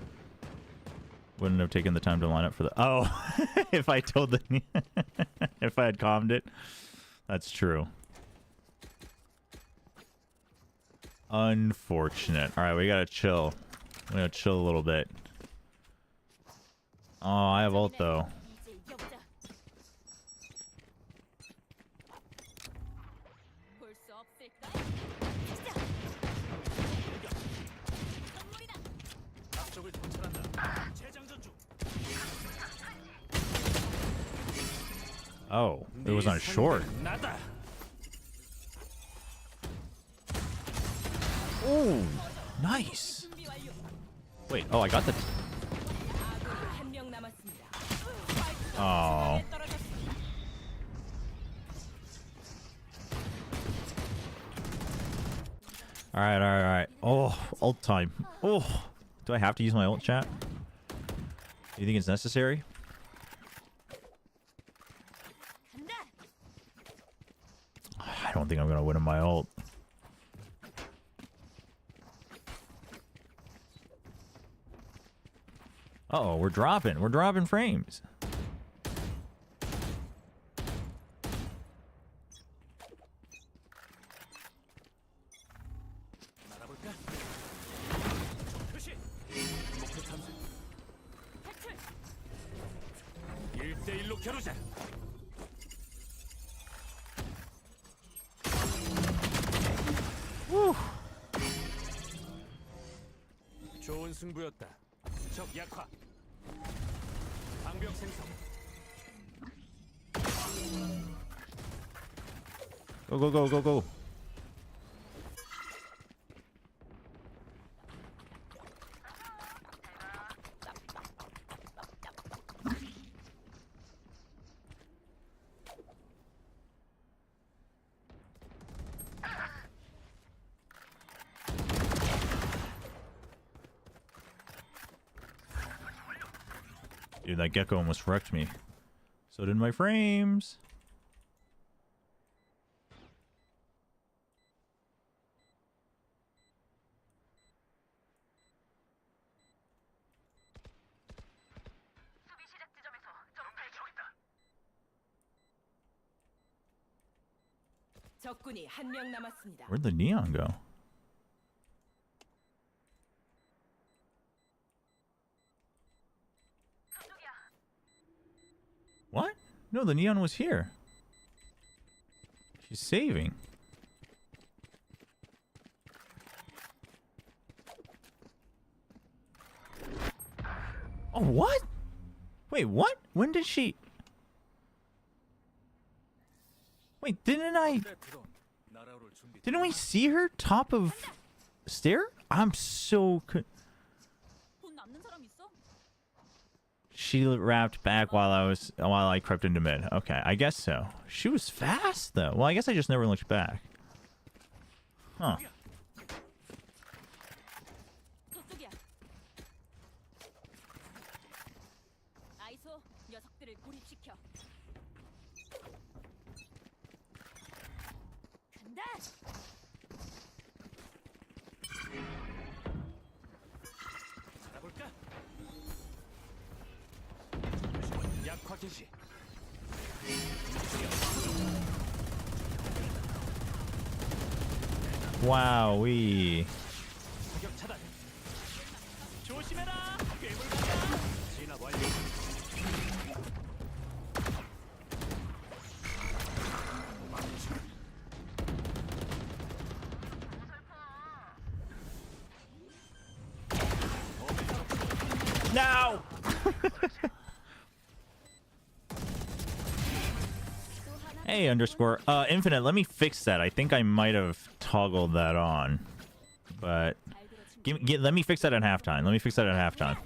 wouldn't have taken the time to line up for the... Oh, if I told the... if I had calmed it. That's true. Unfortunate. Alright, we gotta chill. We gotta chill a little bit. Oh, I have ult though. 이제 이겨보자. 볼 수 없을까? 시작. 선물이다. 앞쪽을 통찰한다. 재장전 중. Oh, it was on short. 나다. Oh, nice. 준비 완료. Wait, oh, I got the... 아군이 한 명 남았습니다. 스파이크가 Oh. 중앙에 떨어졌습니다. Alright, alright, alright. Oh, ult time. Oh, do I have to use my ult, chat? Do you think it's necessary? 간다. I don't think I'm gonna win in my ult. Uh-oh, we're dropping. We're dropping frames. 날아볼까? 표시. 목표 탐색. 탈출. 1대1로 겨루자. 좋은 승부였다. 적 약화. 방벽 생성. Go, go, go, go, go. Dude, that gecko almost wrecked me. So did my frames. 적군이 한 명 남았습니다. Where'd the neon go? What? No, the neon was here. She's saving. Oh, what? Wait, what? When did she... Wait, didn't we see her top of stair? I'm so... 돈 남는 사람 있어? She wrapped back while I crept into mid. Okay, I guess so. She was fast though. Well, I guess I just never looked back. Huh. 저쪽이야. 아이소, 녀석들을 고립시켜. 간다. 알아볼까? 약화 개시. Wowee. 사격 차단. 조심해라. 괴물 간다. 진압 완료. No. Hey, underscore. Infinite, let me fix that. I think I might have toggled that on. But let me fix that at halftime. Let me fix that at halftime.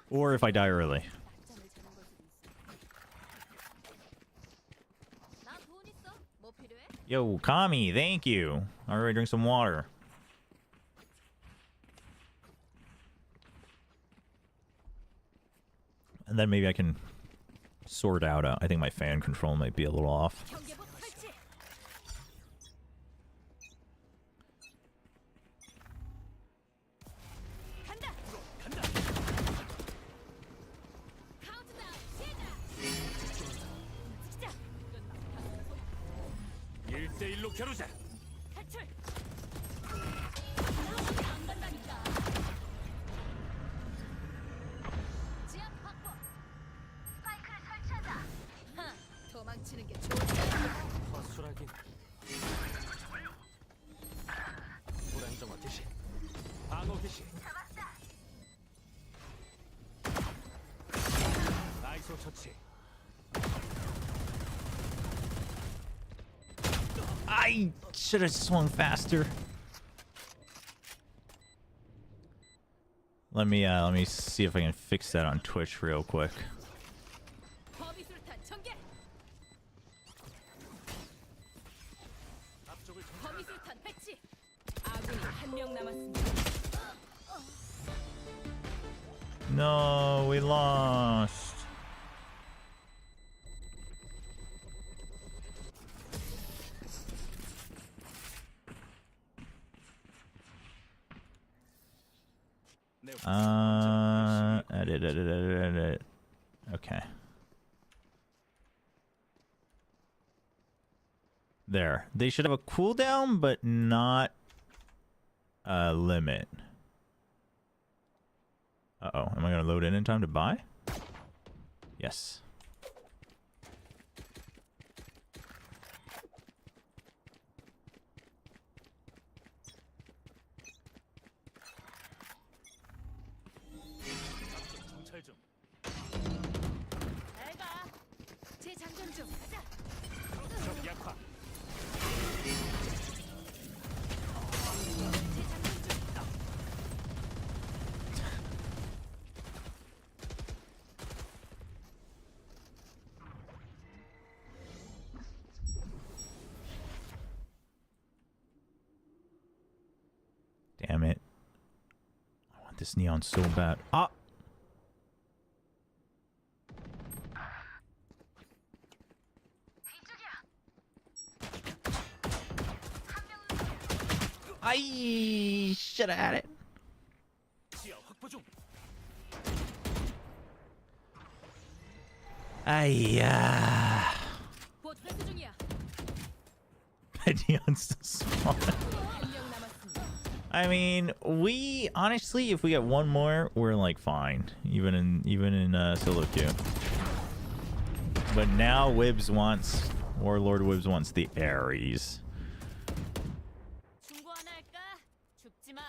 Or if I die early. Yo, Kami, thank you. Alright, drink some water. And then maybe I can sort out. I think my fan control might be a little off. 경계복 설치. 간다. 카운트다운 시작. 1대1로 겨루자. 탈출. 안 간다니까. 지압 확보. 스파이크를 설치하자. 도망치는 게 좋을 허술하긴. 불안정화 개시. 방어 개시. 아이소 처치. I should have swung faster. Let me see if I can fix that on Twitch real quick. 범위술탄 전개. 앞쪽을 범위술탄 배치. 아군이 한 명 남았습니다. No, we lost. Edit. Okay. There. They should have a cooldown, but not a limit. Uh-oh. Am I going to load in time to buy? Yes. 정찰 중. 잘 가. 재장전 중. 가자. 적 약화. Damn it. I want this neon so bad. Ah! I should have had it. 지하 확보 중. Aiyah. 곧 회수 중이야. Neon's so small. 한 명 남았습니다. I mean, we honestly, if we get one more, we're like fine, even in solo queue. But now Wibbs wants, or Lord Wibbs wants the Ares. 충고 하나 할까? 죽지 마.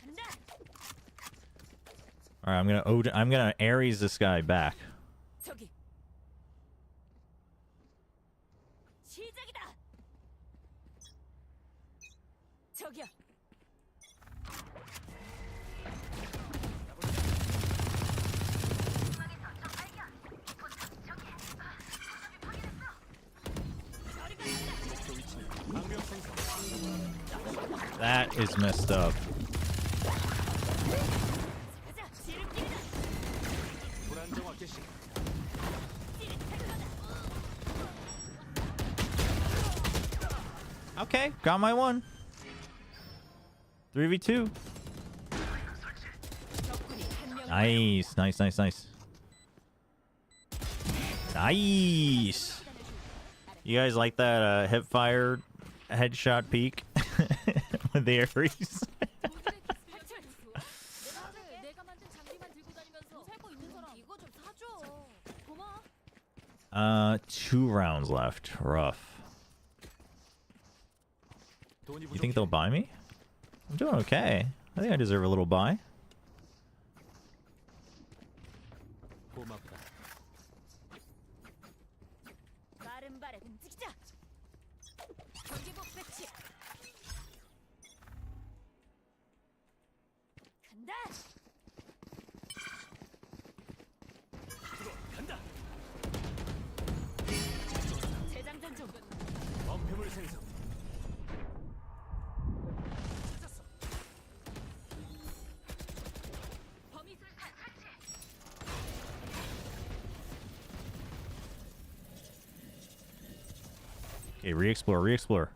간다. All right, I'm gonna Ares this guy back. 저기 목표 위치는 방벽 생성. That is messed up. 가자. 지름길이다. 불안정화 개시. Okay, got my one. 3v2. 적군이 한 명. Nice, nice, nice, nice. Nice. You guys like that hip fire headshot peek with the Ares? 내가 만든 장비만 들고 다니면서 살 거 있는 사람 이거 좀 사줘. 고마워. 2 rounds left. Rough. 돈이 You think 부족해. they'll buy me? I'm doing okay. I think I deserve a little buy. 고맙다. 빠른 발에 움직이자. 경계복 배치. 간다. 간다. 재장전 중. 범패물 생성. 찾았어. 범위 술탄 설치. Okay, re-explore, re-explore.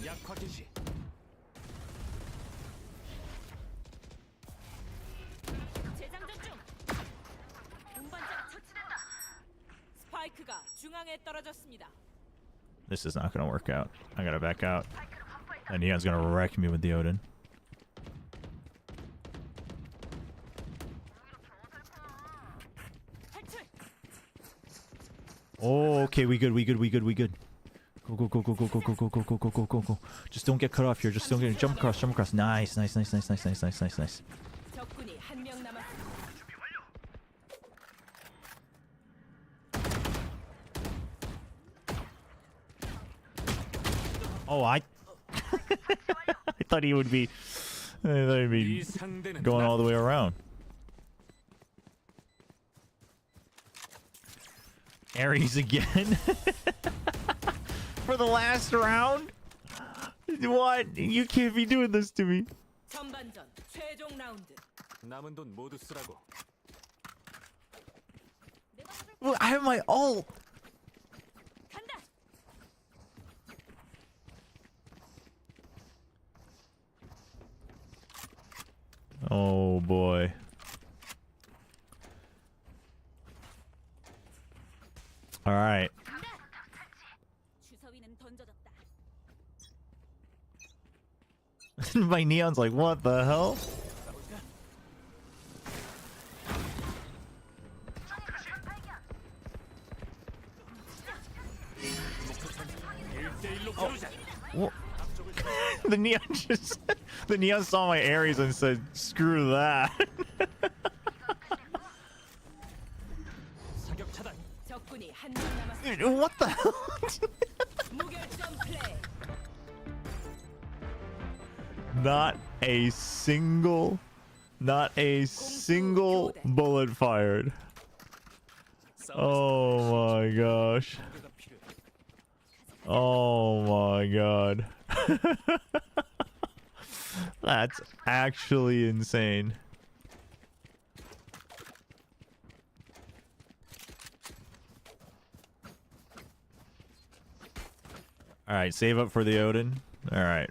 약화 개시. 재장전 중. 운반자 처치된다. 스파이크가 중앙에 떨어졌습니다. This is not gonna work out. I gotta back out. And Neon's gonna wreck me with the Odin. 탈출. Oh, okay, we good, we good, we good, we good. Go, go, go, go, go, go, go, go, go, go, go, go, go, go. Just don't get cut off here. Just don't get jump across, jump across. Nice, nice, nice, nice, nice, nice, nice, nice, nice. 적군이 한 명 남았습니다. Oh, I I thought he would be 이 상대는 going 나. all the way around. Ares again. For the last round? What? You can't be doing this to me. 전반전 최종 라운드. 남은 돈 모두 쓰라고. Well, I have my ult. 간다. Oh boy. All right. 주서위는 던져졌다. My Neon's like, what the hell? Wha- the Neon just the Neon saw my Ares and said, "Screw that." 사격 차단. 적군이 한 명 남았습니다. Dude, what the hell? 무결점 플레이. Not a single bullet fired. Oh my gosh. 상대가 필요해. Oh my god. That's actually insane. Alright, save up for the Odin. Alright.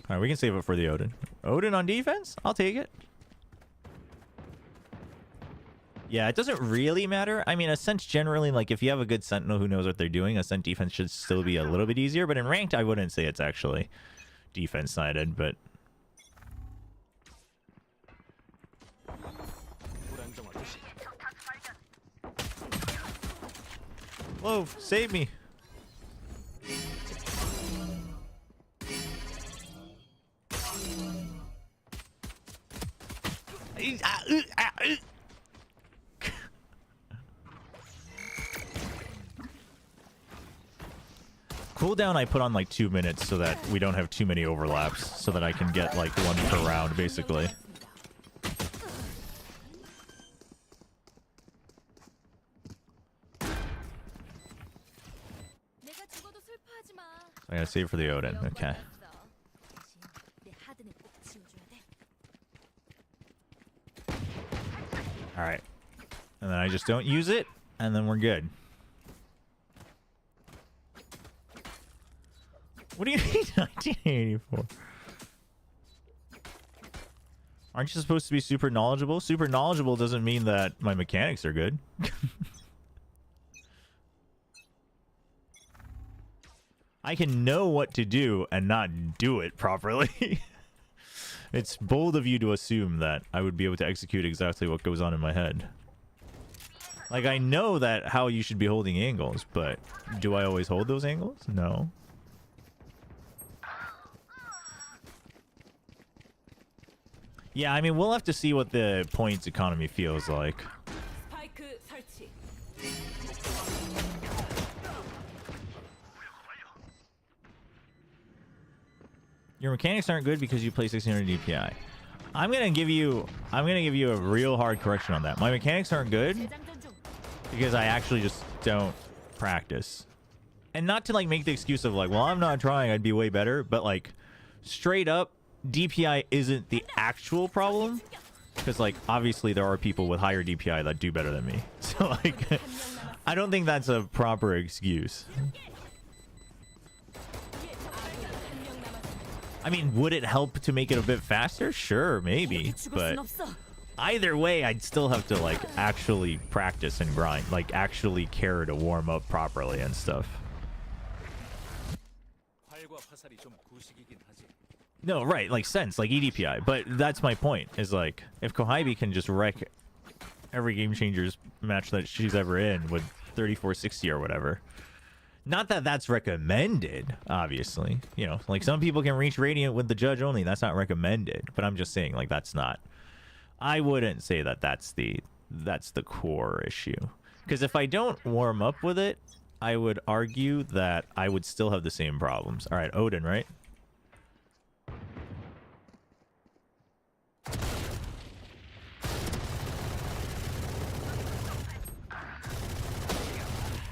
Alright, we can save up for the Odin. Odin on defense? I'll take it. Yeah, it doesn't really matter. I mean, Ascent generally, like, if you have a good Sentinel who knows what they're doing, Ascent defense should still be a little bit easier. But in Ranked, I wouldn't say it's actually defense-sided, but... 불안정화 개시. Whoa, save me! Cooldown I put on like 2 minutes so that we don't have too many overlaps, so that I can get like one per round basically. 내가 죽어도 슬퍼하지 마. I gotta save for the Odin. Okay. 내 하드는 꼭 지워줘야 돼. Alright. And then I just don't use it, and then we're good. What do you mean 1984? Aren't you supposed to be super knowledgeable? Super knowledgeable doesn't mean that my mechanics are good. I can know what to do and not do it properly. It's bold of you to assume that I would be able to execute exactly what goes on in my head. Like, I know that how you should be holding angles, but do I always hold those angles? No. Yeah, I mean, we'll have to see what the points economy feels like. 스파이크 설치. Your mechanics aren't good because you play 1600 DPI. I'm gonna give you a real hard correction on that. My mechanics aren't good because I actually just don't practice. And not to like make the excuse of like, well, I'm not trying, I'd be way better, but like straight up DPI isn't the actual problem, because like obviously there are people with higher DPI that do better than me. So like I don't think that's a proper excuse. I mean, would it help to make it a bit faster? Sure, maybe, but either way I'd still have to like actually practice and grind, like actually care to warm up properly and stuff. No, right, like sense, like EDPI. But that's my point, is like, if Kohibi can just wreck every Game Changers match that she's ever in with 3460 or whatever. Not that that's recommended, obviously. You know, like some people can reach Radiant with the Judge only. That's not recommended. But I'm just saying, like, that's not... I wouldn't say that that's the core issue. Because if I don't warm up with it, I would argue that I would still have the same problems. All right, Odin, right?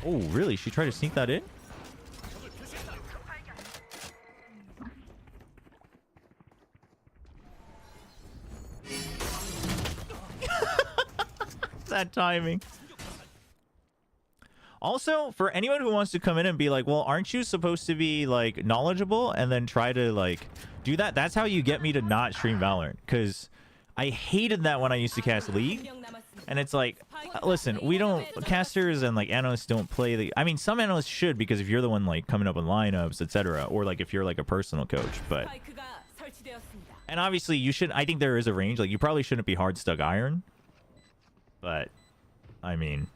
Oh, really? She tried to sneak that in? That timing. Also, for anyone who wants to come in and be like, well, aren't you supposed to be like knowledgeable and then try to like do that? That's how you get me to not stream Valorant, because I hated that when I used to cast League. And it's like, listen, we don't, casters and like analysts don't play the, I mean, some analysts should, because if you're the one like coming up with lineups, etc., or like if you're like a personal coach, but, and obviously you should, I think there is a range, like you probably shouldn't be hard stuck iron, but I mean,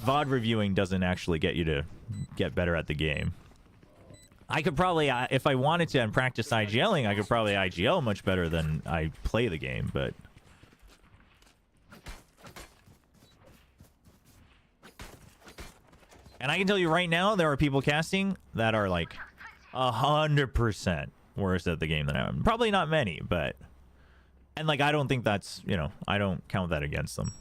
VOD reviewing doesn't actually get you to get better at the game. I could probably, if I wanted to and practice IGLing, I could probably IGL much better than I play the game, but... And I can tell you right now, there are people casting that are like 100% worse at the game than I am. Probably not many, but... And like, I don't think that's, you know, I don't count that against them.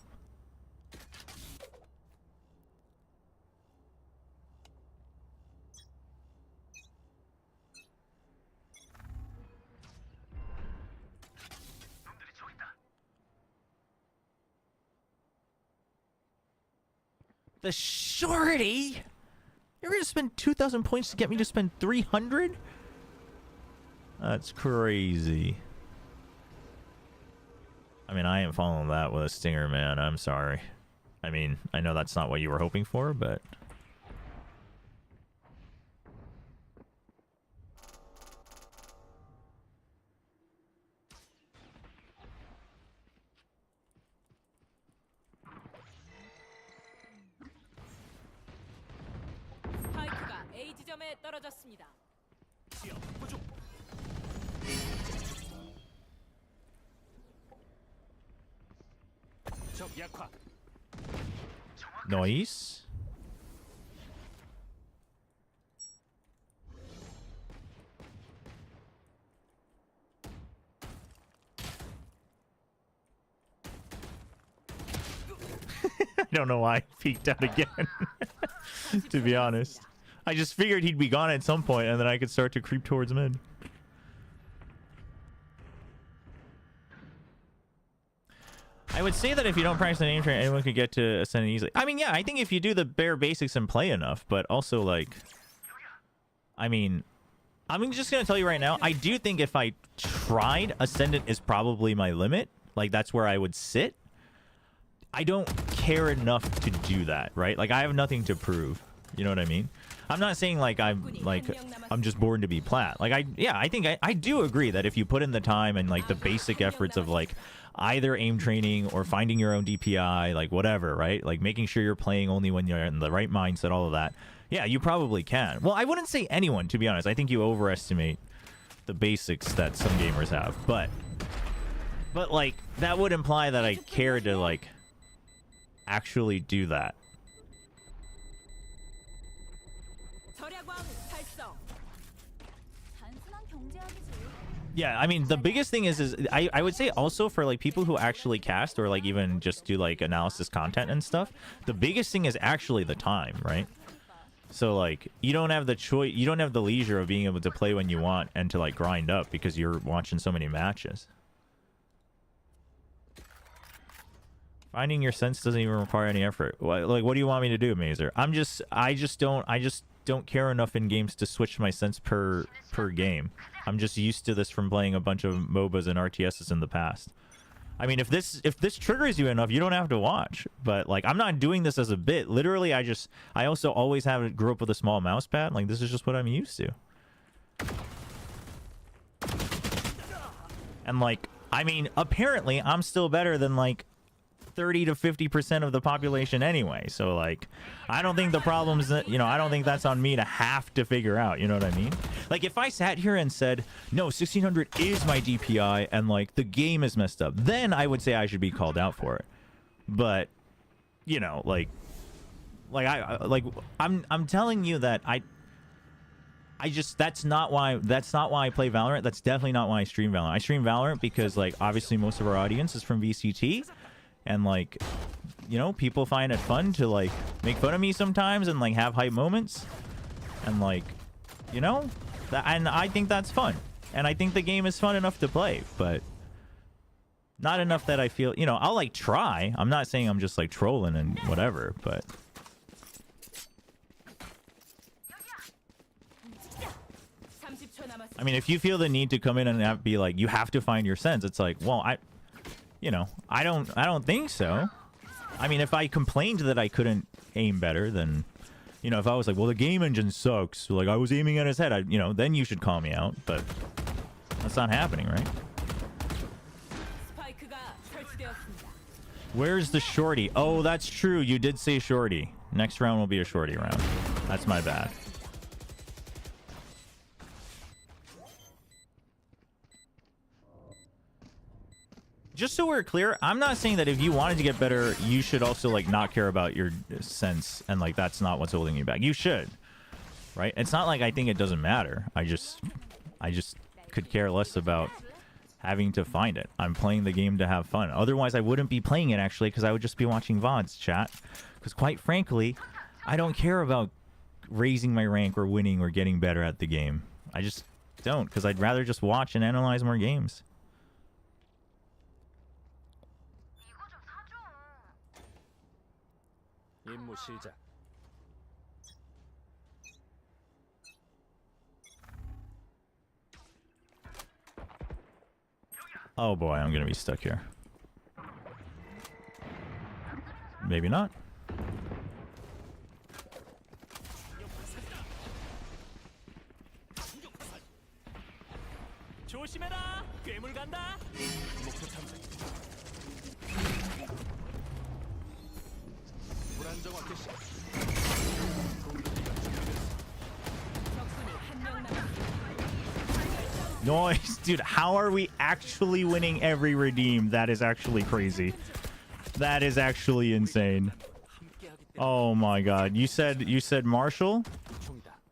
The shorty? You're gonna spend 2,000 points to get me to spend 300? That's crazy. I mean, I ain't following that with a stinger, man. I'm sorry. I mean, I know that's not what you were hoping for, but... 스파이크가 A 지점에 떨어졌습니다. 적 약화. Nice. I don't know why I peeked out again. To be honest, I just figured he'd be gone at some point, and then I could start to creep towards mid. I would say that if you don't practice the name train, anyone could get to Ascendant easily. I mean, yeah, I think if you do the bare basics and play enough, but also, like, I mean, I'm just going to tell you right now, I do think if I tried, Ascendant is probably my limit. Like, that's where I would sit. I don't care enough to do that, right? Like, I have nothing to prove. You know what I mean? I'm not saying, like, I'm just born to be plat. Like, I think I do agree that if you put in the time and, like, the basic efforts of, like, either aim training or finding your own DPI, like whatever, right? Like making sure you're playing only when you're in the right mindset, all of that. Yeah, you probably can. Well, I wouldn't say anyone, to be honest. I think you overestimate the basics that some gamers have. But like, that would imply that I care to, like, actually do that. Yeah, I mean, the biggest thing is I would say also for, like, people who actually cast or, like, even just do, like, analysis content and stuff, the biggest thing is actually the time, right? So, like, you don't have the choice, you don't have the leisure of being able to play when you want and to, like, grind up because you're watching so many matches. Finding your sense doesn't even require any effort. Like, what do you want me to do, Mazer? I just don't care enough in games to switch my sense per game. I'm just used to this from playing a bunch of MOBAs and RTSs in the past. I mean, if this triggers you enough, you don't have to watch. But, like, I'm not doing this as a bit. Literally, I also always grew up with a small mouse pad. Like, this is just what I'm used to. And, like, I mean, apparently, I'm still better than, like, 30 to 50% of the population anyway. So, like, I don't think the problem's that, you know, I don't think that's on me to have to figure out, you know what I mean? Like, if I sat here and said, no, 1600 is my DPI and, like, the game is messed up, then I would say I should be called out for it. But, you know, I'm telling you that I just, that's not why I play Valorant. That's definitely not why I stream Valorant. I stream Valorant because, like, obviously most of our audience is from VCT. And, like, you know, people find it fun to, like, make fun of me sometimes and, like, have hype moments. And, like, you know, and I think that's fun. And I think the game is fun enough to play, but not enough that I feel, you know, I'll, like, try. I'm not saying I'm just, like, trolling and whatever, but... I mean, if you feel the need to come in and be like, you have to find your sense, it's like, well, you know, I don't think so. I mean, if I complained that I couldn't aim better, then, you know, if I was like, well, the game engine sucks, like, I was aiming at his head, you know, then you should call me out. But that's not happening, right? Where's the shorty? Oh, that's true. You did say shorty. Next round will be a shorty round. That's my bad. Just so we're clear, I'm not saying that if you wanted to get better, you should also, like, not care about your sense and, like, that's not what's holding you back. You should, right? It's not like I think it doesn't matter. I just could care less about having to find it. I'm playing the game to have fun. Otherwise, I wouldn't be playing it, actually, because I would just be watching VODs, chat. Because, quite frankly, I don't care about raising my rank or winning or getting better at the game. I just don't, because I'd rather just watch and analyze more games. 임무 시작. Oh boy, I'm gonna be stuck here. Maybe not. 조심해라. 괴물 간다. 목표 탐색. 불안정화 개시. Nice, dude. How are we actually winning every redeem? That is actually crazy. That is actually insane. Oh my god. You said Marshall?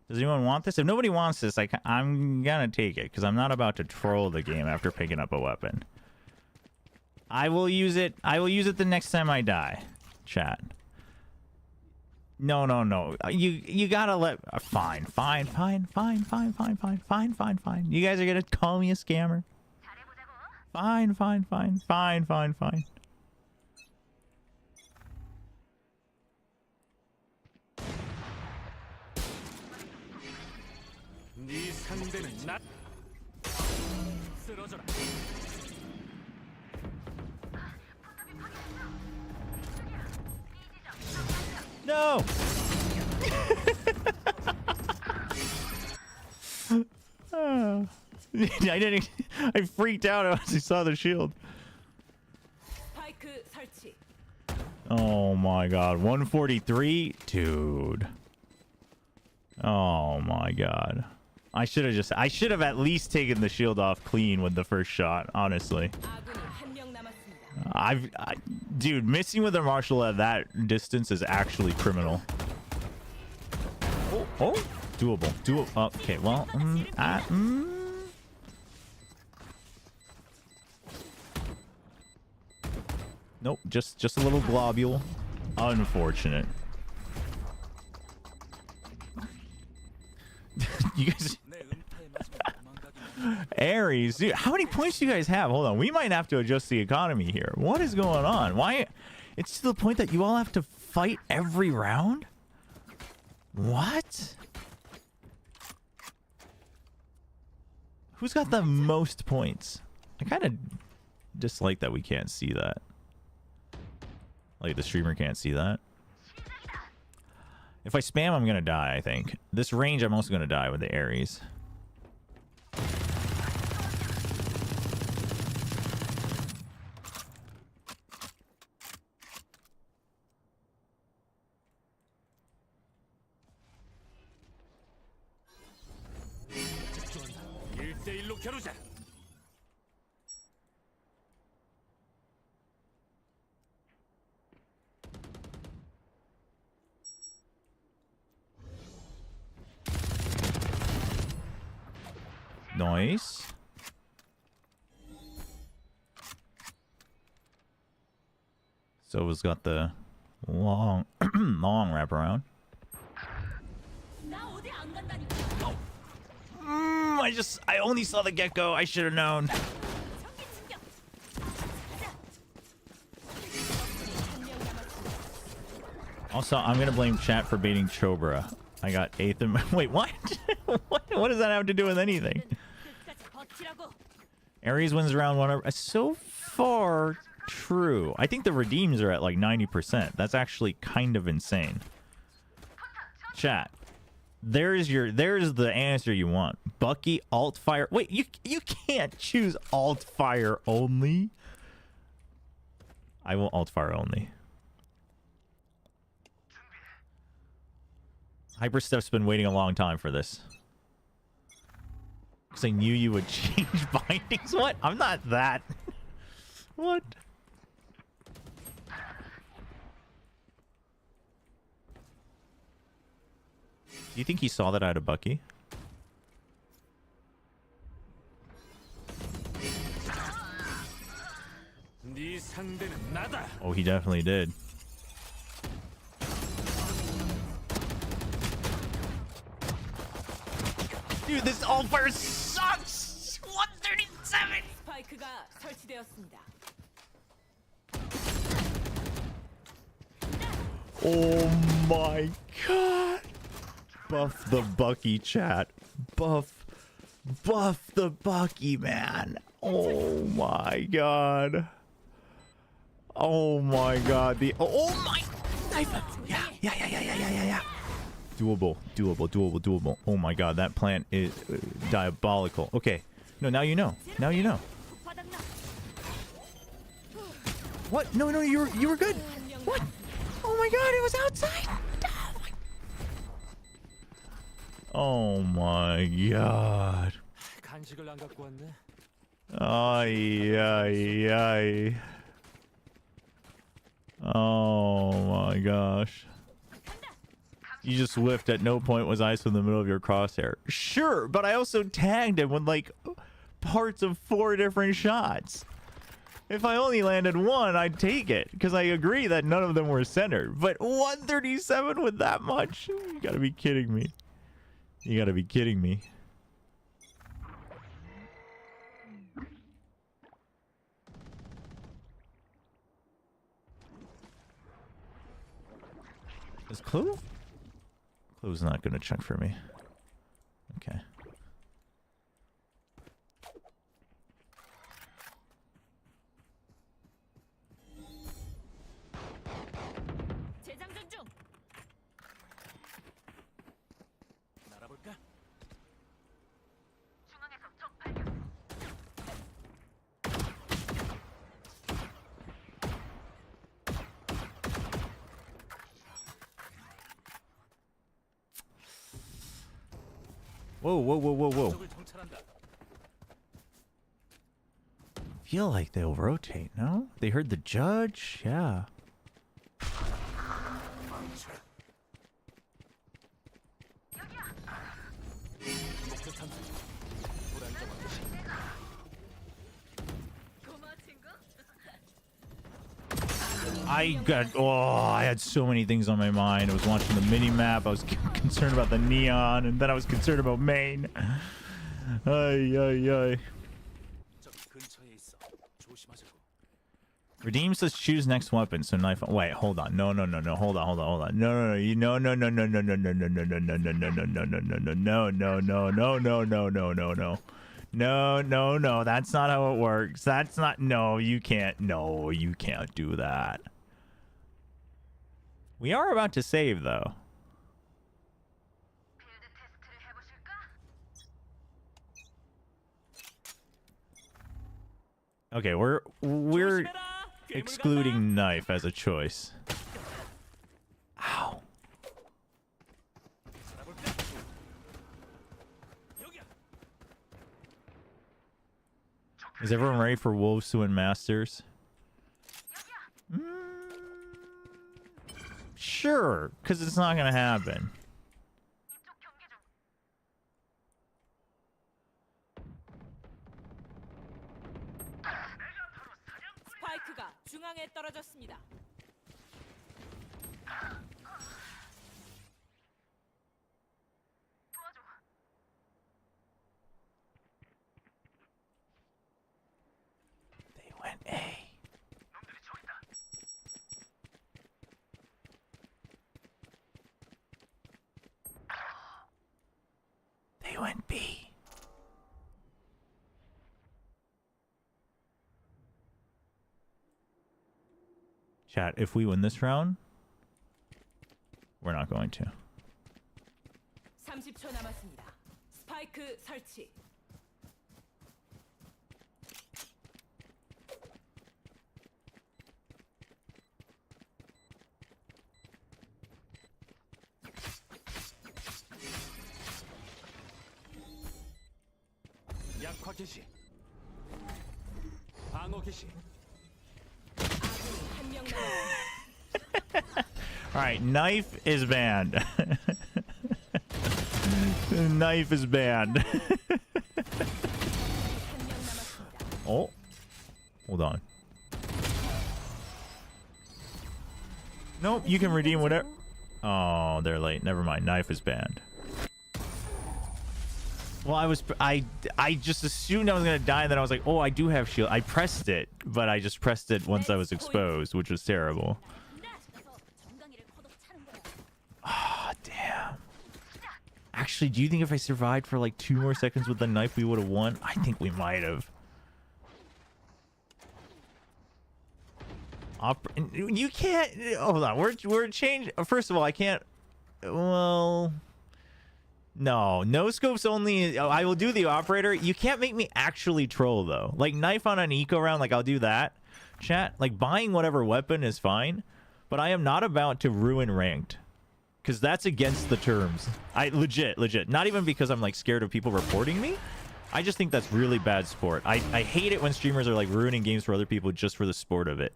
Does anyone want this? If nobody wants this, I'm gonna take it because I'm not about to troll the game after picking up a weapon. I will use it. I will use it the next time I die. Chat. No. You gotta let. Fine. You guys are gonna call me a scammer. Fine. 네 상대는 나. 쓰러져라. No. I didn't. I freaked out as I saw the shield. 스파이크 설치. Oh my god, 143, dude. Oh my god. I should have at least taken the shield off clean with the first shot, honestly. 아군이 한 명 남았습니다. Dude, missing with a martial at that distance is actually criminal. Oh, doable. Okay, well, nope, just a little globule. Unfortunate. You guys, Aries, dude, how many points do you guys have? Hold on, we might have to adjust the economy here. What is going on? Why? It's to the point that you all have to fight every round? What? Who's got the most points? I kind of dislike that we can't see that. Like, the streamer can't see that. If I spam, I'm gonna die, I think. This range, I'm also gonna die with the Ares. 겨루자. Nice. Sova's got the long wraparound. I only saw the gecko. I should have known. Also, I'm gonna blame chat for baiting Chobra. I got 8th in my... Wait, what? What does that have to do with anything? Ares wins round 1. So far, true. I think the redeems are at like 90%. That's actually kind of insane. Chat. There's the answer you want. Bucky, alt fire. Wait, you can't choose alt fire only. I will alt fire only. Hyperstep's been waiting a long time for this. Because I knew you would change bindings. What? I'm not that. What? Do you think he saw that I had a Bucky? Oh, he definitely did. Dude, this all fire sucks! 137! 스파이크가 설치되었습니다. Oh my god! Buff the Bucky, chat. Buff the Bucky, man. Oh my god. Oh my god. Oh my... Yeah. Doable. Oh my god, that plant is diabolical. Okay. No, now you know. What? No, you were good. What? Oh my god, it was outside. Oh my god. 간식을 안 갖고 왔네. Ay. Oh my gosh. You just whiffed. At no point was ice in the middle of your crosshair. Sure, but I also tagged him with like parts of 4 different shots. If I only landed one, I'd take it, because I agree that none of them were centered. But 137 with that much? You gotta be kidding me. You gotta be kidding me. Is Clove? Clove's not gonna check for me. Okay. 재장전 중. 날아볼까? Whoa, whoa, whoa, whoa, whoa. 적을 정찰한다. Feel like they'll rotate, no? They heard the judge? Yeah. 목표 탐색. 불안정한 곳이. 고마워 친구. I had so many things on my mind. I was watching the mini map. I was concerned about the neon, and then I was concerned about main. Ay, ay, ay. 적 근처에 있어. 조심하자고. Redeem says choose next weapon. So knife. Wait, hold on. No. Hold on. No. You no. No. No. That's not how it works. That's not. No, you can't. No, you can't do that. We are about to save though. Okay, we're 조심해라. 괴물 excluding knife as a choice. Ow. 간다. 알아볼까? 여기야. Is everyone ready for Wolves to win Masters? Sure, because it's not gonna happen. 스파이크가 중앙에 떨어졌습니다. They went A. They went B. Chat, if we win this round, we're not going to. 30초 남았습니다. 스파이크 설치. 약화 개시. 방어 개시. 아군이 한명 남았습니다. Alright, knife is banned. Knife is banned. 한명 남았습니다. Oh, hold on. Nope, you can redeem whatever. Oh, they're late. Never mind. Knife is banned. Well, I just assumed I was gonna die, and then I was like, oh, I do have shield. I pressed it, but I just pressed it once I was exposed, which was terrible. Ah, damn. Actually, do you think if I survived for like 2 more seconds with the knife, we would have won? I think we might have. You can't. Hold on. We're changed. First of all, I can't. Well. No scopes only. I will do the operator. You can't make me actually troll though. Like knife on an eco round, like I'll do that. Chat, like buying whatever weapon is fine, but I am not about to ruin ranked, because that's against the terms. I legit. Not even because I'm like scared of people reporting me. I just think that's really bad sport. I hate it when streamers are like ruining games for other people just for the sport of it.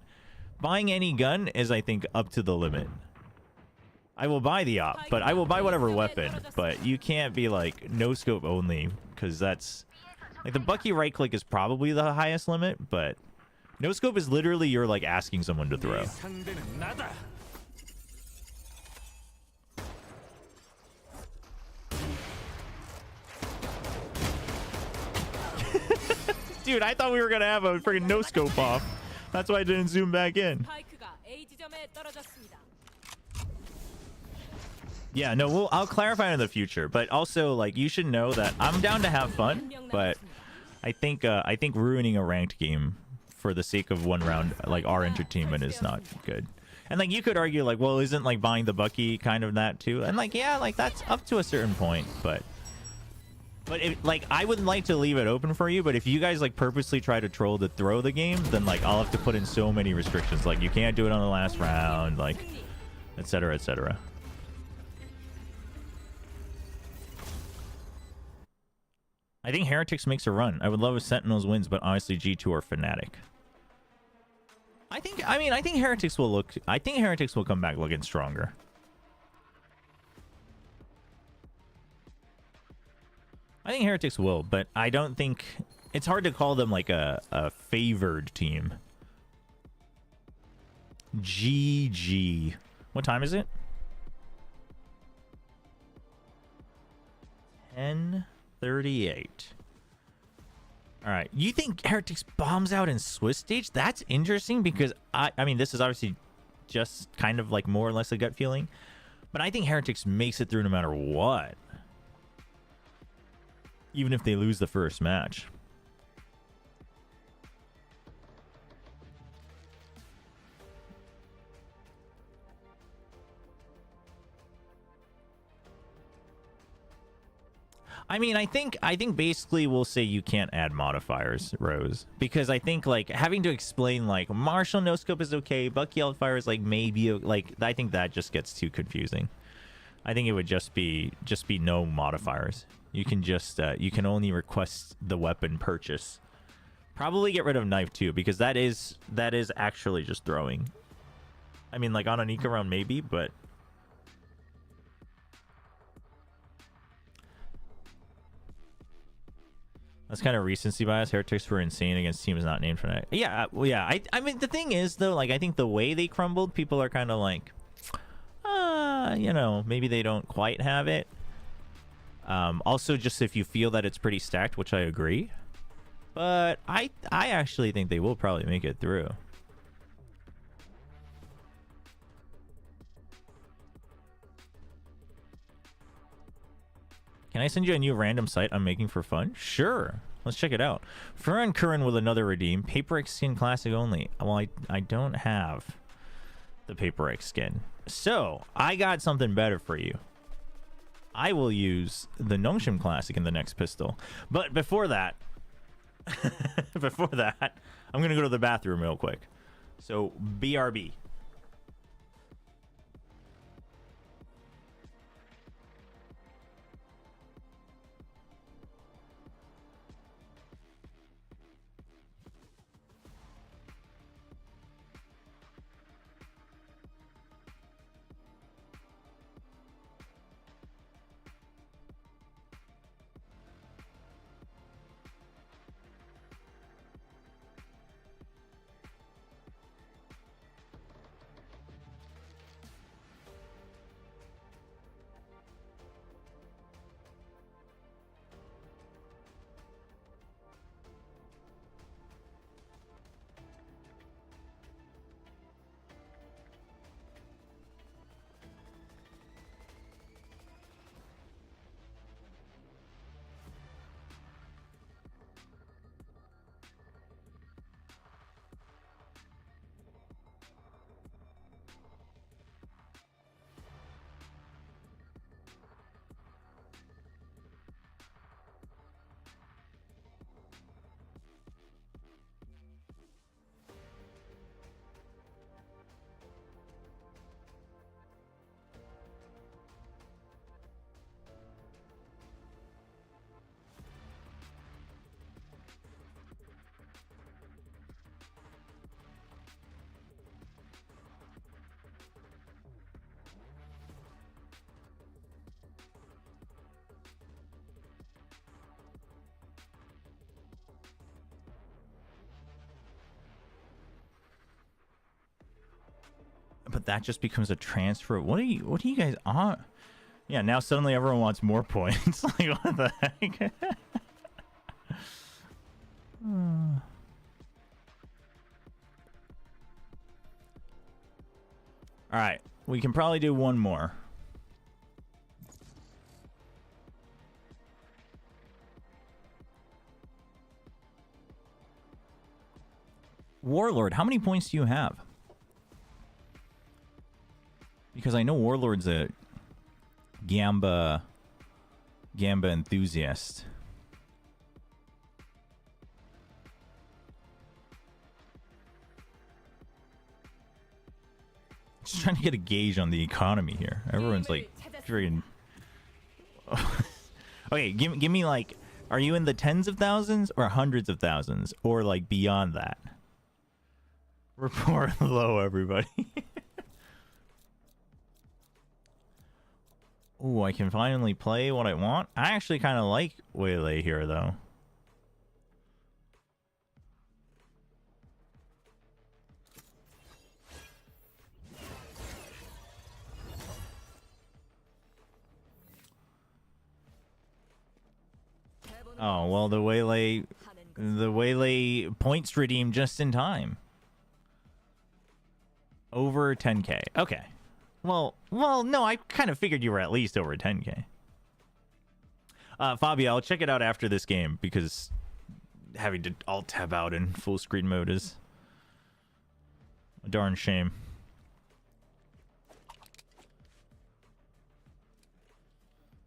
buying any gun is, I think, up to the limit. I will buy the op, but I will buy whatever weapon. But you can't be like no scope only, because that's like the Bucky right click is probably the highest limit, but no scope is literally you're like asking someone to throw. 상대는 나다. Dude, I thought we were gonna have a freaking no scope off. That's why I didn't zoom back in. 스파이크가 A 지점에 떨어졌습니다. Yeah, no, I'll clarify in the future, but also like you should know that I'm down to have fun, but I think ruining a ranked game for the sake of one round, like our entertainment, is not good. And like you could argue like, well, isn't like buying the Bucky kind of that too? And like, yeah, like that's up to a certain point, but if, like I would like to leave it open for you, but if you guys like purposely try to troll to throw the game, then like I'll have to put in so many restrictions, like you can't do it on the last round, like etc, etc. I think Heretics makes a run. I would love if Sentinels wins, but honestly G2 or Fnatic. I think Heretics will come back looking stronger. I think Heretics will, but I don't think it's hard to call them like a favored team. GG. What time is it? 10:38. All right. You think Heretics bombs out in Swiss stage? That's interesting because I mean, this is obviously just kind of like more or less a gut feeling, but I think Heretics makes it through no matter what. Even if they lose the first match. I mean, I think basically we'll say you can't add modifiers, Rose, because I think like having to explain like Marshall no scope is okay, Bucky Fire is like maybe like I think that just gets too confusing. I think it would just be no modifiers. You can just you can only request the weapon purchase. Probably get rid of knife too, because that is actually just throwing. I mean, like on an eco round maybe, but that's kind of recency bias. Heretics were insane against teams not named for that. Yeah, well, yeah. I mean, the thing is though, like I think the way they crumbled, people are kind of like, you know, maybe they don't quite have it. Also, just if you feel that it's pretty stacked, which I agree, but I actually think they will probably make it through. Can I send you a new random site I'm making for fun? Sure. Let's check it out. Furran Curran with another redeem. Paper X skin classic only. Well, I don't have the Paper X skin. So, I got something better for you. I will use the Nongshim classic in the next pistol. But before that, I'm going to go to the bathroom real quick. So, BRB. but that just becomes a transfer. What are you guys on? Yeah, now suddenly everyone wants more points. Like, what the heck? All right, we can probably do one more. Warlord, how many points do you have? Because I know Warlord's a Gamba enthusiast. Just trying to get a gauge on the economy here. Everyone's like freaking. Okay, give me like, are you in the tens of thousands or hundreds of thousands or like beyond that? Report low, everybody. Ooh, I can finally play what I want. I actually kind of like Waylay here, though. Oh, well, the Waylay points redeemed just in time. Over 10k. Okay. Well, no, I kind of figured you were at least over 10k. Fabio, I'll check it out after this game because having to alt tab out in full screen mode is a darn shame.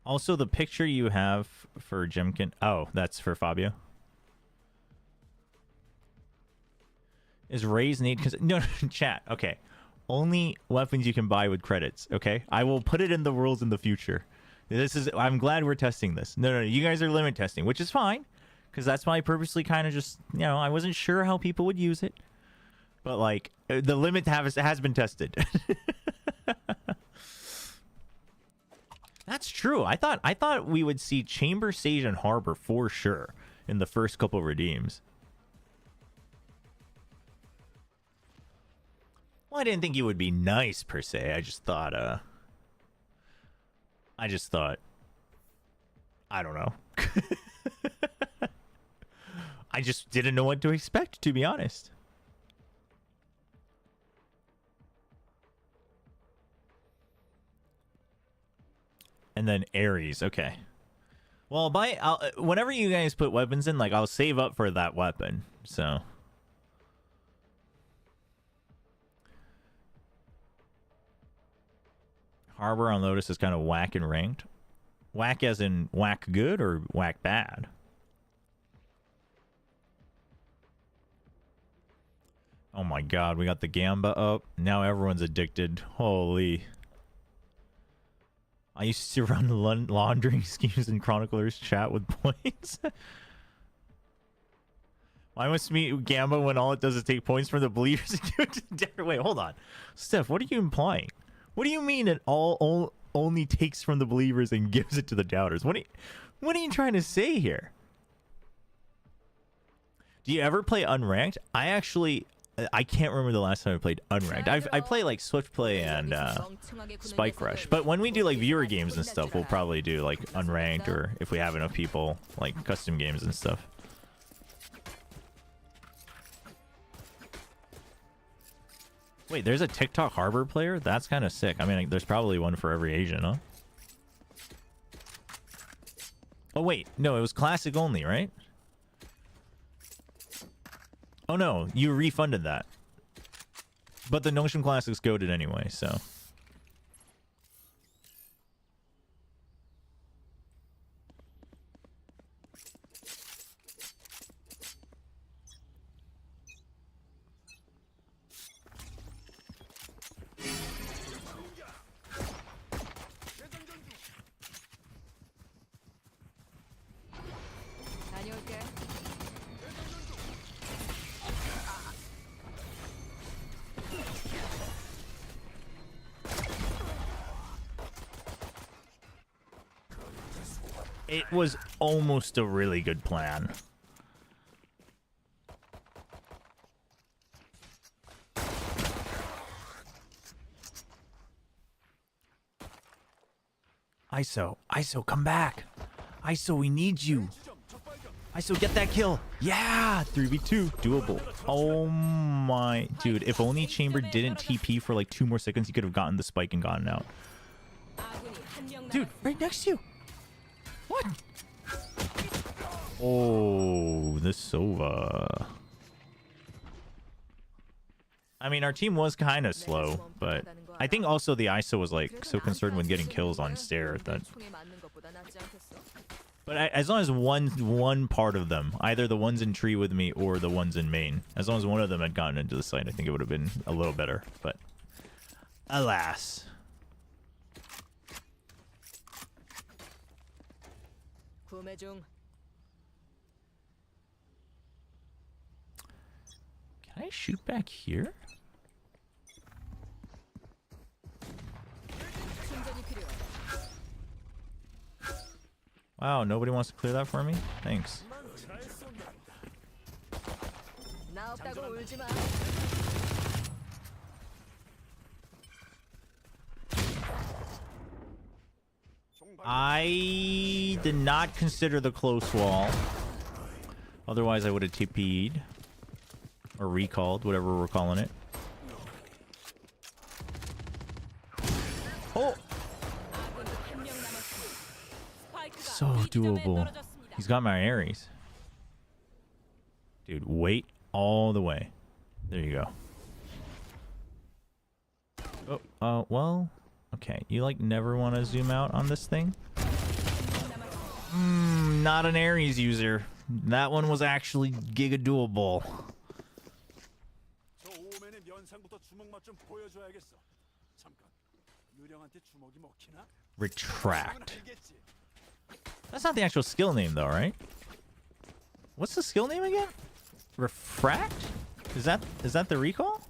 Also, the picture you have for Jimkin. Oh, that's for Fabio. Is raise need? Because no, chat. Okay. Only weapons you can buy with credits, okay? I will put it in the rules in the future. I'm glad we're testing this. No, you guys are limit testing, which is fine. Because that's why I purposely kind of just, I wasn't sure how people would use it. But, like, the limit has been tested. That's true. I thought we would see Chamber, Sage, and Harbor for sure in the first couple redeems. Well, I didn't think it would be nice per se. I just thought I don't know. I just didn't know what to expect, to be honest. And then Ares, okay. Well, whenever you guys put weapons in, like, I'll save up for that weapon, so. Harbor on Lotus is kind of whack and ranked. Whack as in whack good or whack bad? Oh my god, we got the Gamba up. Now everyone's addicted. Holy. I used to run laundering schemes in Chronicler's chat with points. Why must meet Gamba when all it does is take points from the believers and give it to the doubters? Wait, hold on. Steph, what are you implying? What do you mean it only takes from the believers and gives it to the doubters? What are you trying to say here? Do you ever play unranked? I can't remember the last time I played unranked. I play like Swift Play and Spike Rush. But when we do like viewer games and stuff, we'll probably do like unranked, or if we have enough people, like custom games and stuff. Wait, there's a TikTok Harbor player? That's kind of sick. I mean, like, there's probably one for every Asian, huh? Oh, wait. No, it was classic only, right? Oh, no. You refunded that. But the Notion Classics goated anyway, so... 다녀올게. It was almost a really good plan. ISO, come back. ISO, we need you. ISO, get that kill. Yeah, 3v2, doable. Oh my, dude, if only Chamber didn't TP for like 2 more seconds, he could have gotten the spike and gotten out. Dude, right next to you. What? Oh, the Sova. I mean, our team was kind of slow, but I think also the ISO was like so concerned with getting kills on stair that. But as long as one part of them, either the ones in tree with me or the ones in main, as long as one of them had gotten into the site, I think it would have been a little better. But alas. Can I shoot back here? Wow, nobody wants to clear that for me? Thanks. I did not consider the close wall. Otherwise, I would have TP'd. Or recalled, whatever we're calling it. Oh! So doable. He's got my Ares. Dude, wait all the way. There you go. Oh, well, okay. You like never want to zoom out on this thing? Not an Ares user. That one was actually giga doable. Retract. That's not the actual skill name though, right? What's the skill name again? Refract? Is that the recall?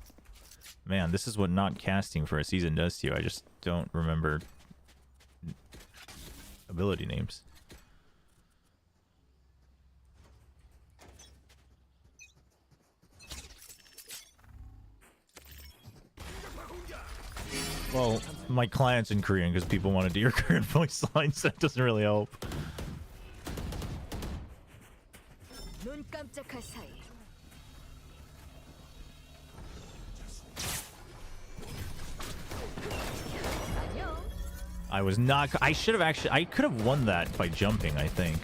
Man, this is what not casting for a season does to you. I just don't remember ability names. Well, my client's in Korean because people want to do your current voice lines, so it doesn't really help. I was not. I should have actually. I could have won that by jumping, I think.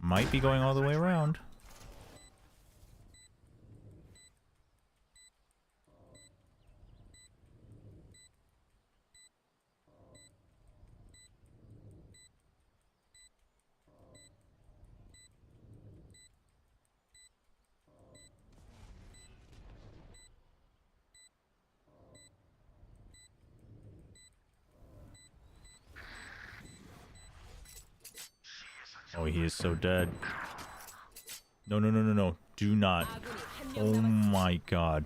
Might be going all the way around. Oh, he is so dead. No, no, no, no, no. Do not. Oh my god.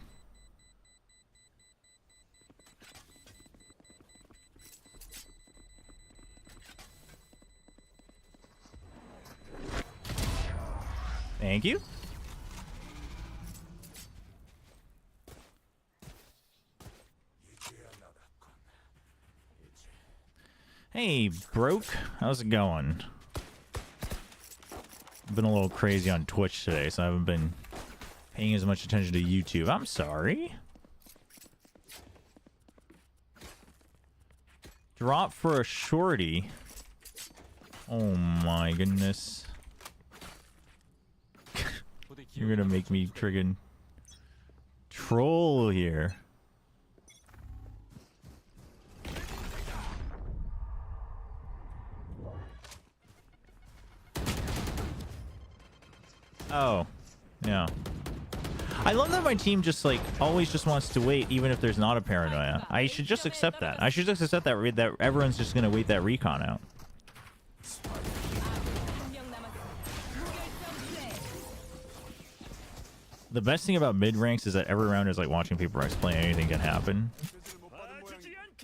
Thank you. Hey, Broke. How's it going? I've been a little crazy on Twitch today, so I haven't been paying as much attention to YouTube. I'm sorry. Drop for a shorty. Oh my goodness. You're gonna make me friggin' troll here. Oh, yeah. I love that my team just like always just wants to wait, even if there's not a paranoia. I should just accept that. I should just accept that everyone's just gonna wait that recon out. The best thing about mid ranks is that every round is like watching people play. Anything can happen.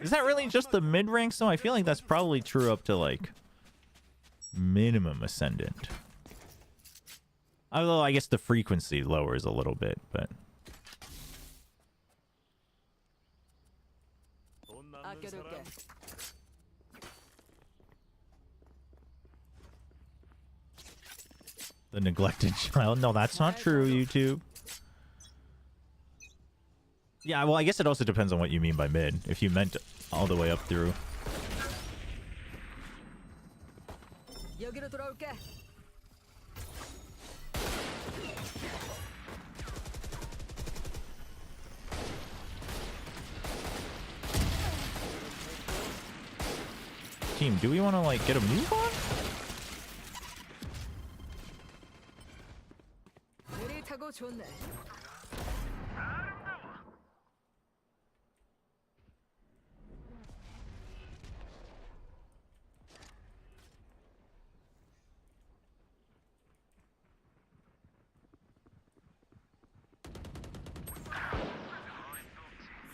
Is that really just the mid ranks though? I feel like that's probably true up to like minimum ascendant. Although I guess the frequency lowers a little bit, but 아껴둘게. the neglected child. No, that's not true, YouTube. Yeah, well, I guess it also depends on what you mean by mid. If you meant all the way up through. 여기로 돌아올게. Team, do we want to like get a move on? 느릿하고 좋네.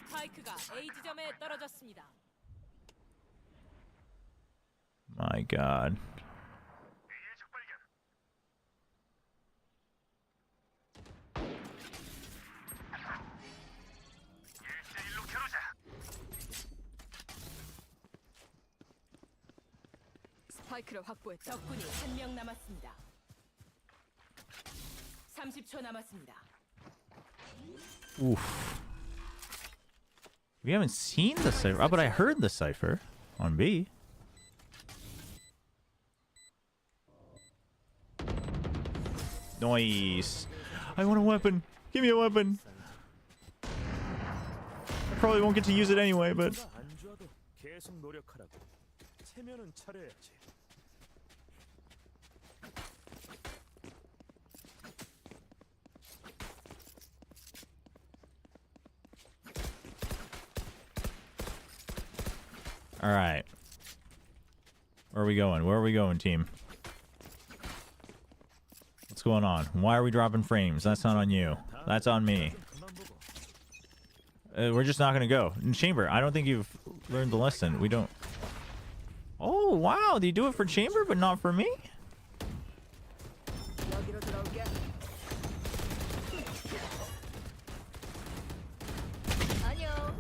스파이크가 A 지점에 떨어졌습니다. My God. 스파이크를 확보했다. 적군이 한 명 남았습니다. 30초 남았습니다. Oof. We haven't seen the cipher. Oh, but I heard the cipher on B. Nice. I want a weapon. Give me a weapon. I probably won't get to use it anyway, but 안 좋아도 계속 노력하라고. 체면은 차려야지. all right. Where are we going? Where are we going, team? What's going on? Why are we dropping frames? That's not on you. That's on me. We're just not going to go. In Chamber, I don't think you've learned the lesson. We don't... Oh, wow. They do it for Chamber, but not for me? 여기로 돌아올게. 안녕.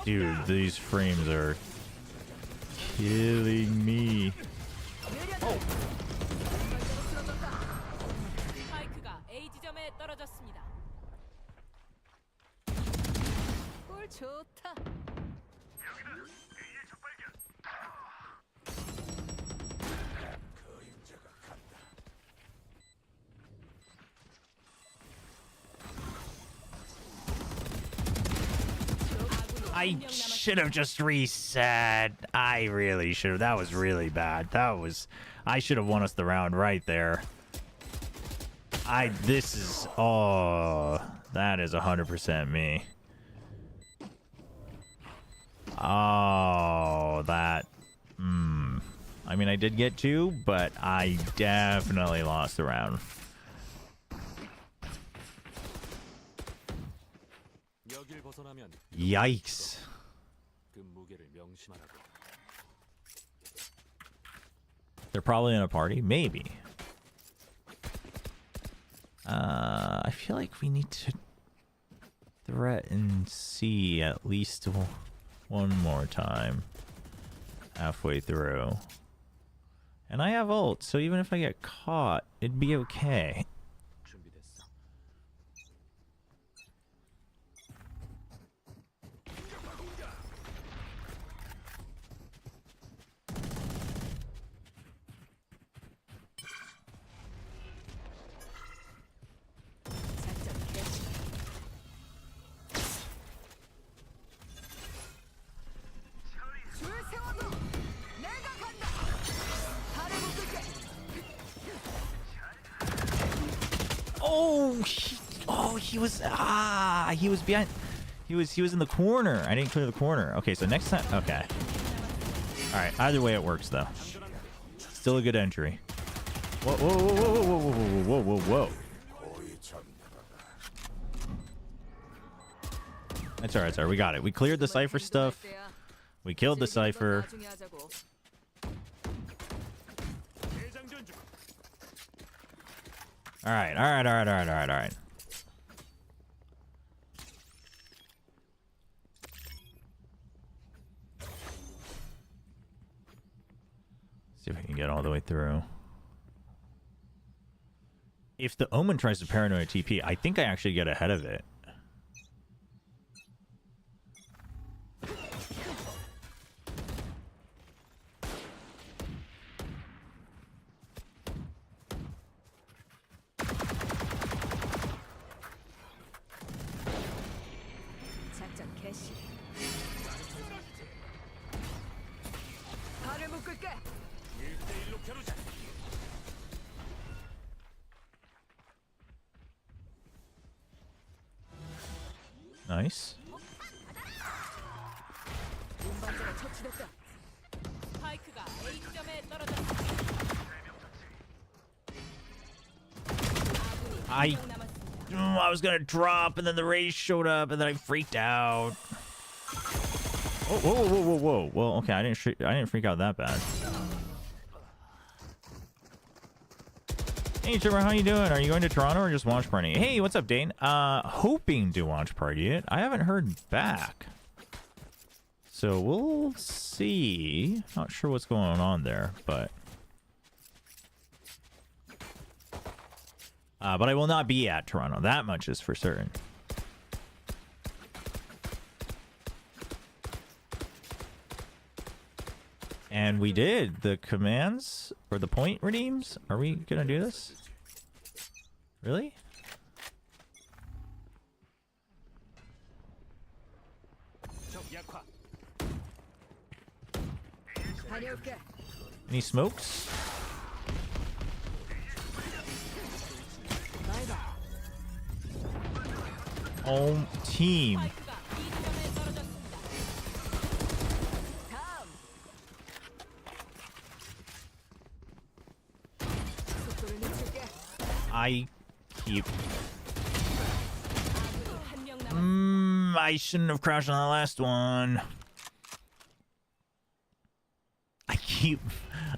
Dude, these frames are killing me. 스파이크가 A 지점에 떨어졌습니다. 꿀 좋다. I should have just reset. I really should have. That was really bad. That was... I should have won us the round right there. This is... Oh, that is 100% me. Oh, that... I mean, I did get 2, but I definitely lost the round. 여길 벗어나면 Yikes. 그 무게를 명심하라고. They're probably in a party? Maybe. I feel like we need to threaten C at least one more time. Halfway through. And I have ult, so even if I get caught, it'd be okay. 준비됐어. 작전 개시. 줄 세워도 내가 간다. 발을 묶을게. He was behind. He was in the corner. I didn't clear the corner. Okay, so next time. Okay. All right. Either way, it works though. Still a good entry. Whoa, whoa, whoa, whoa, whoa, whoa, whoa, whoa, whoa, whoa. That's alright, we got it. We cleared the Cypher stuff. We killed the Cypher. 나중에 하자고. 대장전 중. Alright. See if I can get all the way through. If the Omen tries to paranoia TP, I think I actually get ahead of it. 작전 개시. 발을 묶을게. 1대1로 겨루자. Nice. 운반자가 처치됐다. 스파이크가 A점에 떨어졌습니다. 아군이 한명 남았습니다. I was gonna drop, and then the Rays showed up, and then I freaked out. Oh, whoa. Well, okay, I didn't freak out that bad. Hey, Chobra, how you doing? Are you going to Toronto or just watch party? Hey, what's up, Dane? Hoping to watch party it. I haven't heard back, so we'll see. Not sure what's going on there, but I will not be at Toronto. That much is for certain. And we did the commands or the point redeems. Are we gonna do this? Really? 적 약화. 다녀올게. Any smokes? Home team. 스파이크가 B점에 떨어졌습니다. 다음. 속도를 늦출게. I keep. 아군이 한명 남았습니다. I shouldn't have crashed on the last one.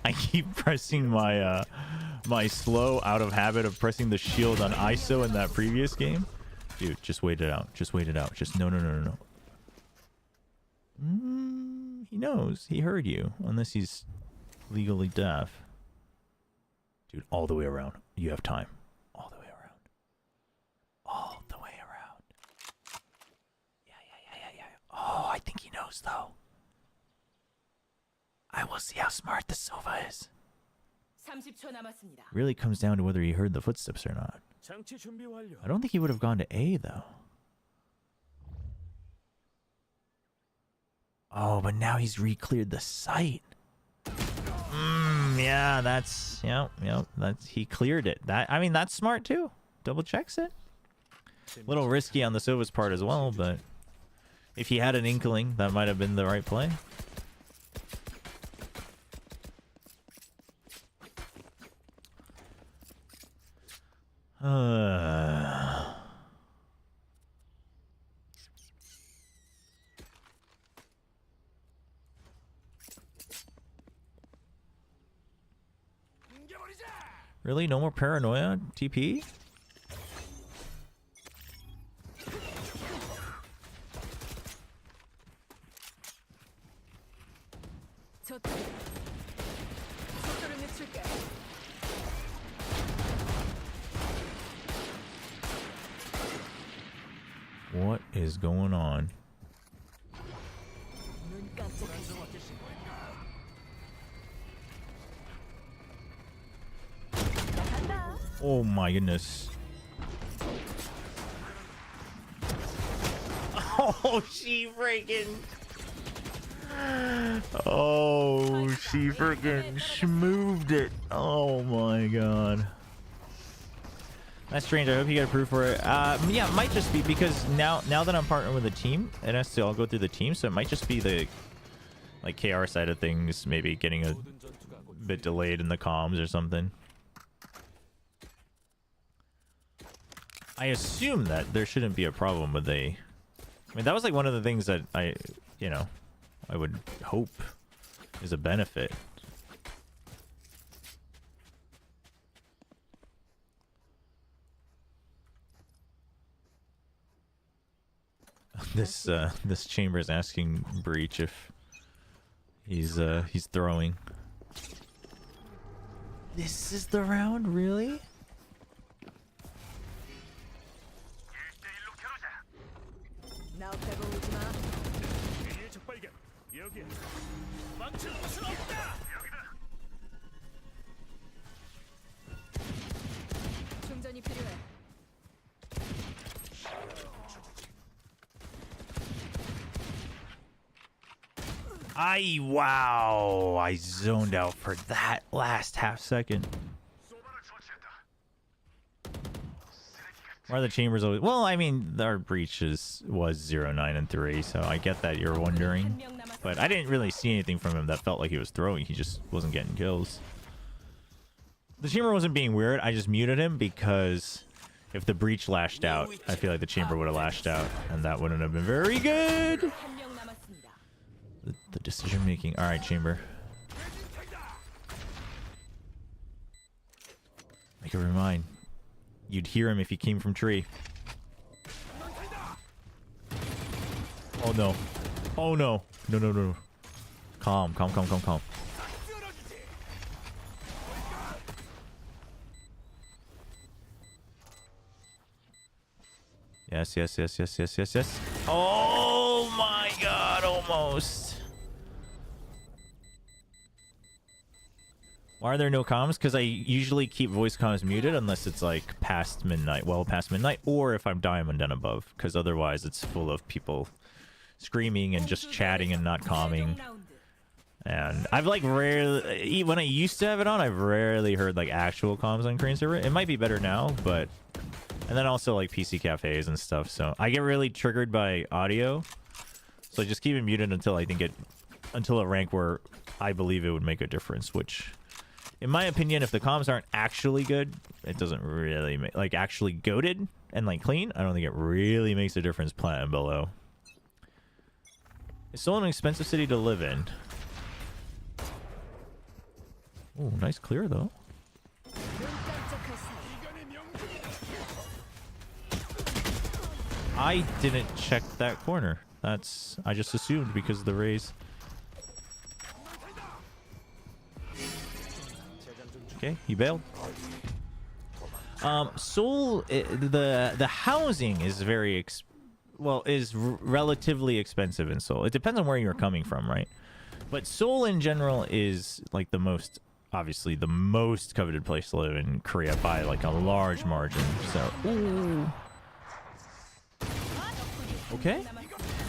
I keep pressing my my slow out of habit of pressing the shield on ISO in that previous game. Dude, just wait it out. Just no. He knows. He heard you. Unless he's legally deaf. Dude, all the way around. You have time. All the way around. Yeah. Oh, I think he knows, though. I will see how smart the Sova is. 30초 남았습니다. Really comes down to whether he heard the footsteps or not. 장치 준비 완료. I don't think he would have gone to A, though. Oh, but now he's re-cleared the site. Yeah, that's... Yep. That's, he cleared it. That's smart, too. Double checks it. A little risky on the Sova's part as well, but... if he had an inkling, that might have been the right play. Really? No more paranoia? TP? 저쪽. 속도를 늦출게. What is going on? 눈 깜짝했어. Oh my goodness. Oh, she freaking... Oh, she freaking schmooved it. Oh my god. That's strange. I hope you get approved for it. Yeah, it might just be because now that I'm partnering with a team, it has to all go through the team, so it might just be the like KR side of things, maybe getting a bit delayed in the comms or something. I assume that there shouldn't be a problem with a I mean, that was like one of the things that I would hope is a benefit. This chamber is asking Breach if he's throwing. This is the round, really? 나없다고 울지 마. A의 적발견. 여기야. 망칠 곳은 없다. 여기다. 충전이 필요해. Wow, I zoned out for that last half second. Why are the chambers always... Well, I mean, our breach was 0, 9, and 3, so I get that you're wondering. But I didn't really see anything from him that felt like he was throwing. He just wasn't getting kills. The chamber wasn't being weird. I just muted him because if the breach lashed out, I feel like the chamber would have lashed out, and that wouldn't have been very good. The decision making. All right, chamber. Make up your mind. You'd hear him if he came from tree. Oh no. Oh no. No, no, no. Calm, calm, calm, calm, calm. Yes, yes, yes, yes, yes, yes, yes. Oh my god, almost. Why are there no comms? Because I usually keep voice comms muted unless it's like past midnight, well past midnight, or if I'm diamond and above, because otherwise it's full of people screaming and just chatting and not calming. And I've like rarely, when I used to have it on, I've rarely heard like actual comms on Korean server. It might be better now, but... And then also like PC cafes and stuff, so I get really triggered by audio. So I just keep it muted until I think until a rank where I believe it would make a difference, which... In my opinion, if the comms aren't actually good, it doesn't really make... Like, actually goated and, like, clean, I don't think it really makes a difference plat and below. It's still an expensive city to live in. Oh, nice clear, though. I didn't check that corner. That's... I just assumed because of the raise. Okay, he bailed. Seoul, the housing is very relatively expensive in Seoul. It depends on where you're coming from, right? But Seoul in general is like the most, obviously the most coveted place to live in Korea by like a large margin. So, ooh. Okay,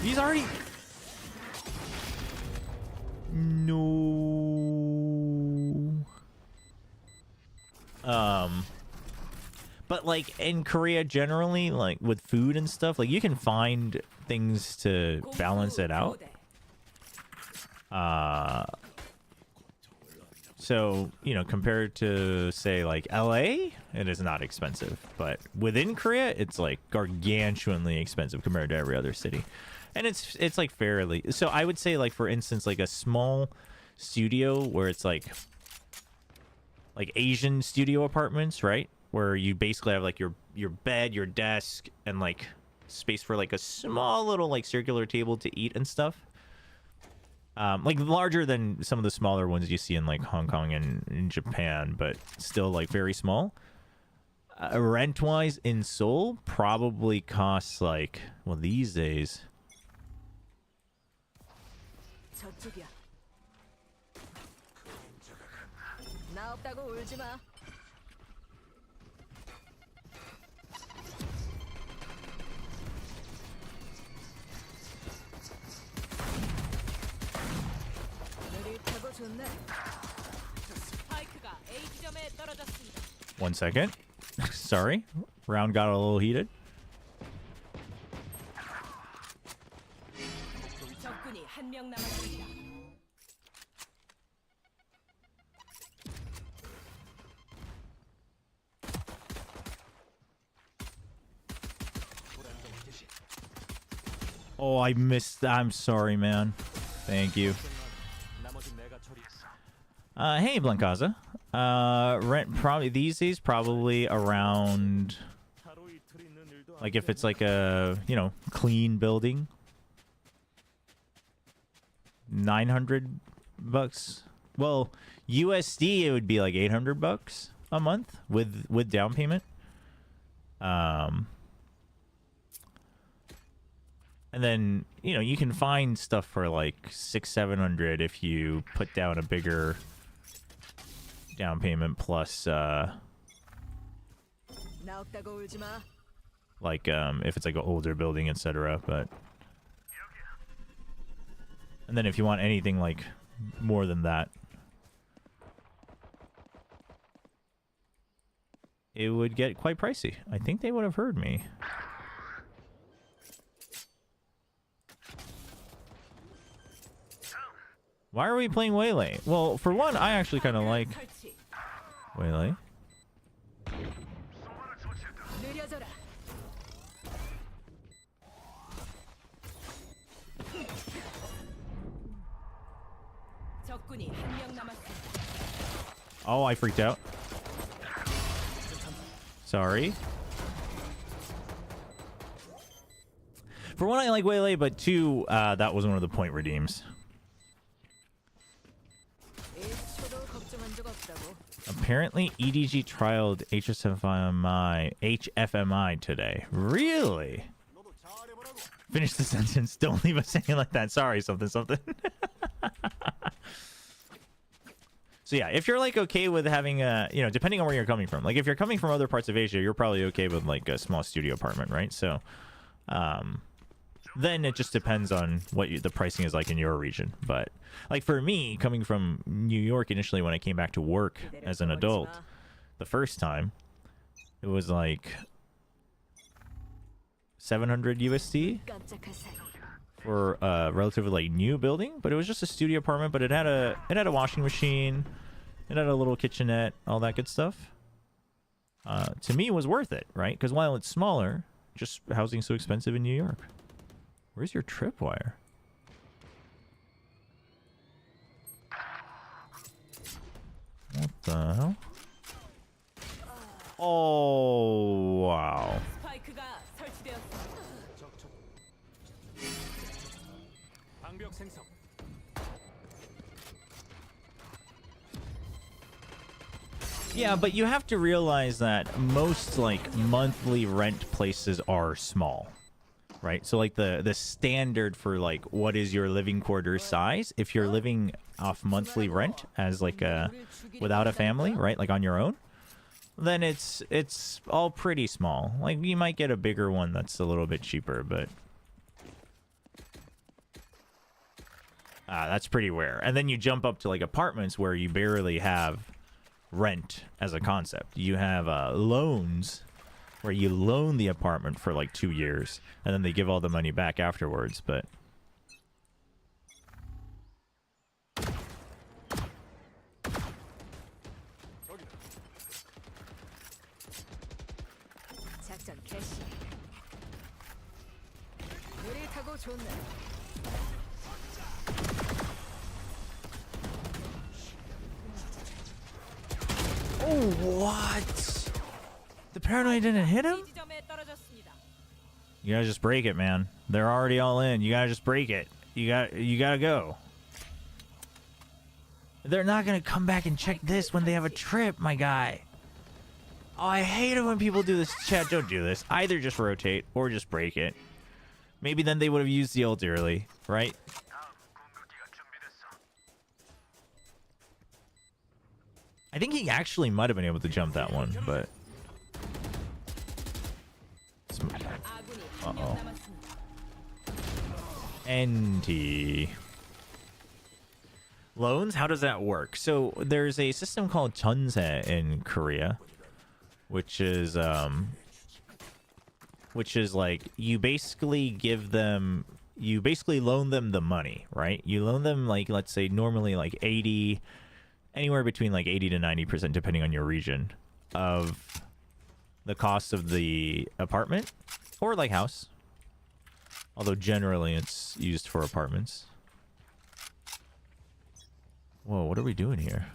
he's already. No. But like in Korea generally, like with food and stuff, like you can find things to balance it out. So, you know, compared to say like LA, it is not expensive, but within Korea, it's like gargantuanly expensive compared to every other city. And it's like fairly, so I would say like, for instance, like a small studio where it's like Asian studio apartments, right? Where you basically have like your bed, your desk, and like space for like a small little like circular table to eat and stuff. Like larger than some of the smaller ones you see in like Hong Kong and in Japan, but still like very small. Rent-wise in Seoul probably costs like, well, these days. 저쪽이야. 나 없다고 울지 마. 느릿하고 좋네. 스파이크가 A 지점에 떨어졌습니다. 1 second. Sorry, round got a little heated. 적군이 한 명 남았습니다. Oh, I missed that. I'm sorry, man. Thank you. 나머진 내가 처리했어. Hey, Blancaza. Rent probably these days probably around, 하루 이틀 있는 일도 like if it's like a, you know, clean building, $900. Well, USD it would be like $800 a month with down payment. And then, you know, you can find stuff for like $600-700 if you put down a bigger down payment plus 나 없다고 울지 마. like if it's like an older building, etc. But and then if you want anything like more than that, it would get quite pricey. I think they would have heard me. Why are we playing Waylay? Well, for one, I actually kind of like 설치. Waylay. 느려져라. 적군이 한 명 남았습니다. Oh, I freaked out. Sorry. For one, I like Waylay, but two, that was one of the point redeems. 에스초도 걱정한 적 없다고. Apparently, EDG trialed HFMI today. Really? Finish the sentence. Don't leave us hanging like that. Sorry, something. So yeah, if you're like okay with having a, you know, depending on where you're coming from, like if you're coming from other parts of Asia, you're probably okay with like a small studio apartment, right? So, then it just depends on what the pricing is like in your region. But like for me, coming from New York initially when I came back to work as an adult, the first time, it was like 700 USD 깜짝할 사이. for a relatively like new building, but it was just a studio apartment, but it had a washing machine, it had a little kitchenette, all that good stuff. To me, it was worth it, right? Because while it's smaller, just housing's so expensive in New York. Where's your tripwire? What the hell? Oh, wow. 스파이크가 설치되었습니다. 방벽 생성. Yeah, but you have to realize that most like monthly rent places are small, right? So like the standard for like what is your living quarters size, if you're living off monthly rent as like without a family, right? Like on your own, then it's all pretty small. Like you might get a bigger one that's a little bit cheaper, but that's pretty rare. And then you jump up to like apartments where you barely have rent as a concept. You have loans where you loan the apartment for like 2 years and then they give all the money back afterwards. But 작전 개시. 느릿하고 좋네. oh, what? The paranoid didn't hit him? 이 지점에 떨어졌습니다. You gotta just break it, man. They're already all in. You gotta just break it. You gotta go. They're not gonna come back and check this when they have a trip, my guy. Oh, I hate it when people do this. Chat, don't do this. Either just rotate or just break it. Maybe then they would have used the ult early, right? I think he actually might have been able to jump that one, but 아군이 한 명 남았습니다. NT. Loans? How does that work? So there's a system called 전세 in Korea, which is like you basically loan them the money, right? You loan them like, let's say normally like 80, anywhere between like 80 to 90% depending on your region of the cost of the apartment or like house. Although generally it's used for apartments. Whoa, what are we doing here?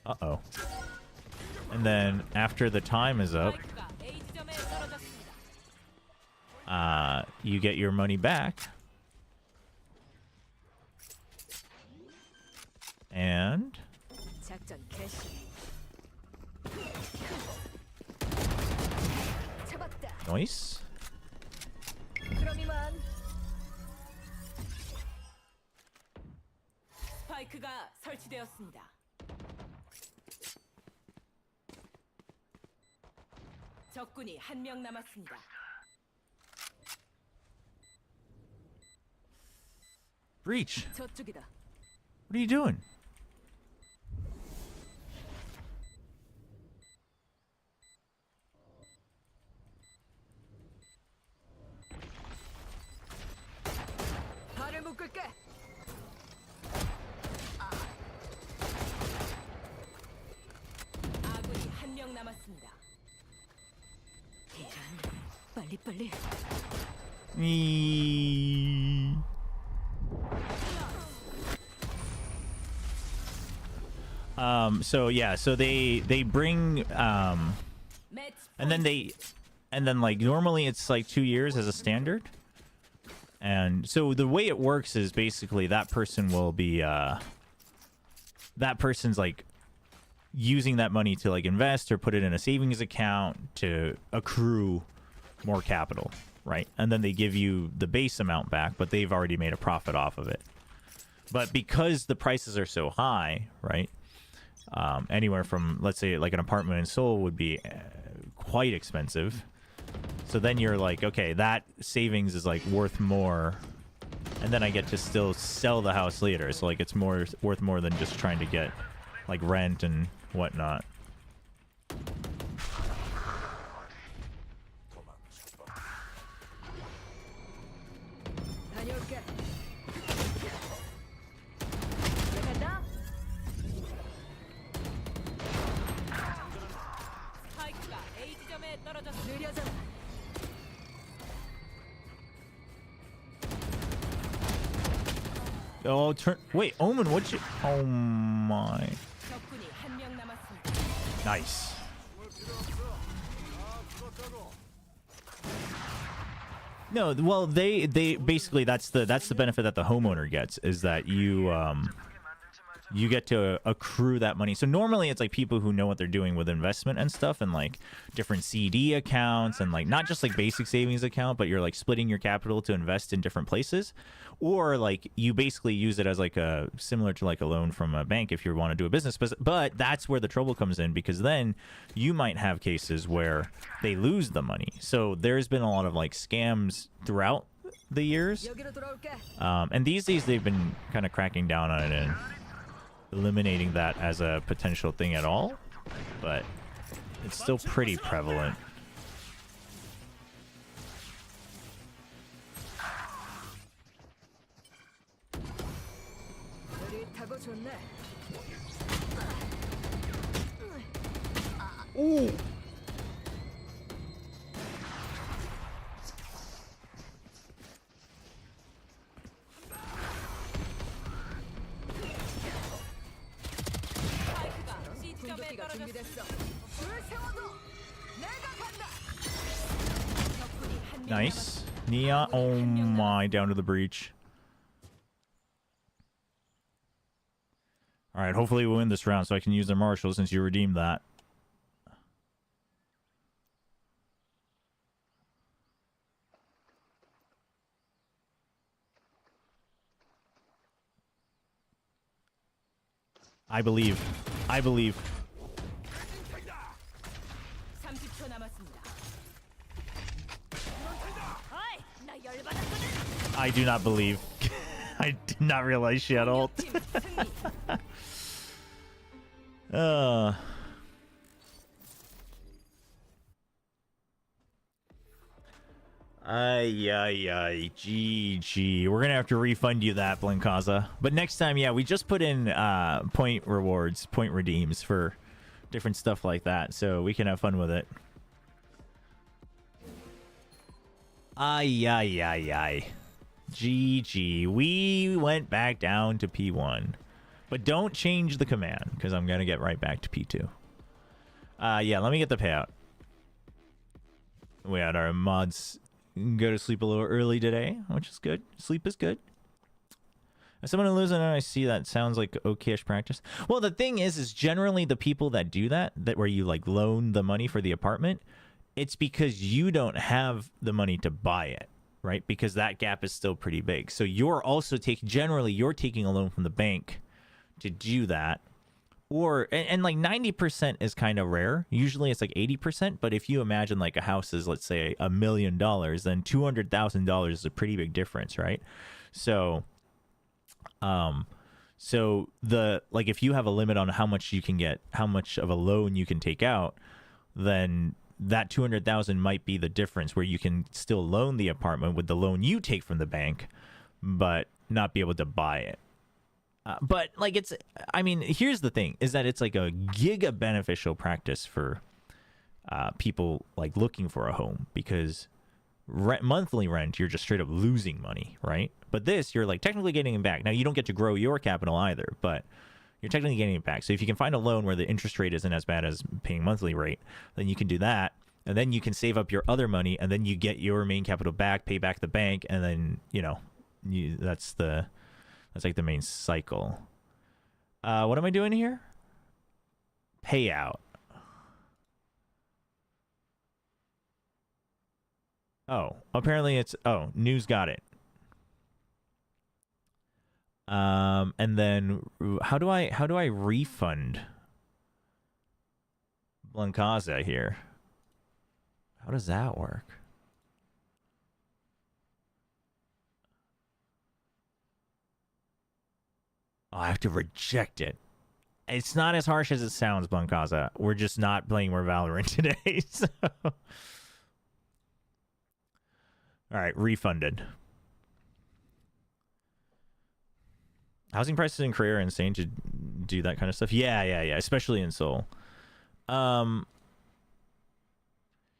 Uh-oh. And then after the time is up, 스파이크가 A 지점에 떨어졌습니다. you get your money back. And 작전 개시. 잡았다. nice. 그럼 이만. 스파이크가 설치되었습니다. 적군이 한 명 남았습니다. Breach. 저쪽이다. What are you doing? 발을 묶을게. 아군이 한 명 남았습니다. 이런. 빨리빨리. Me. So yeah, so they bring 매치 and then like normally it's like 2 years as a standard. And so the way it works is basically that person will be that person's like using that money to like invest or put it in a savings account to accrue more capital, right? And then they give you the base amount back, but they've already made a profit off of it. But because the prices are so high, right? Anywhere from, let's say, like an apartment in Seoul would be quite expensive. So then you're like, okay, that savings is like worth more, and then I get to still sell the house later. So like it's more worth more than just trying to get like rent and whatnot. 다녀올게. 들어간다. 스파이크가 A 지점에 떨어졌습니다. 느려져라. Oh, turn. Wait, Omen, what you? Oh my. 적군이 한 명 남았습니다. Nice. No, well, they basically that's the benefit that the homeowner gets is that you get to accrue that money. So normally it's like people who know what they're doing with investment and stuff, and like different CD accounts, and like not just like basic savings account, but you're like splitting your capital to invest in different places, or like you basically use it as like a similar to like a loan from a bank if you want to do a business. But that's where the trouble comes in, because then you might have cases where they lose the money. So there's been a lot of like scams throughout the years, 여기로 돌아올게. and these days they've been kind of cracking down on it and eliminating that as a potential thing at all, but it's still pretty prevalent. 느릿하고 좋네. Ooh. 스파이크가 C 지점에 공격기가 떨어졌습니다. 준비됐어. 줄 세워도 내가 간다. 적군이 한 명 Nice. Neon. Oh my, down to the breach. All right, hopefully we win this round so I can use their marshal since you redeemed that. I believe. I believe. 30초 남았습니다. 어이, 나 열받았거든. I do not believe. I did not realize she had ult. 팀 승리. Ay, ay, ay. GG. We're going to have to refund you that, Blankaza. But next time, yeah, we just put in point rewards, point redeems for different stuff like that, so we can have fun with it. Ay, ay, ay, ay. GG. We went back down to P1. But don't change the command, because I'm going to get right back to P2. Yeah, let me get the payout. We had our mods go to sleep a little early today, which is good. Sleep is good. As someone who lives in I see that sounds like okay-ish practice. Well, the thing is generally the people that do that where you like loan the money for the apartment, it's because you don't have the money to buy it, right? Because that gap is still pretty big. So you're also generally you're taking a loan from the bank to do that. Or and like 90% is kind of rare. Usually it's like 80%. But if you imagine like a house is, let's say, $1 million, then $200,000 is a pretty big difference, right? So, so the like if you have a limit on how much you can get, how much of a loan you can take out, then that 200,000 might be the difference where you can still loan the apartment with the loan you take from the bank, but not be able to buy it. But like I mean, here's the thing is that it's like a giga beneficial practice for people like looking for a home, because monthly rent, you're just straight up losing money, right? But this, you're like technically getting it back. Now you don't get to grow your capital either, but you're technically getting it back. So if you can find a loan where the interest rate isn't as bad as paying monthly rate, then you can do that. And then you can save up your other money, and then you get your main capital back, pay back the bank, and then, you know, that's like the main cycle. What am I doing here? Payout. Oh, apparently it's news got it. And then how do I refund Blankaza here? How does that work? Oh, I have to reject it. It's not as harsh as it sounds, Blankaza. We're just not playing more Valorant today. So. All right, refunded. Housing prices in Korea are insane to do that kind of stuff. Yeah, especially in Seoul.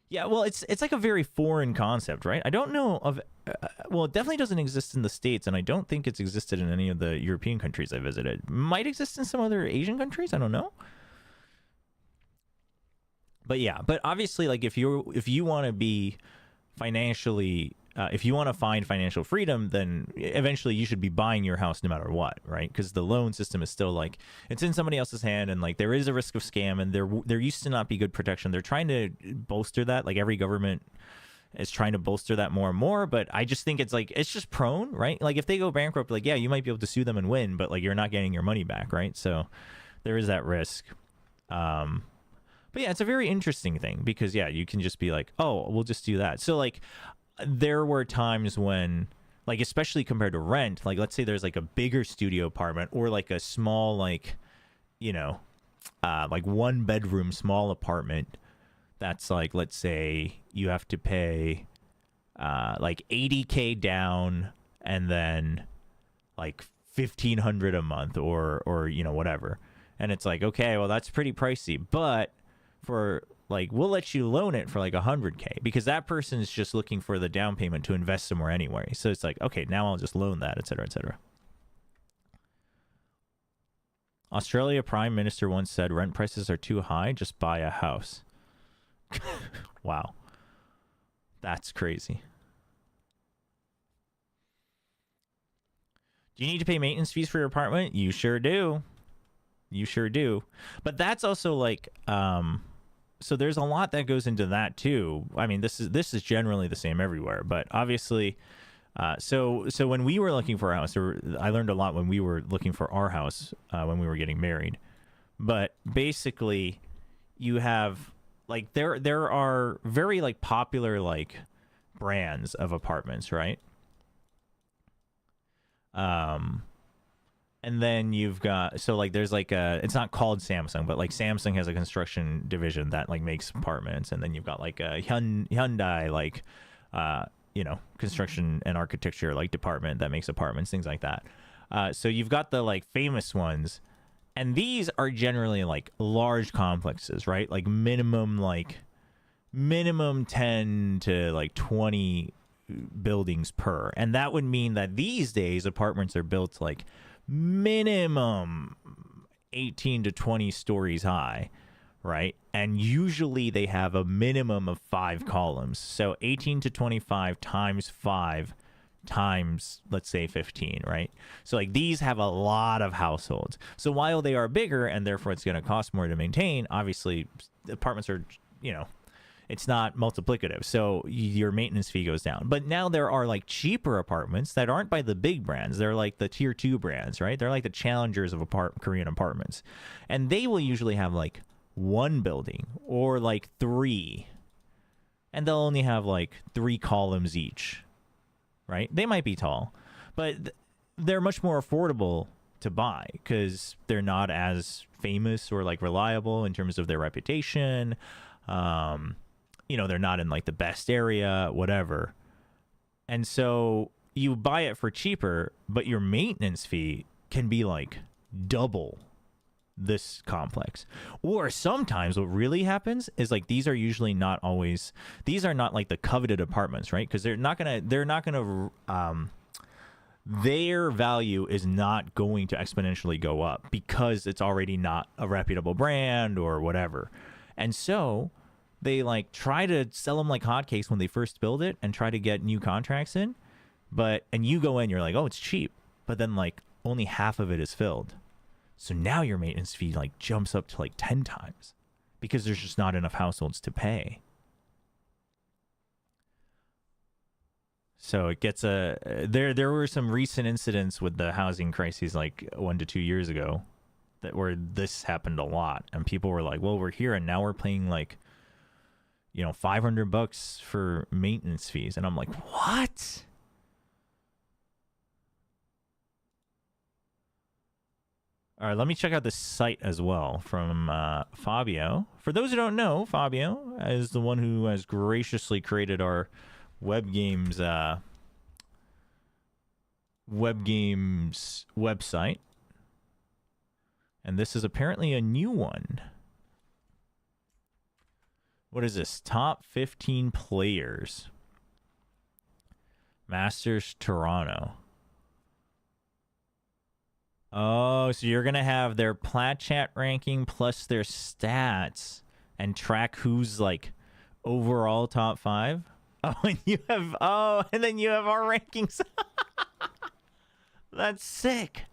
Yeah, well, it's like a very foreign concept, right? I don't know of... well, it definitely doesn't exist in the States, and I don't think it's existed in any of the European countries I visited. Might exist in some other Asian countries, I don't know. But yeah, but obviously, like, if you want to be financially... if you want to find financial freedom, then eventually you should be buying your house no matter what, right? Because the loan system is still like, it's in somebody else's hand, and like there is a risk of scam, and there used to not be good protection. They're trying to bolster that. Like every government is trying to bolster that more and more, but I just think it's like, it's just prone, right? Like if they go bankrupt, like, yeah, you might be able to sue them and win, but like you're not getting your money back, right? So there is that risk. But yeah, it's a very interesting thing because yeah, you can just be like, oh, we'll just do that. So like, there were times when, like, especially compared to rent, like, let's say there's like a bigger studio apartment or like a small, like, you know, like 1 bedroom small apartment that's like, let's say you have to pay like $80K down and then like $1,500 a month or you know, whatever. And it's like, okay, well, that's pretty pricey, but for like, we'll let you loan it for like $100K because that person is just looking for the down payment to invest somewhere anyway. So it's like, okay, now I'll just loan that, etc., etc. Australia Prime Minister once said, rent prices are too high, just buy a house. Wow. That's crazy. Do you need to pay maintenance fees for your apartment? You sure do. You sure do. But that's also like, so there's a lot that goes into that too. I mean, this is generally the same everywhere, but obviously, so when we were looking for a house, I learned a lot when we were looking for our house when we were getting married. But basically, you have like there are very like popular like brands of apartments, right? And then you've got, so like there's like a, it's not called Samsung, but like Samsung has a construction division that like makes apartments. And then you've got like a Hyundai, like, construction and architecture like department that makes apartments, things like that. So you've got the like famous ones, and these are generally like large complexes, right? Like minimum 10 to like 20 buildings per. And that would mean that these days apartments are built like minimum 18 to 20 stories high, right? And usually they have a minimum of 5 columns. So 18 to 25 times 5 times, let's say 15, right? So like these have a lot of households. So while they are bigger and therefore it's going to cost more to maintain, obviously apartments are, it's not multiplicative. So your maintenance fee goes down. But now there are like cheaper apartments that aren't by the big brands. They're like the tier 2 brands, right? They're like the challengers of Korean apartments. And they will usually have like 1 building or like 3. And they'll only have like 3 columns each, right? They might be tall, but they're much more affordable to buy because they're not as famous or like reliable in terms of their reputation. They're not in like the best area, whatever. And so you buy it for cheaper, but your maintenance fee can be like double this complex. Or sometimes what really happens is like these are usually not always, these are not like the coveted apartments, right? Because their value is not going to exponentially go up because it's already not a reputable brand or whatever. And so they like try to sell them like hotcakes when they first build it and try to get new contracts in. And you go in, you're like, oh, it's cheap. But then like only half of it is filled. So now your maintenance fee like jumps up to like 10 times because there's just not enough households to pay. So it gets there were some recent incidents with the housing crises like 1 to 2 years ago where this happened a lot, and people were like, well, we're here and now we're paying like $500 for maintenance fees. And I'm like, what? All right, let me check out the site as well from Fabio. For those who don't know, Fabio is the one who has graciously created our web games website. And this is apparently a new one. What is this? Top 15 players. Masters Toronto. Oh, so you're going to have their plat chat ranking plus their stats and track who's like overall top 5? Oh, and then you have our rankings. That's sick.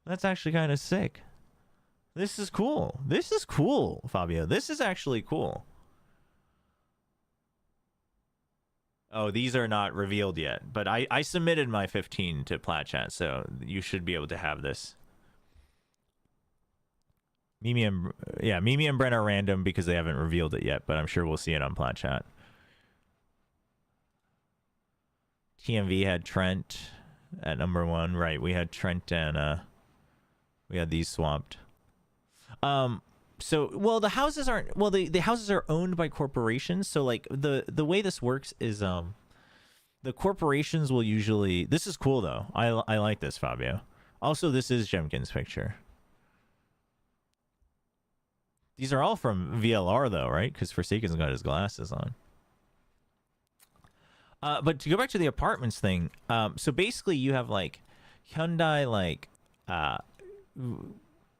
That's actually kind of sick. This is cool. This is cool, Fabio. This is actually cool. Oh, these are not revealed yet, but I submitted my 15 to Plat Chat, so you should be able to have this. Mimi and Brent are random because they haven't revealed it yet, but I'm sure we'll see it on Plat Chat. TMV had Trent at number 1, right? We had Trent and we had these swapped. So, well, the houses aren't. Well, the houses are owned by corporations. So, like the way this works is, the corporations will usually. This is cool though. I like this, Fabio. Also, this is Jemkin's picture. These are all from VLR though, right? Because Forsaken's got his glasses on. But to go back to the apartments thing, so basically you have like Hyundai like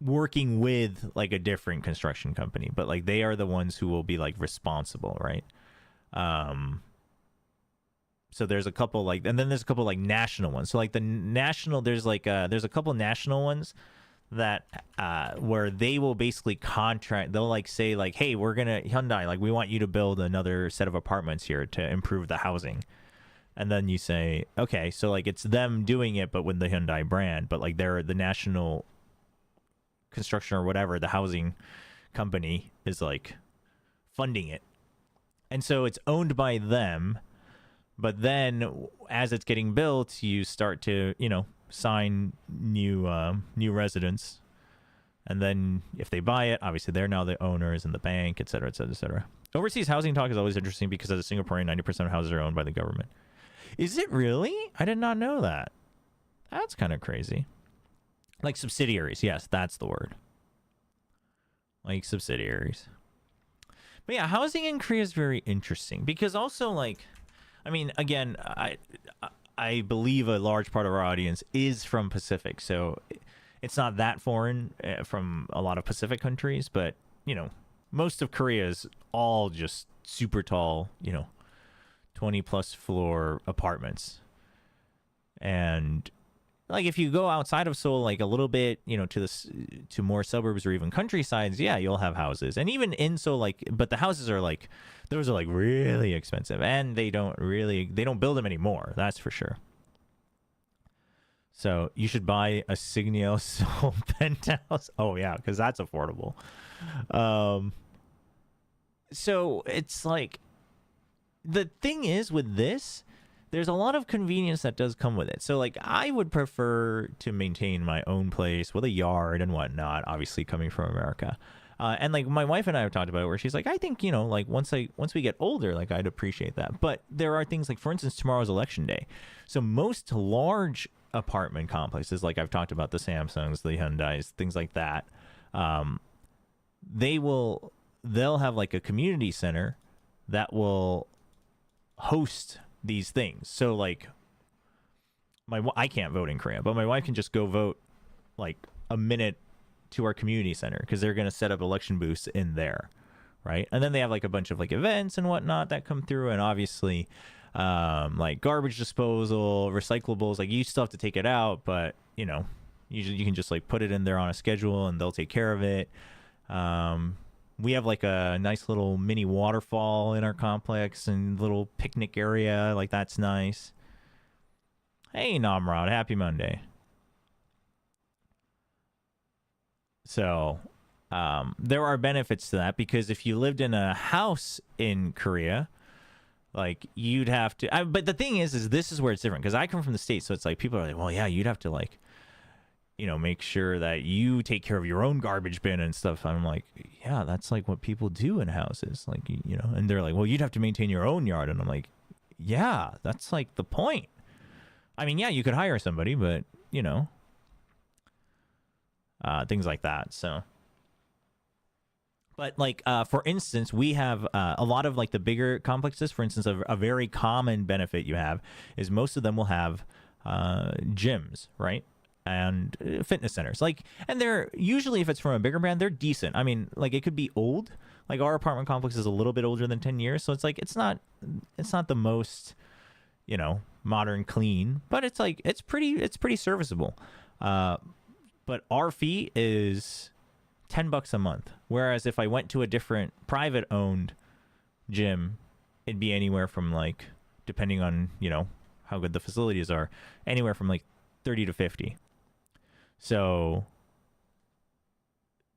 working with like a different construction company, but like they are the ones who will be like responsible, right? So there's a couple like, and then there's a couple like national ones. So like the national, there's like there's a couple national ones that where they will basically contract. They'll like say like, hey, we're gonna Hyundai, like we want you to build another set of apartments here to improve the housing. And then you say, okay, so like it's them doing it, but with the Hyundai brand, but like they're the national construction or whatever, the housing company is like funding it. And so it's owned by them, but then as it's getting built, you start to, sign new residents And then if they buy it, obviously they're now the owners and the bank, et cetera, et cetera, et cetera. Overseas housing talk is always interesting because as a Singaporean, 90% of houses are owned by the government. Is it really? I did not know that. That's kind of crazy. Like subsidiaries. Yes, that's the word. Like subsidiaries. But yeah, housing in Korea is very interesting because also like, I mean, again, I believe a large part of our audience is from Pacific. So it's not that foreign from a lot of Pacific countries, but you know, most of Korea is all just super tall, you know, 20 plus floor apartments. And like if you go outside of Seoul like a little bit, you know, to more suburbs or even countrysides, yeah, you'll have houses. And even in Seoul, like, but the houses are like, those are like really expensive and they don't build them anymore. That's for sure. So you should buy a Signio Seoul penthouse. Oh yeah, because that's affordable. So it's like, the thing is with this, there's a lot of convenience that does come with it. So like I would prefer to maintain my own place with a yard and whatnot, obviously coming from America. And like my wife and I have talked about it where she's like, I think, you know, like once we get older, like I'd appreciate that. But there are things like, for instance, tomorrow's election day. So most large apartment complexes, like I've talked about the Samsungs, the Hyundais, things like that, they'll have like a community center that will host these things. So like I can't vote in Korea, but my wife can just go vote like a minute to our community center because they're going to set up election booths in there, right? And then they have like a bunch of like events and whatnot that come through, and obviously like garbage disposal, recyclables, like you still have to take it out, but you know, you can just like put it in there on a schedule and they'll take care of it. We have like a nice little mini waterfall in our complex and little picnic area. Like that's nice. Hey, Namrod, happy Monday. So there are benefits to that because if you lived in a house in Korea, like you'd have to, but the thing is this is where it's different because I come from the States. So it's like people are like, well, yeah, you'd have to like, you know, make sure that you take care of your own garbage bin and stuff. I'm like, yeah, that's like what people do in houses. Like, you know, and they're like, well, you'd have to maintain your own yard. And I'm like, yeah, that's like the point. I mean, yeah, you could hire somebody, but you know, things like that. So, but like, for instance, we have a lot of like the bigger complexes. For instance, a very common benefit you have is most of them will have gyms, right? And fitness centers, like, and they're usually, if it's from a bigger brand, they're decent. I mean, like it could be old, like our apartment complex is a little bit older than 10 years, so it's like it's not the most, you know, modern clean, but it's like it's pretty serviceable. But our fee is $10 a month, whereas if I went to a different private owned gym, it'd be anywhere from like, depending on, you know, how good the facilities are, anywhere from like 30 to 50. So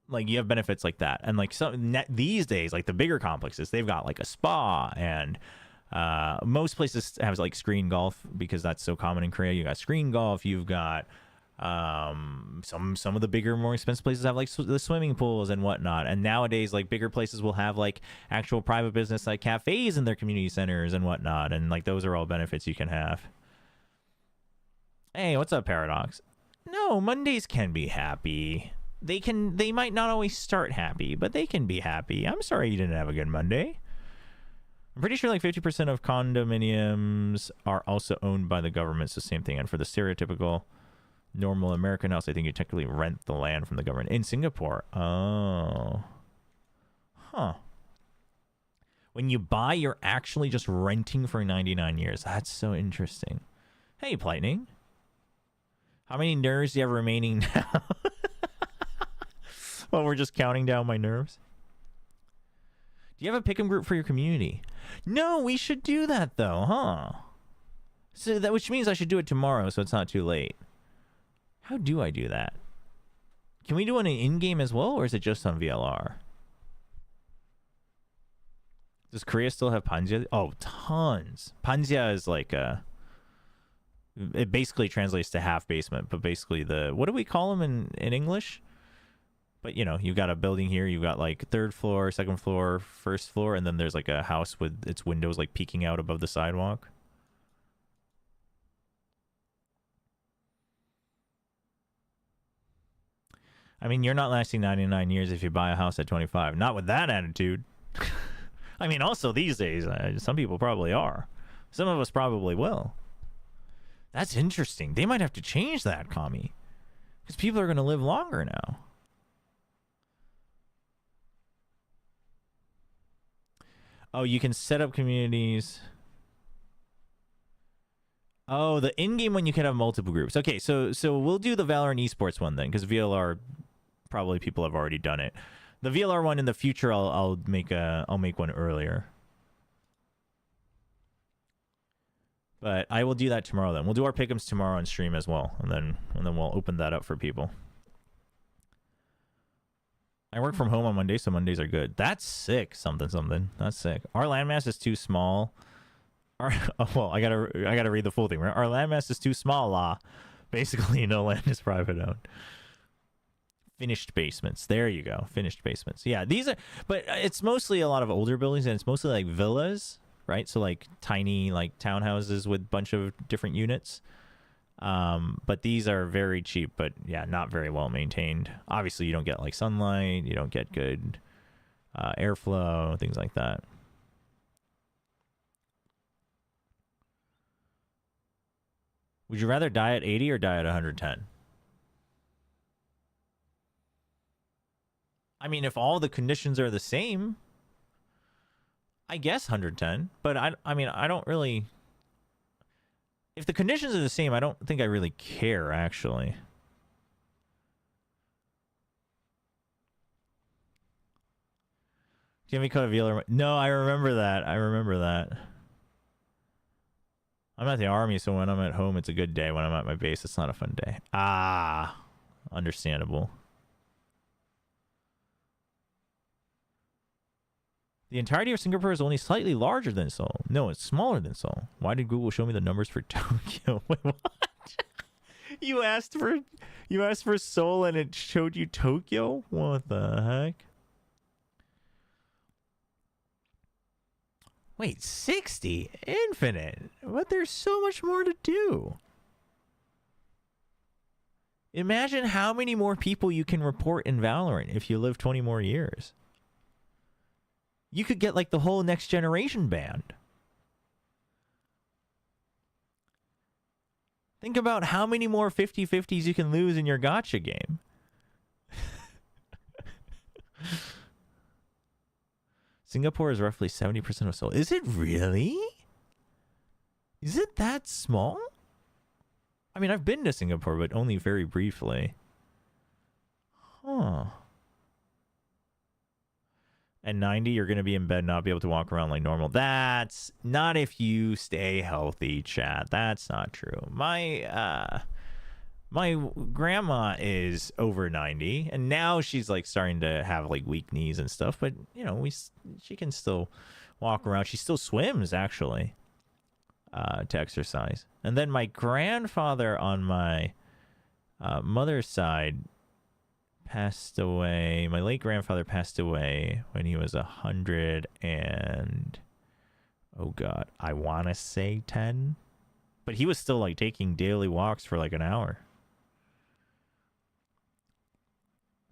like you have benefits like that. And like these days, like the bigger complexes, they've got like a spa, and most places have like screen golf because that's so common in Korea. You got screen golf, you've got some of the bigger, more expensive places have like the swimming pools and whatnot. And nowadays, like bigger places will have like actual private business like cafes in their community centers and whatnot. And like those are all benefits you can have. Hey, what's up, Paradox? No, Mondays can be happy. They might not always start happy, but they can be happy. I'm sorry you didn't have a good Monday. I'm pretty sure like 50% of condominiums are also owned by the government. So same thing. And for the stereotypical normal American house, I think you technically rent the land from the government. In Singapore, oh. Huh. When you buy, you're actually just renting for 99 years. That's so interesting. Hey, Lightning. How many nerves do you have remaining now? Well, we're just counting down my nerves. Do you have a pick'em group for your community? No, we should do that though, huh? So that, which means I should do it tomorrow, so it's not too late. How do I do that? Can we do it in-game as well, or is it just on VLR? Does Korea still have panjia? Oh, tons. Panjia is like a... It basically translates to half basement, but basically what do we call them in English? But, you know, you got a building here. You've got like 3rd floor, 2nd floor, 1st floor, and then there's like a house with its windows like peeking out above the sidewalk. I mean, you're not lasting 99 years if you buy a house at 25. Not with that attitude. I mean, also these days, some people probably are. Some of us probably will. That's interesting. They might have to change that, Kami. Because people are going to live longer now. Oh, you can set up communities. Oh, the in-game one you can have multiple groups. Okay, so we'll do the Valorant esports one then, because VLR probably people have already done it. The VLR one in the future, I'll make one earlier. But I will do that tomorrow then. We'll do our pick'ems tomorrow on stream as well, and then we'll open that up for people. I work from home on Mondays, so Mondays are good. That's sick. Something. That's sick. Our landmass is too small. Well, I gotta read the full thing. Right? Our landmass is too small. Basically, no land is private owned. Finished basements. There you go. Finished basements. Yeah, these are. But it's mostly a lot of older buildings, and it's mostly like villas, right? So like tiny like townhouses with a bunch of different units. But these are very cheap, but yeah, not very well maintained. Obviously, you don't get like sunlight, you don't get good airflow, things like that. Would you rather die at 80 or die at 110? I mean, if all the conditions are the same, I guess 110. But I mean, I don't really. If the conditions are the same, I don't think I really care, actually. Jimmy caught a VLR. No, I remember that. I'm at the army, so when I'm at home, it's a good day. When I'm at my base, it's not a fun day. Ah, understandable. The entirety of Singapore is only slightly larger than Seoul. No, it's smaller than Seoul. Why did Google show me the numbers for Tokyo? Wait, what? You asked for Seoul and it showed you Tokyo? What the heck? Wait, 60? Infinite. But there's so much more to do. Imagine how many more people you can report in Valorant if you live 20 more years. You could get like the whole next generation band. Think about how many more 50-50s you can lose in your gacha game. Singapore is roughly 70% of Seoul. Is it really? Is it that small? I mean, I've been to Singapore, but only very briefly. Huh. At 90, you're going to be in bed, not be able to walk around like normal. That's not if you stay healthy, chat. That's not true. My grandma is over 90, and now she's like starting to have like weak knees and stuff. But you know, she can still walk around. She still swims actually to exercise. And then my grandfather on my mother's side passed away. My late grandfather passed away when he was 100 and oh god, I want to say 10, but he was still like taking daily walks for like an hour.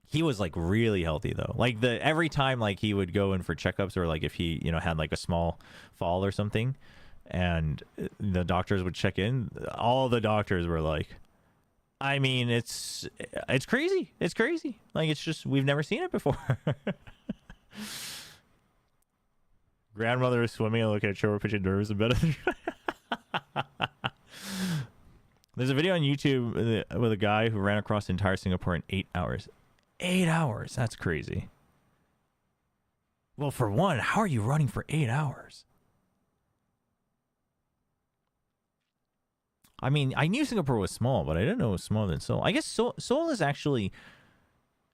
He was like really healthy though. Like every time like he would go in for checkups, or like if he, you know, had like a small fall or something, and the doctors would check in, all the doctors were like, I mean, it's crazy. It's crazy. Like, it's just, we've never seen it before. Grandmother is swimming and looking at Chobra pitching nerves in bed. There's a video on YouTube with a guy who ran across the entire Singapore in 8 hours. 8 hours. That's crazy. Well, for one, how are you running for 8 hours? I mean, I knew Singapore was small, but I didn't know it was smaller than Seoul. I guess Seoul is actually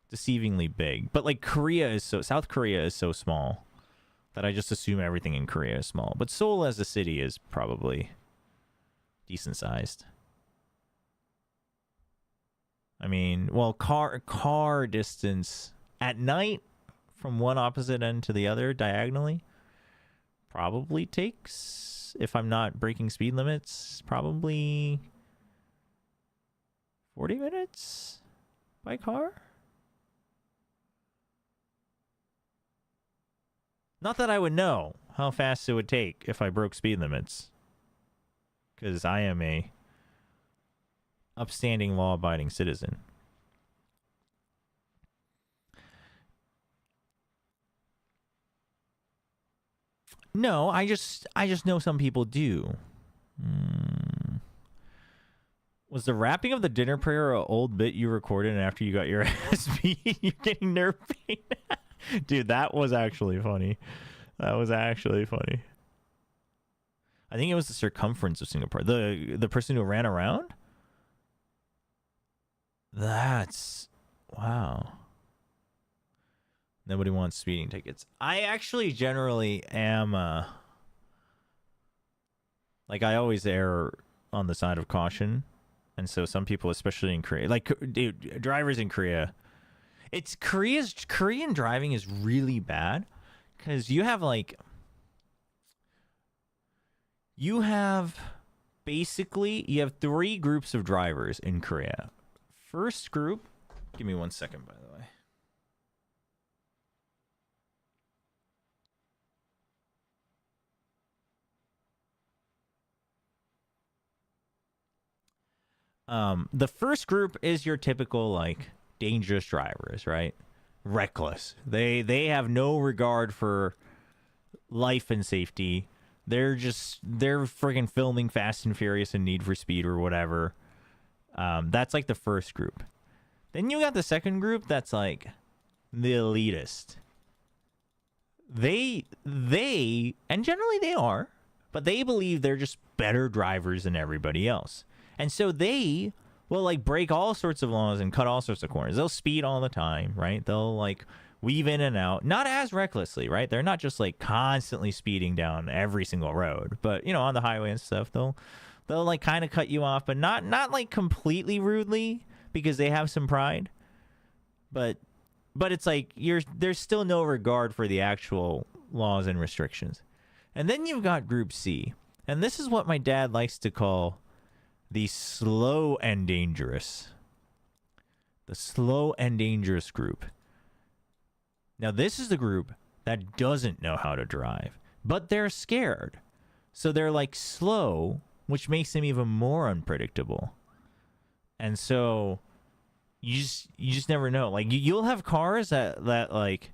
deceivingly big, but like South Korea is so small that I just assume everything in Korea is small. But Seoul as a city is probably decent sized. I mean, well, car distance at night from one opposite end to the other diagonally probably takes, if I'm not breaking speed limits, probably 40 minutes by car. Not that I would know how fast it would take if I broke speed limits, because I am a upstanding, law-abiding citizen. No, I just know some people do. Was the wrapping of the dinner prayer an old bit you recorded after you got your ass beat? You're getting nerve pain. Dude, that was actually funny. That was actually funny. I think it was the circumference of Singapore. The person who ran around? That's... wow. Nobody wants speeding tickets. I actually generally am... like, I always err on the side of caution. And so some people, especially in Korea... like, dude, drivers in Korea... Korean driving is really bad. Because you have, like... you have... basically, you have 3 groups of drivers in Korea. First group... give me 1 second, by the way. The first group is your typical, like, dangerous drivers, right? Reckless. They have no regard for life and safety. They're friggin' filming Fast and Furious and Need for Speed or whatever. That's like the first group. Then you got the second group that's like the elitist. They and generally they are, but they believe they're just better drivers than everybody else. And so they will, like, break all sorts of laws and cut all sorts of corners. They'll speed all the time, right? They'll, like, weave in and out. Not as recklessly, right? They're not just, like, constantly speeding down every single road. But, you know, on the highway and stuff, they'll like, kind of cut you off. But not like, completely rudely, because they have some pride. But it's like, there's still no regard for the actual laws and restrictions. And then you've got Group C. And this is what my dad likes to call... the slow and dangerous. The slow and dangerous group. Now, this is the group that doesn't know how to drive, but they're scared. So they're, like, slow, which makes them even more unpredictable. And so you just never know. Like, you'll have cars that like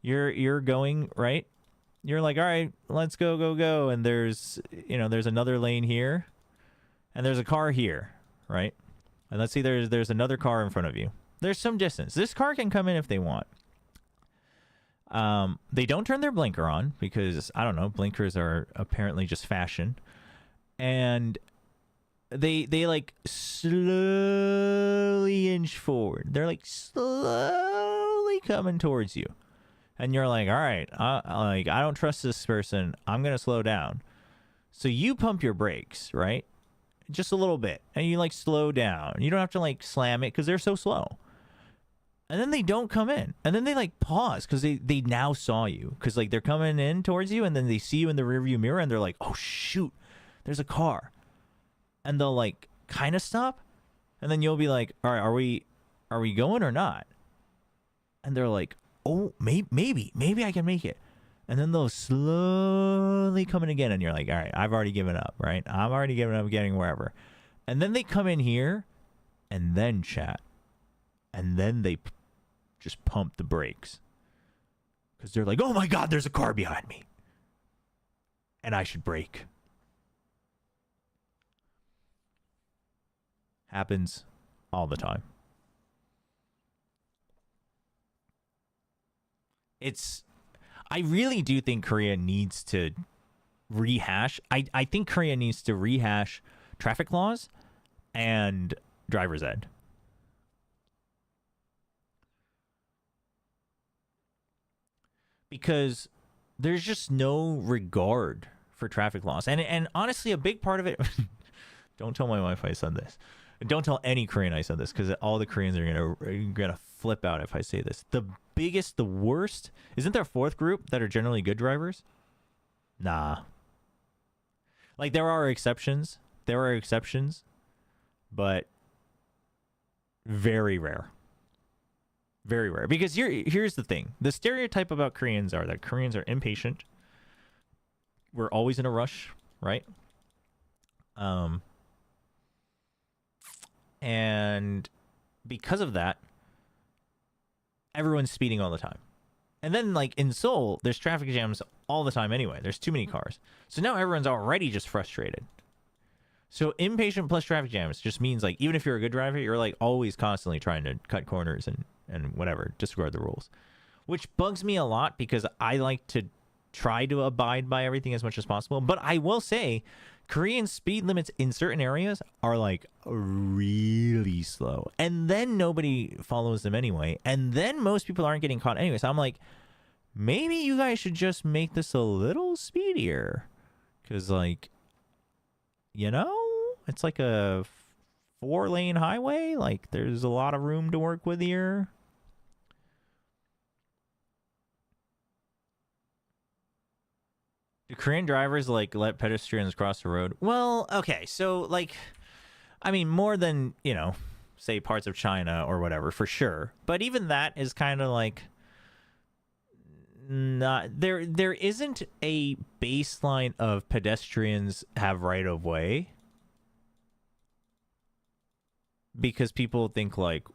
you're going, right? You're like, all right, let's go. And there's another lane here. And there's a car here, right? And let's see, there's another car in front of you. There's some distance. This car can come in if they want. They don't turn their blinker on because, I don't know, blinkers are apparently just fashion. And they like slowly inch forward. They're like slowly coming towards you. And you're like, all right, I don't trust this person. I'm going to slow down. So you pump your brakes, right? Just a little bit, and you, like, slow down. You don't have to, like, slam it because they're so slow. And then they don't come in, and then they, like, pause because they now saw you, because, like, they're coming in towards you, and then they see you in the rearview mirror, and they're like, oh shoot, there's a car. And they'll, like, kind of stop, and then you'll be like, all right, are we going or not? And they're like, oh, maybe I can make it. And then they'll slowly come in again, and you're like, all right, I've already given up, right? I'm already giving up getting wherever. And then they come in here, and then chat. And then they just pump the brakes. Because they're like, oh my God, there's a car behind me. And I should brake. Happens all the time. I really do think Korea needs to rehash. I think Korea needs to rehash traffic laws and driver's ed. Because there's just no regard for traffic laws. And honestly, a big part of it... don't tell my wife I said this. Don't tell any Korean I said this, because all the Koreans are gonna flip out if I say this. The biggest, the worst. Isn't there a fourth group that are generally good drivers? Nah. Like, there are exceptions. There are exceptions, but very rare. Very rare. Because here's the thing. The stereotype about Koreans are that Koreans are impatient. We're always in a rush, right? And because of that, everyone's speeding all the time. And then, like, in Seoul, there's traffic jams all the time anyway. There's too many cars. So now everyone's already just frustrated. So impatient plus traffic jams just means, like, even if you're a good driver, you're, like, always constantly trying to cut corners and whatever, disregard the rules. Which bugs me a lot, because I like to try to abide by everything as much as possible. But I will say, Korean speed limits in certain areas are, like, really slow. And then nobody follows them anyway. And then most people aren't getting caught anyway. So I'm like, maybe you guys should just make this a little speedier. Because, like, you know, it's like a 4-lane highway. Like, there's a lot of room to work with here. Do Korean drivers, like, let pedestrians cross the road? Well, okay, so, like, I mean, more than, you know, say parts of China or whatever, for sure. But even that is kind of like, not there isn't a baseline of pedestrians have right of way, because people think, like,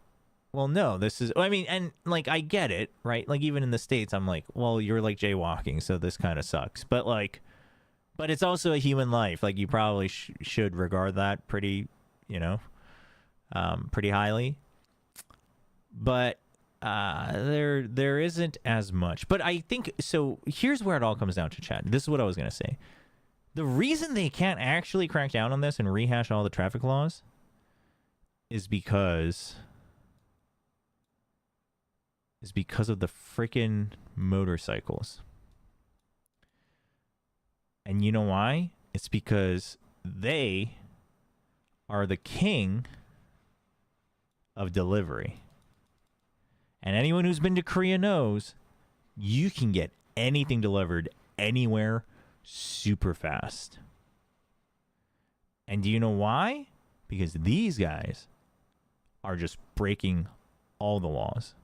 well, no, this is, I mean, and, like, I get it, right? Like, even in the States, I'm like, well, you're, like, jaywalking, so this kind of sucks. But, like, but it's also a human life. Like, you probably should regard that pretty, you know, pretty highly. But there isn't as much. But I think, so here's where it all comes down to, chat. This is what I was going to say. The reason they can't actually crack down on this and rehash all the traffic laws is because of the freaking motorcycles. And you know why? It's because they are the king of delivery. And anyone who's been to Korea knows you can get anything delivered anywhere super fast. And do you know why? Because these guys are just breaking all the laws.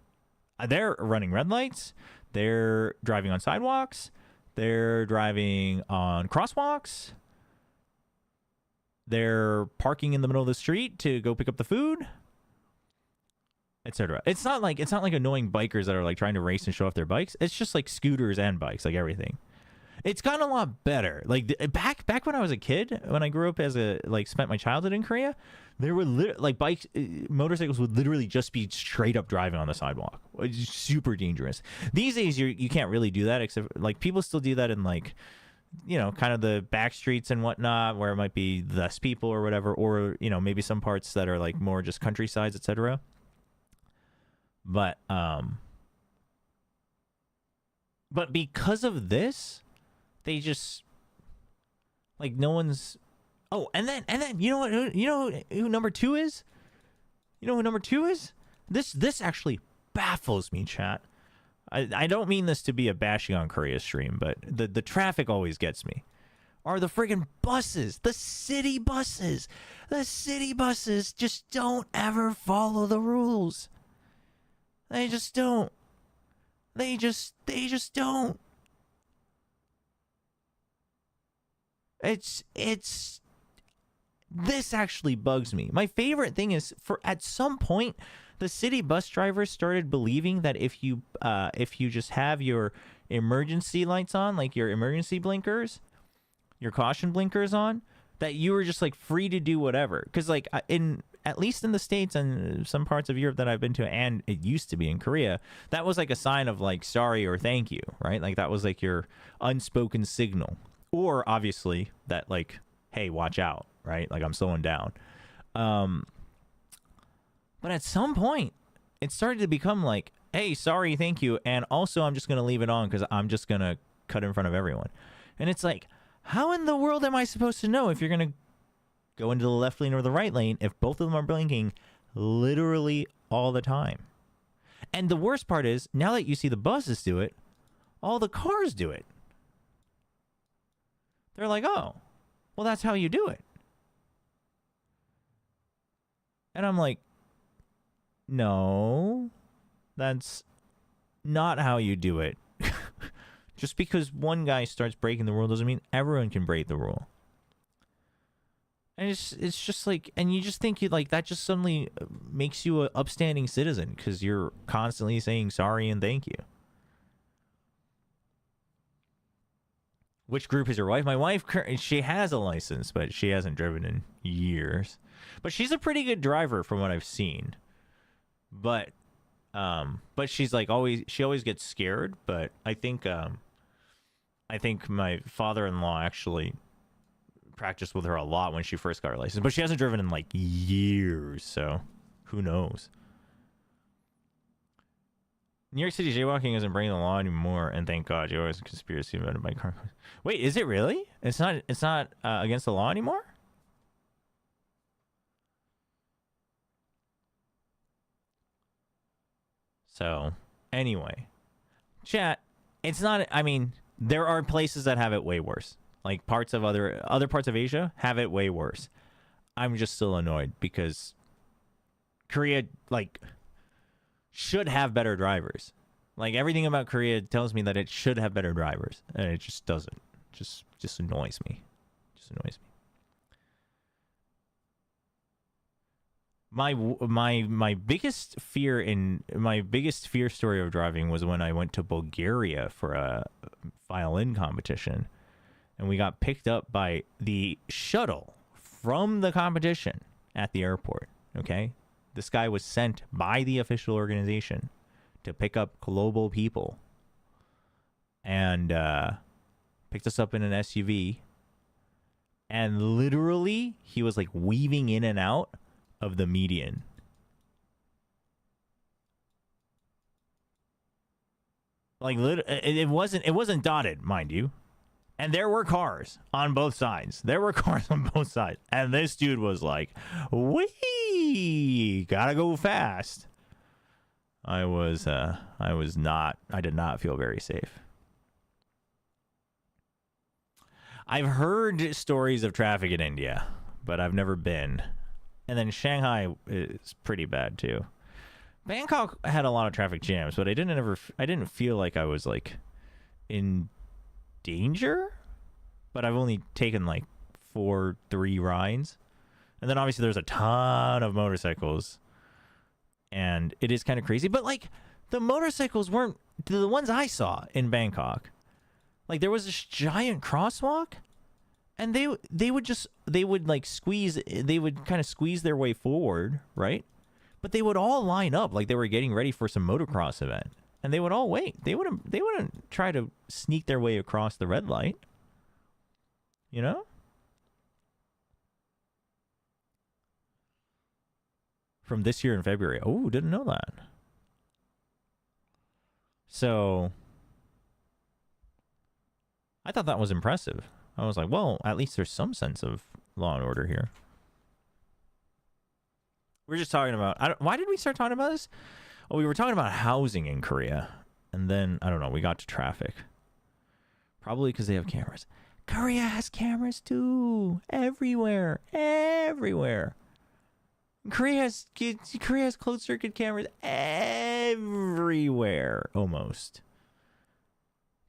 They're running red lights. They're driving on sidewalks. They're driving on crosswalks. They're parking in the middle of the street to go pick up the food, etc. It's not like annoying bikers that are, like, trying to race and show off their bikes. It's just like scooters and bikes, like everything. It's gotten a lot better. Like, back when I was a kid, when I grew up spent my childhood in Korea, there were like bikes, motorcycles would literally just be straight up driving on the sidewalk. It's super dangerous. These days, you can't really do that, except, like, people still do that in, like, you know, kind of the back streets and whatnot, where it might be less people or whatever, or, you know, maybe some parts that are, like, more just countrysides, etc. But because of this, they just, like, no one's. Oh, and then you know what? You know who number 2 is? You know who number 2 is? This actually baffles me, chat. I don't mean this to be a bashing on Korea stream, but the traffic always gets me. Are the friggin' buses, the city buses. The city buses just don't ever follow the rules. They just don't. They just don't. It's this actually bugs me. My favorite thing is, at some point, the city bus drivers started believing that if you just have your emergency lights on, like your emergency blinkers, your caution blinkers on, that you were just, like, free to do whatever. Because, like, at least in the States and some parts of Europe that I've been to, and it used to be in Korea, that was, like, a sign of, like, sorry or thank you, right? Like, that was, like, your unspoken signal. Or, obviously, that, like, hey, watch out, right? Like, I'm slowing down. But at some point, it started to become like, hey, sorry, thank you, and also I'm just going to leave it on because I'm just going to cut in front of everyone. And it's like, how in the world am I supposed to know if you're going to go into the left lane or the right lane if both of them are blinking literally all the time. And the worst part is, now that you see the buses do it, all the cars do it. They're like, oh, well, that's how you do it. And I'm like, no, that's not how you do it. Just because one guy starts breaking the rule doesn't mean everyone can break the rule. And it's just like, and you just think you like that just suddenly makes you an upstanding citizen because you're constantly saying sorry and thank you. Which group is your wife? My wife, she has a license, but she hasn't driven in years. But she's a pretty good driver from what I've seen. But she's like she always gets scared. But I think my father-in-law actually practiced with her a lot when she first got her license. But she hasn't driven in like years, so who knows? New York City jaywalking isn't breaking the law anymore, and thank God. You always a conspiracy about my car. Wait, is it really? It's not against the law anymore? So, anyway, chat. It's not. I mean, there are places that have it way worse. Like parts of other parts of Asia have it way worse. I'm just still annoyed because Korea should have better drivers. Like everything about Korea tells me that it should have better drivers, and it just doesn't. Just annoys me. Just annoys me. My biggest fear story of driving was when I went to Bulgaria for a violin competition, and we got picked up by the shuttle from the competition at the airport. Okay, this guy was sent by the official organization to pick up global people, and picked us up in an SUV, and literally he was like weaving in and out of the median. Like it wasn't dotted, mind you. And there were cars on both sides. And this dude was like, "Wee, gotta go fast." I did not feel very safe. I've heard stories of traffic in India, but I've never been. And then Shanghai is pretty bad too. Bangkok had a lot of traffic jams, but I didn't feel like I was like in danger. But I've only taken like 3 rides. And then obviously there's a ton of motorcycles. And it is kind of crazy. But like the motorcycles weren't the ones I saw in Bangkok. Like there was this giant crosswalk, and they would kind of squeeze their way forward, right? But they would all line up like they were getting ready for some motocross event, and they would all wait. They wouldn't try to sneak their way across the red light. You know? From this year in February. Oh, didn't know that. So I thought that was impressive. I was like, well, at least there's some sense of law and order here. We're just talking about... why did we start talking about this? Oh, we were talking about housing in Korea. And then, I don't know, we got to traffic. Probably because they have cameras. Korea has cameras too. Everywhere. Korea has closed circuit cameras everywhere. Almost.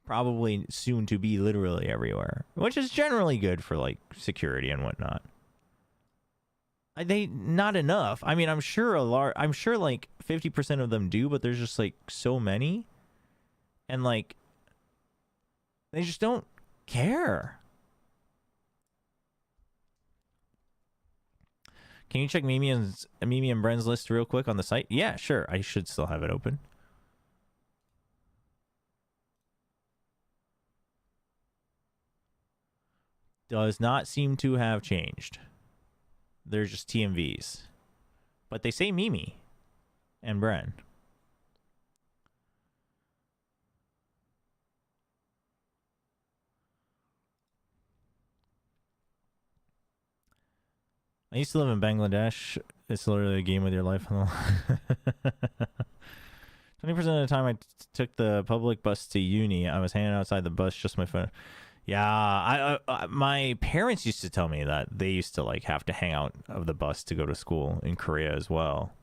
Probably soon to be literally everywhere, which is generally good for like security and whatnot. They not enough. I mean, I'm sure like 50% of them do, but there's just like so many, and like they just don't care. Can you check Mimi and Bren's list real quick on the site? Yeah, sure. I should still have it open. Does not seem to have changed. They're just TMVs. But they say Mimi and Bren. I used to live in Bangladesh. It's literally a game with your life on the line. 20% of the time I took the public bus to uni, I was hanging outside the bus, just my phone. Yeah, I my parents used to tell me that they used to like have to hang out of the bus to go to school in Korea as well.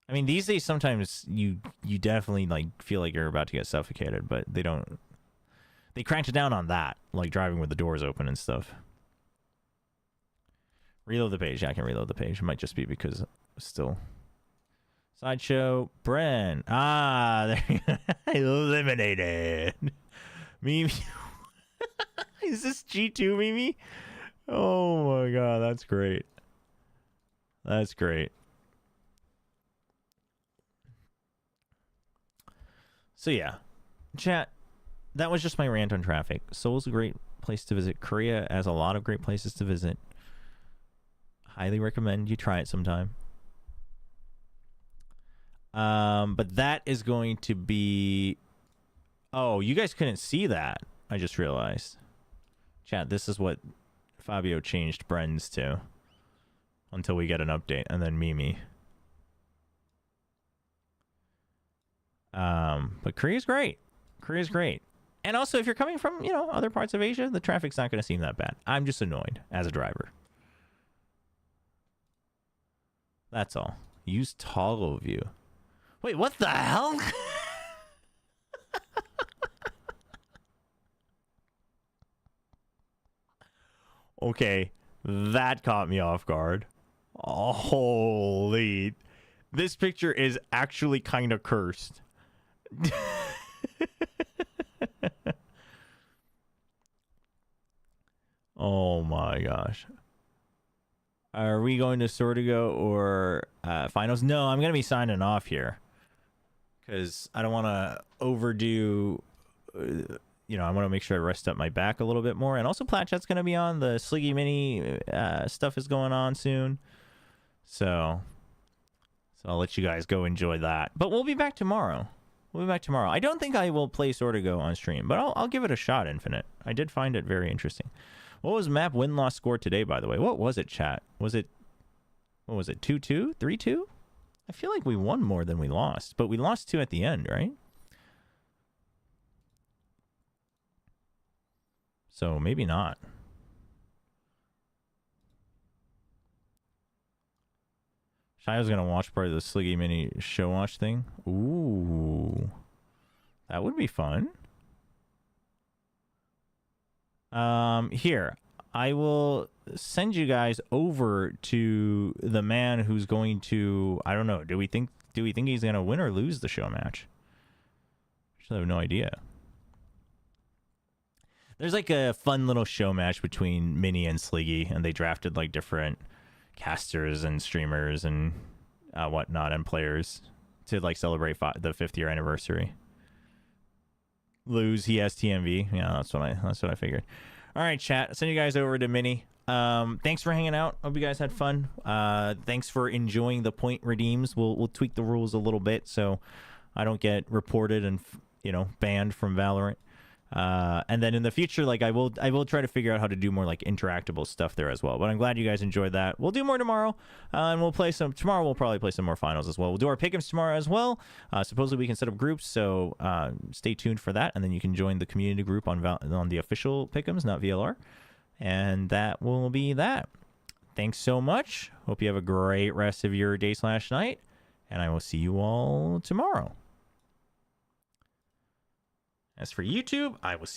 I mean, these days sometimes you definitely like feel like you're about to get suffocated, but they don't. They cranked down on that, like driving with the doors open and stuff. Reload the page. Yeah, I can reload the page. It might just be because still. Sideshow Bren. Ah, there you go. Eliminated. Mimi. Is this G2 Mimi? Oh my god, that's great. That's great. So yeah, chat, that was just my rant on traffic. Seoul's a great place to visit. Korea has a lot of great places to visit. Highly recommend you try it sometime. But that is going to be... Oh, you guys couldn't see that. I just realized. Chat, this is what Fabio changed Bren's to. Until we get an update. And then Mimi. But Korea's great. Korea's great. And also, if you're coming from, you know, other parts of Asia, the traffic's not going to seem that bad. I'm just annoyed as a driver. That's all. Use toggle view. Wait, what the hell? Okay, that caught me off guard. Oh, holy. This picture is actually kind of cursed. Oh my gosh. Are we going to Sortigo or finals? No, I'm going to be signing off here. Because I don't want to overdo... you know, I want to make sure I rest up my back a little bit more. And also, Platchat's going to be on. The Sliggy Mini stuff is going on soon. So I'll let you guys go enjoy that. But we'll be back tomorrow. We'll be back tomorrow. I don't think I will play Sortigo on stream, but I'll give it a shot, Infinite. I did find it very interesting. What was map win-loss score today, by the way? What was it, chat? Was it... What was it? 2-2? 3-2? I feel like we won more than we lost. But we lost 2 at the end, right? So maybe not. Shia's gonna watch part of the Sliggy Mini show watch thing. Ooh. That would be fun. Here. I will send you guys over to the man who's going to... I don't know. Do we think he's gonna win or lose the show match? I have no idea. There's like a fun little show match between Minnie and Sliggy, and they drafted like different casters and streamers and whatnot and players to like celebrate the 5th year anniversary. Lose, he has TMV. Yeah, that's what I figured. All right, chat. I'll send you guys over to Minnie. Thanks for hanging out. Hope you guys had fun. Thanks for enjoying the point redeems. We'll tweak the rules a little bit so I don't get reported and banned from Valorant. And then in the future, like I will try to figure out how to do more like interactable stuff there as well. But I'm glad you guys enjoyed that. We'll do more tomorrow, and we'll play some tomorrow. We'll probably play some more finals as well. We'll do our pick'ems tomorrow as well. Supposedly we can set up groups, so stay tuned for that. And then you can join the community group on the official pick'ems, not VLR. And that will be that. Thanks so much. Hope you have a great rest of your day/night, and I will see you all tomorrow. As for YouTube, I will see you